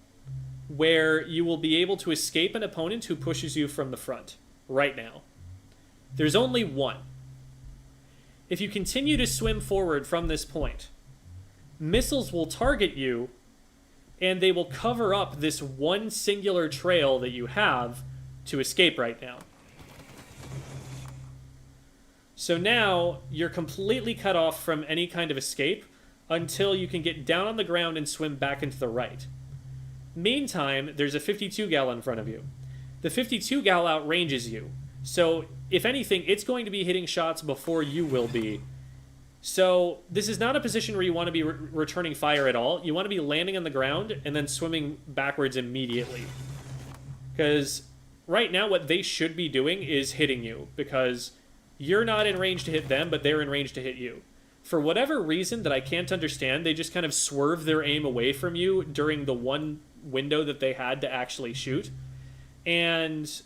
where you will be able to escape an opponent who pushes you from the front right now? There's only one. If you continue to swim forward from this point, missiles will target you and they will cover up this one singular trail that you have to escape right now. So now you're completely cut off from any kind of escape until you can get down on the ground and swim back into the right. Meantime, there's a 52 gal in front of you. The 52 gal outranges you. So if anything, it's going to be hitting shots before you will be. So this is not a position where you want to be returning fire at all. You want to be landing on the ground and then swimming backwards immediately. Because right now what they should be doing is hitting you, because you're not in range to hit them, but they're in range to hit you. For whatever reason that I can't understand, they just kind of swerve their aim away from you during the one window that they had to actually shoot. And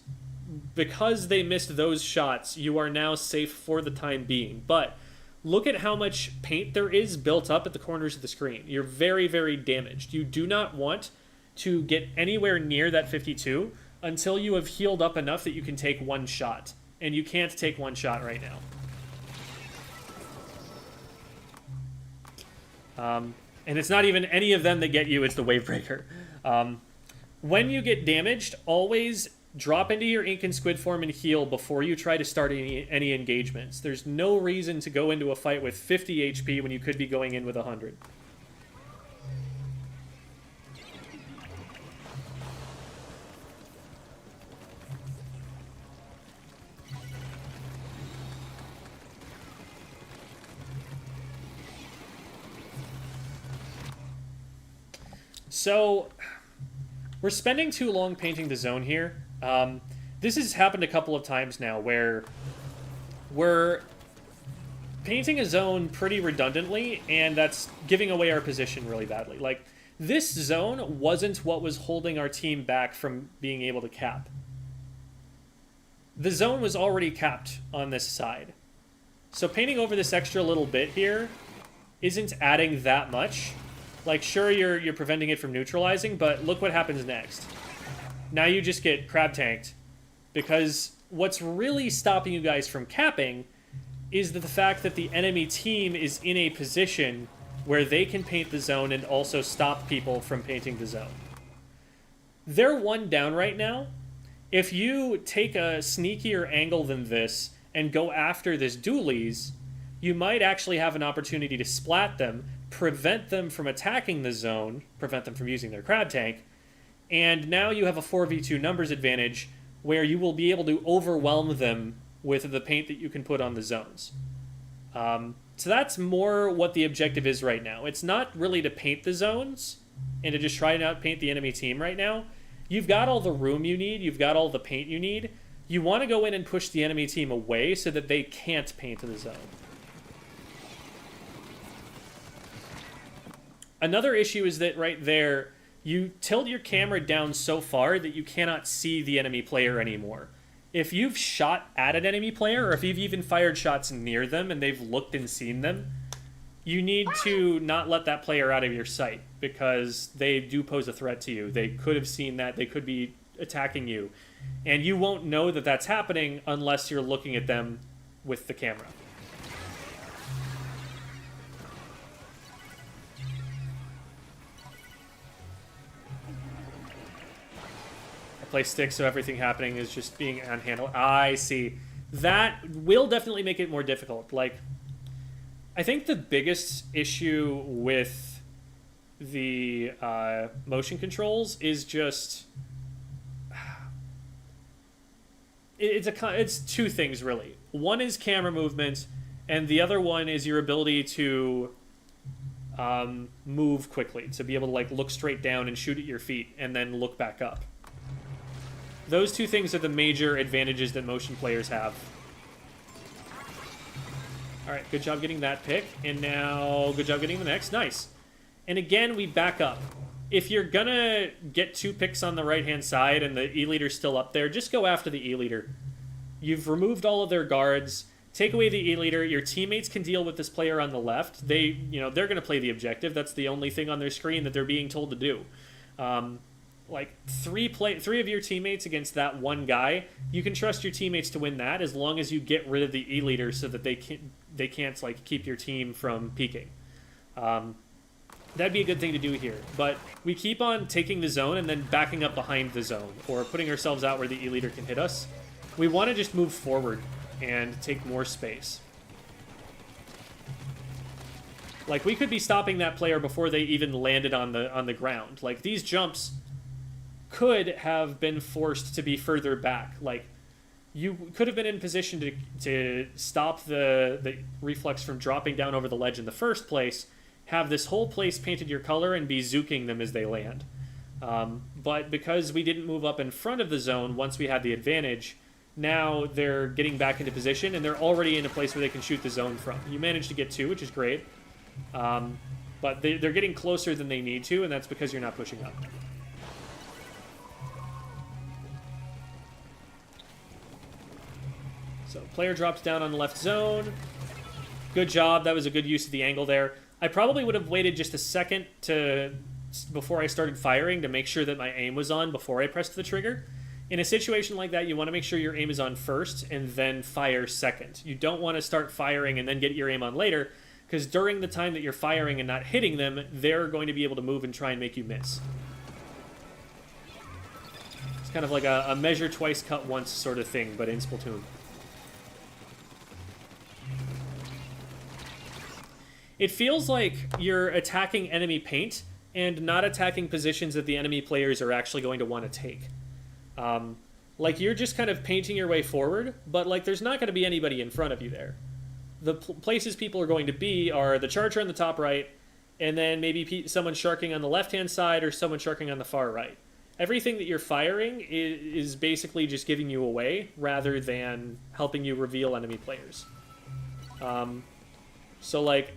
because they missed those shots, you are now safe for the time being. But look at how much paint there is built up at the corners of the screen. You're very, very damaged. You do not want to get anywhere near that 52 until you have healed up enough that you can take one shot. And you can't take one shot right now. And it's not even any of them that get you, it's the Wavebreaker. When you get damaged, always drop into your ink and squid form and heal before you try to start any engagements. There's no reason to go into a fight with 50 HP when you could be going in with 100. So, we're spending too long painting the zone here. This has happened a couple of times now where we're painting a zone pretty redundantly, and that's giving away our position really badly. Like, this zone wasn't what was holding our team back from being able to cap. The zone was already capped on this side. So painting over this extra little bit here isn't adding that much. Like, sure, you're preventing it from neutralizing, but look what happens next. Now you just get crab tanked, because what's really stopping you guys from capping is the fact that the enemy team is in a position where they can paint the zone and also stop people from painting the zone. They're one down right now. If you take a sneakier angle than this and go after this dualies, you might actually have an opportunity to splat them, prevent them from attacking the zone, prevent them from using their crab tank, and now you have a 4v2 numbers advantage where you will be able to overwhelm them with the paint that you can put on the zones. So that's more what the objective is right now. It's not really to paint the zones and to just try to outpaint the enemy team right now. You've got all the room you need, you've got all the paint you need. You want to go in and push the enemy team away so that they can't paint the zone. Another issue is that right there, you tilt your camera down so far that you cannot see the enemy player anymore. If you've shot at an enemy player, or if you've even fired shots near them and they've looked and seen them, you need to not let that player out of your sight, because they do pose a threat to you. They could have seen that, they could be attacking you, and you won't know that that's happening unless you're looking at them with the camera. Play stick, so everything happening is just being unhandled. I see. That will definitely make it more difficult. Like, I think the biggest issue with the motion controls is just it's two things really. One is camera movement, and the other one is your ability to move quickly, to be able to like look straight down and shoot at your feet and then look back up. Those two things are the major advantages that motion players have. Alright, good job getting that pick. And now, good job getting the next. Nice. And again, we back up. If you're gonna get 2 picks on the right-hand side and the E-leader's still up there, just go after the E-leader. You've removed all of their guards. Take away the E-leader. Your teammates can deal with this player on the left. They're gonna play the objective. That's the only thing on their screen that they're being told to do. Like, three of your teammates against that one guy, you can trust your teammates to win that as long as you get rid of the E-leader so that they can't like keep your team from peeking. That'd be a good thing to do here. But we keep on taking the zone and then backing up behind the zone, or putting ourselves out where the E-leader can hit us. We want to just move forward and take more space. Like, we could be stopping that player before they even landed on the ground. Like, these jumps could have been forced to be further back. Like, you could have been in position to stop the reflex from dropping down over the ledge in the first place, have this whole place painted your color, and be zooking them as they land. But because we didn't move up in front of the zone once we had the advantage, now they're getting back into position, and they're already in a place where they can shoot the zone from. You managed to get 2, which is great. But they're getting closer than they need to, and that's because you're not pushing up. So player drops down on the left zone. Good job. That was a good use of the angle there. I probably would have waited just a second before I started firing to make sure that my aim was on before I pressed the trigger. In a situation like that, you want to make sure your aim is on first and then fire second. You don't want to start firing and then get your aim on later, because during the time that you're firing and not hitting them, they're going to be able to move and try and make you miss. It's kind of like a measure twice, cut once sort of thing, but in Splatoon. It feels like you're attacking enemy paint and not attacking positions that the enemy players are actually going to want to take. Like, you're just kind of painting your way forward, but like there's not going to be anybody in front of you there. The places people are going to be are the charger on the top right, and then maybe someone sharking on the left-hand side or someone sharking on the far right. Everything that you're firing is basically just giving you away rather than helping you reveal enemy players. So like,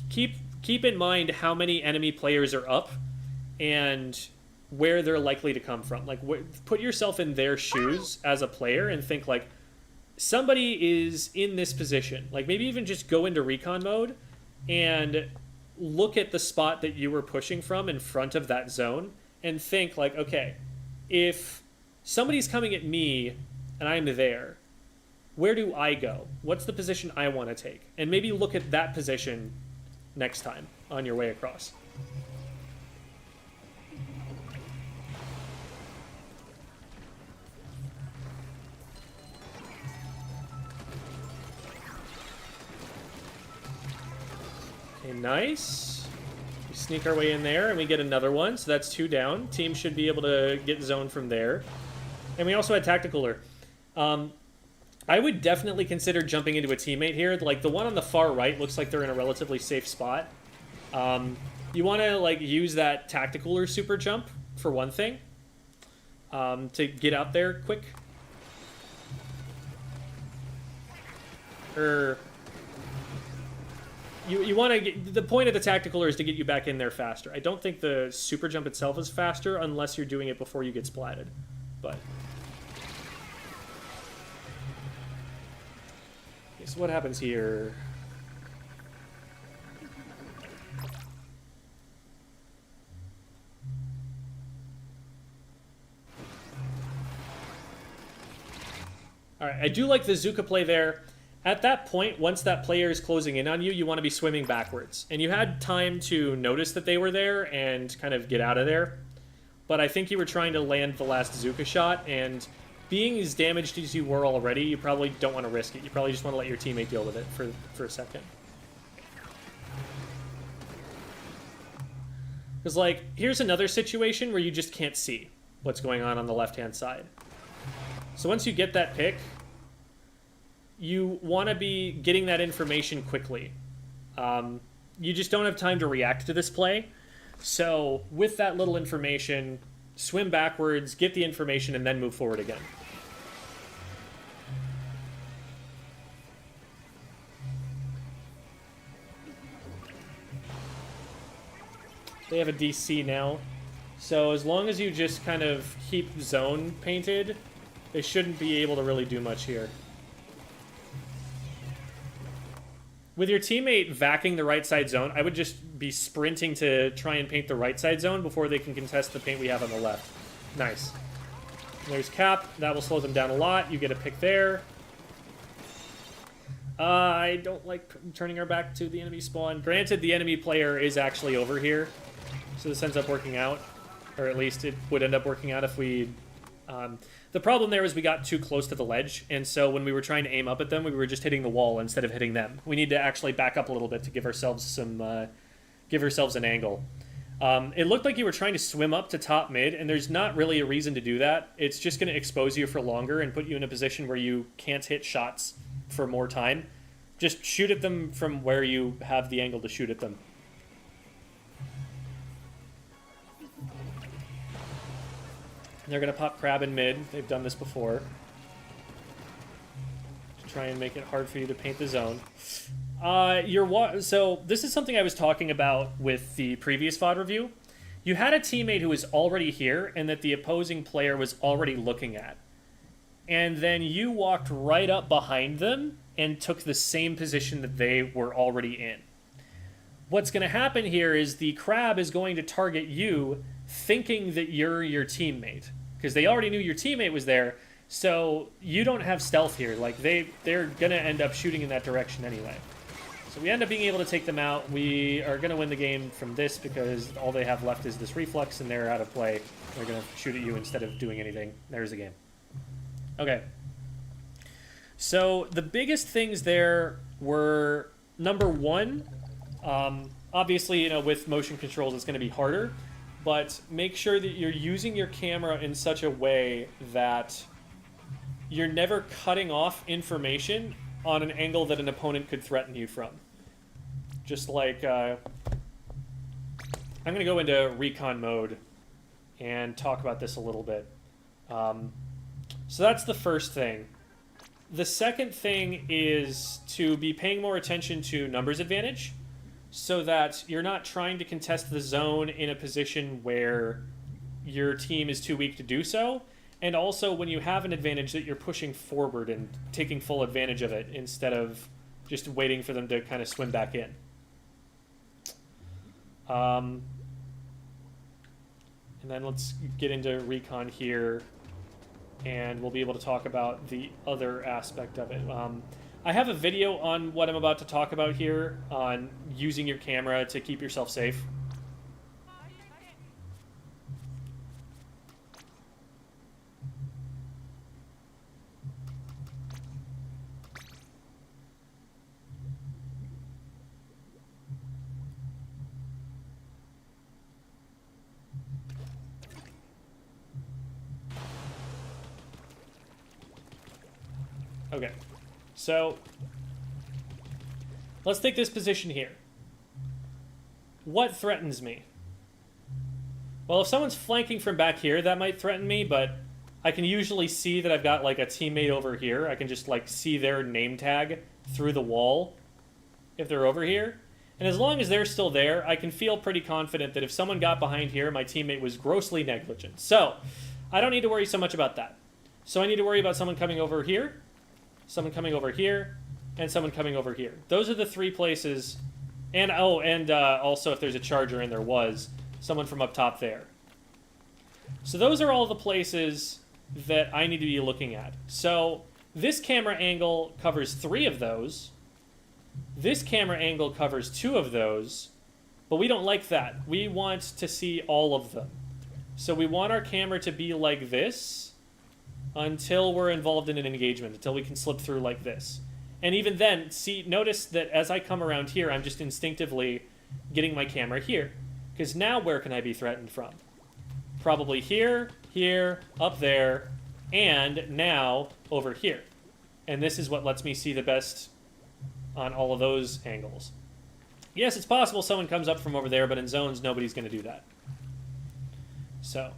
keep in mind how many enemy players are up and where they're likely to come from. Like, put yourself in their shoes as a player and think like, somebody is in this position. Like, maybe even just go into recon mode and look at the spot that you were pushing from in front of that zone and think like, okay, if somebody's coming at me and I'm there, where do I go? What's the position I want to take? And maybe look at that position next time on your way across. Okay, nice. We sneak our way in there, and we get another one, so that's 2 down. Team should be able to get zone from there. And we also had Tacticaler. I would definitely consider jumping into a teammate here. Like, the one on the far right looks like they're in a relatively safe spot. You want to, like, use that Tacticaler super jump, for one thing, to get out there quick. You want to get, the point of the Tacticaler is to get you back in there faster. I don't think the super jump itself is faster unless you're doing it before you get splatted. But okay, so what happens here? Alright, I do like the Zuka play there. At that point, once that player is closing in on you, you want to be swimming backwards. And you had time to notice that they were there and kind of get out of there. But I think you were trying to land the last Zuka shot, and being as damaged as you were already, you probably don't want to risk it. You probably just want to let your teammate deal with it for a second. Because, like, here's another situation where you just can't see what's going on the left-hand side. So once you get that pick, you want to be getting that information quickly. You just don't have time to react to this play. So with that little information, swim backwards, get the information, and then move forward again. They have a DC now. So as long as you just kind of keep zone painted, they shouldn't be able to really do much here. With your teammate vacking the right side zone, I would just be sprinting to try and paint the right side zone before they can contest the paint we have on the left. Nice. There's Cap. That will slow them down a lot. You get a pick there. I don't like turning our back to the enemy spawn. Granted, the enemy player is actually over here, so this ends up working out. Or at least it would end up working out if we... the problem there was we got too close to the ledge, and so when we were trying to aim up at them, we were just hitting the wall instead of hitting them. We need to actually back up a little bit to give ourselves some... give ourselves an angle. It looked like you were trying to swim up to top mid, and there's not really a reason to do that. It's just going to expose you for longer and put you in a position where you can't hit shots for more time. Just shoot at them from where you have the angle to shoot at them. They're going to pop crab in mid. They've done this before. To try and make it hard for you to paint the zone. So this is something I was talking about with the previous VOD review. You had a teammate who was already here and that the opposing player was already looking at. And then you walked right up behind them and took the same position that they were already in. What's going to happen here is the crab is going to target you thinking that you're your teammate. Because they already knew your teammate was there, so you don't have stealth here. Like, they're going to end up shooting in that direction anyway. So we end up being able to take them out. We are going to win the game from this because all they have left is this reflex, and they're out of play. They're going to shoot at you instead of doing anything. There's the game. Okay. So the biggest things there were, number one, obviously, with motion controls, it's going to be harder. But make sure that you're using your camera in such a way that you're never cutting off information on an angle that an opponent could threaten you from. Just like, I'm going to go into recon mode and talk about this a little bit. So that's the first thing. The second thing is to be paying more attention to numbers advantage, so that you're not trying to contest the zone in a position where your team is too weak to do so, and also when you have an advantage that you're pushing forward and taking full advantage of it instead of just waiting for them to kind of swim back in. And then let's get into recon here, and we'll be able to talk about the other aspect of it. I have a video on what I'm about to talk about here, on using your camera to keep yourself safe. Okay. So, let's take this position here. What threatens me? Well, if someone's flanking from back here, that might threaten me, but I can usually see that I've got, like, a teammate over here. I can just, like, see their name tag through the wall if they're over here. And as long as they're still there, I can feel pretty confident that if someone got behind here, my teammate was grossly negligent. So, I don't need to worry so much about that. So I need to worry about someone coming over here, someone coming over here, and someone coming over here. Those are the three places. And also if there's a charger, and there was, someone from up top there. So those are all the places that I need to be looking at. So this camera angle covers 3 of those. This camera angle covers 2 of those. But we don't like that. We want to see all of them. So we want our camera to be like this until we're involved in an engagement, until we can slip through like this. And even then, notice that as I come around here, I'm just instinctively getting my camera here. Because now where can I be threatened from? Probably here, here, up there, and now over here. And this is what lets me see the best on all of those angles. Yes, it's possible someone comes up from over there, but in zones, nobody's going to do that. So,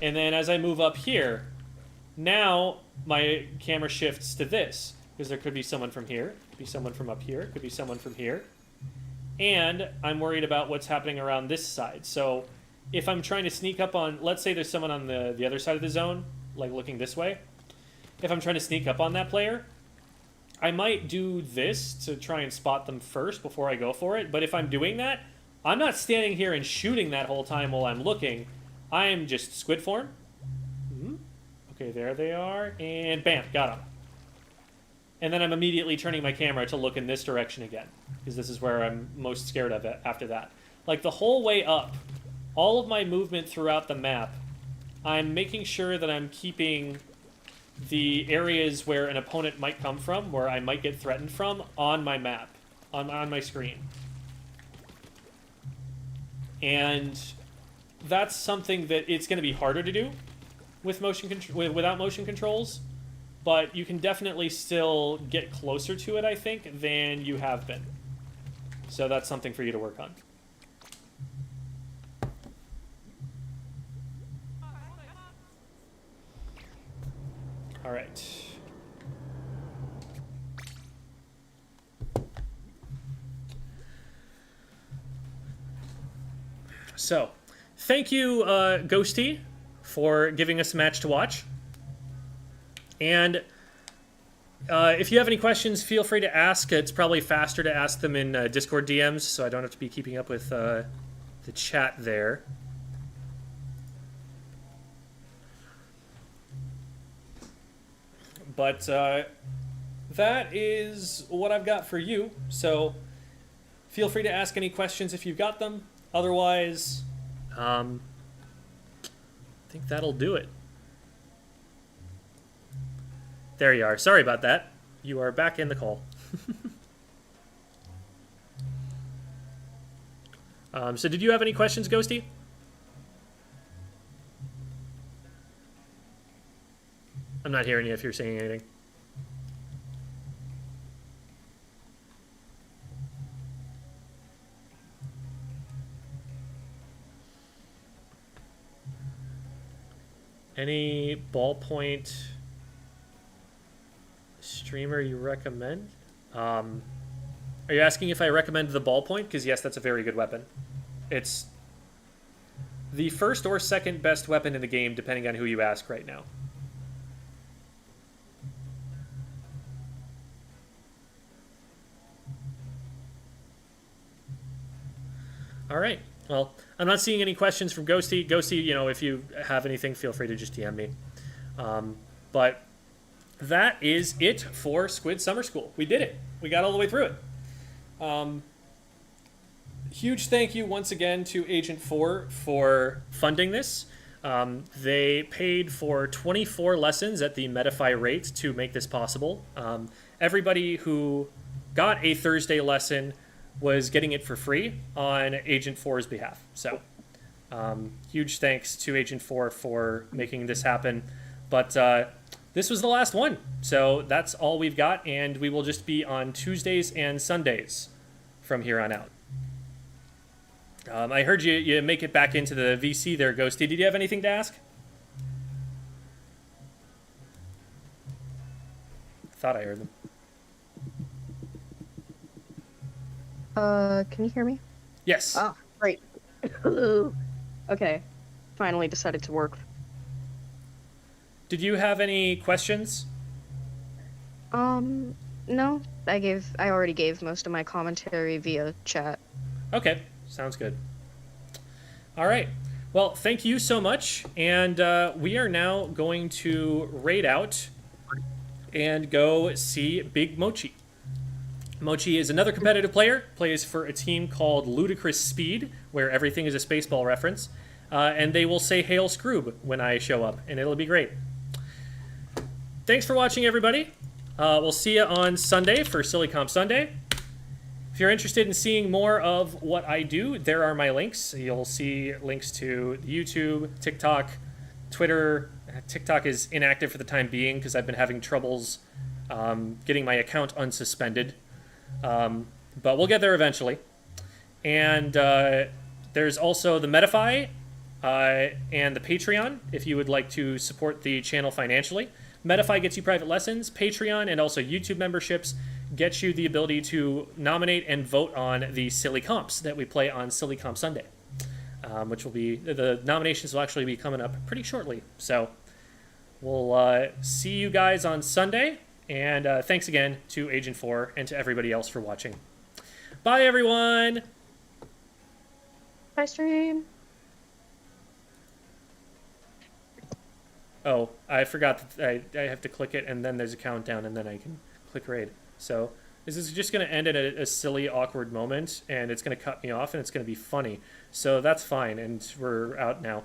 And then as I move up here, now my camera shifts to this, because there could be someone from here, could be someone from up here, could be someone from here. And I'm worried about what's happening around this side. So if I'm trying to sneak up on, let's say there's someone on the other side of the zone, like looking this way. If I'm trying to sneak up on that player, I might do this to try and spot them first before I go for it. But if I'm doing that, I'm not standing here and shooting that whole time while I'm looking. I'm just squid form. Okay, there they are. And bam, got them. And then I'm immediately turning my camera to look in this direction again, because this is where I'm most scared of it after that. Like the whole way up, all of my movement throughout the map, I'm making sure that I'm keeping the areas where an opponent might come from, where I might get threatened from, on my map, on my screen. And that's something that it's going to be harder to do with without motion controls, but you can definitely still get closer to it, I think, than you have been. So that's something for you to work on. All right. So, thank you, Ghosty, for giving us a match to watch. And if you have any questions, feel free to ask. It's probably faster to ask them in Discord DMs, so I don't have to be keeping up with the chat there. But that is what I've got for you. So feel free to ask any questions if you've got them. Otherwise, I think that'll do it. There you are. Sorry about that. You are back in the call. So did you have any questions, Ghosty? I'm not hearing you if you're saying anything. Any ballpoint streamer you recommend? Are you asking if I recommend the ballpoint? Because yes, that's a very good weapon. It's the first or second best weapon in the game, depending on who you ask right now. All right. Well, I'm not seeing any questions from Ghosty. Ghosty, you know, if you have anything, feel free to just DM me. But that is it for Squid Summer School. We did it. We got all the way through it. Huge thank you once again to Agent 4 for funding this. They paid for 24 lessons at the Medify rate to make this possible. Everybody who got a Thursday lesson was getting it for free on Agent 4's behalf. So huge thanks to Agent 4 for making this happen. But this was the last one. So that's all we've got, and we will just be on Tuesdays and Sundays from here on out. I heard you make it back into the VC there, Ghosty. Did you have anything to ask? Thought I heard them. Can you hear me? Yes. Oh, great. Okay. Finally decided to work. Did you have any questions? No. I already gave most of my commentary via chat. Okay. Sounds good. All right. Well, thank you so much. And we are now going to raid out and go see Big Mochi. Mochi is another competitive player, plays for a team called Ludicrous Speed, where everything is a Spaceball reference. And they will say Hail Scroob when I show up, and it'll be great. Thanks for watching, everybody. We'll see you on Sunday for Silly Comp Sunday. If you're interested in seeing more of what I do, there are my links. You'll see links to YouTube, TikTok, Twitter. TikTok is inactive for the time being because I've been having troubles getting my account unsuspended. But we'll get there eventually. And there's also the Medify and the Patreon if you would like to support the channel financially. Medify gets you private lessons. Patreon and also YouTube memberships get you the ability to nominate and vote on the silly comps that we play on Silly Comp Sunday, which will be, the nominations will actually be coming up pretty shortly. So we'll see you guys on Sunday, and thanks again to Agent 4 and to everybody else for watching. Bye, everyone! Bye, stream. Oh, I forgot that I have to click it, and then there's a countdown, and then I can click raid. So this is just going to end at a silly, awkward moment, and it's going to cut me off, and it's going to be funny. So that's fine, and we're out now.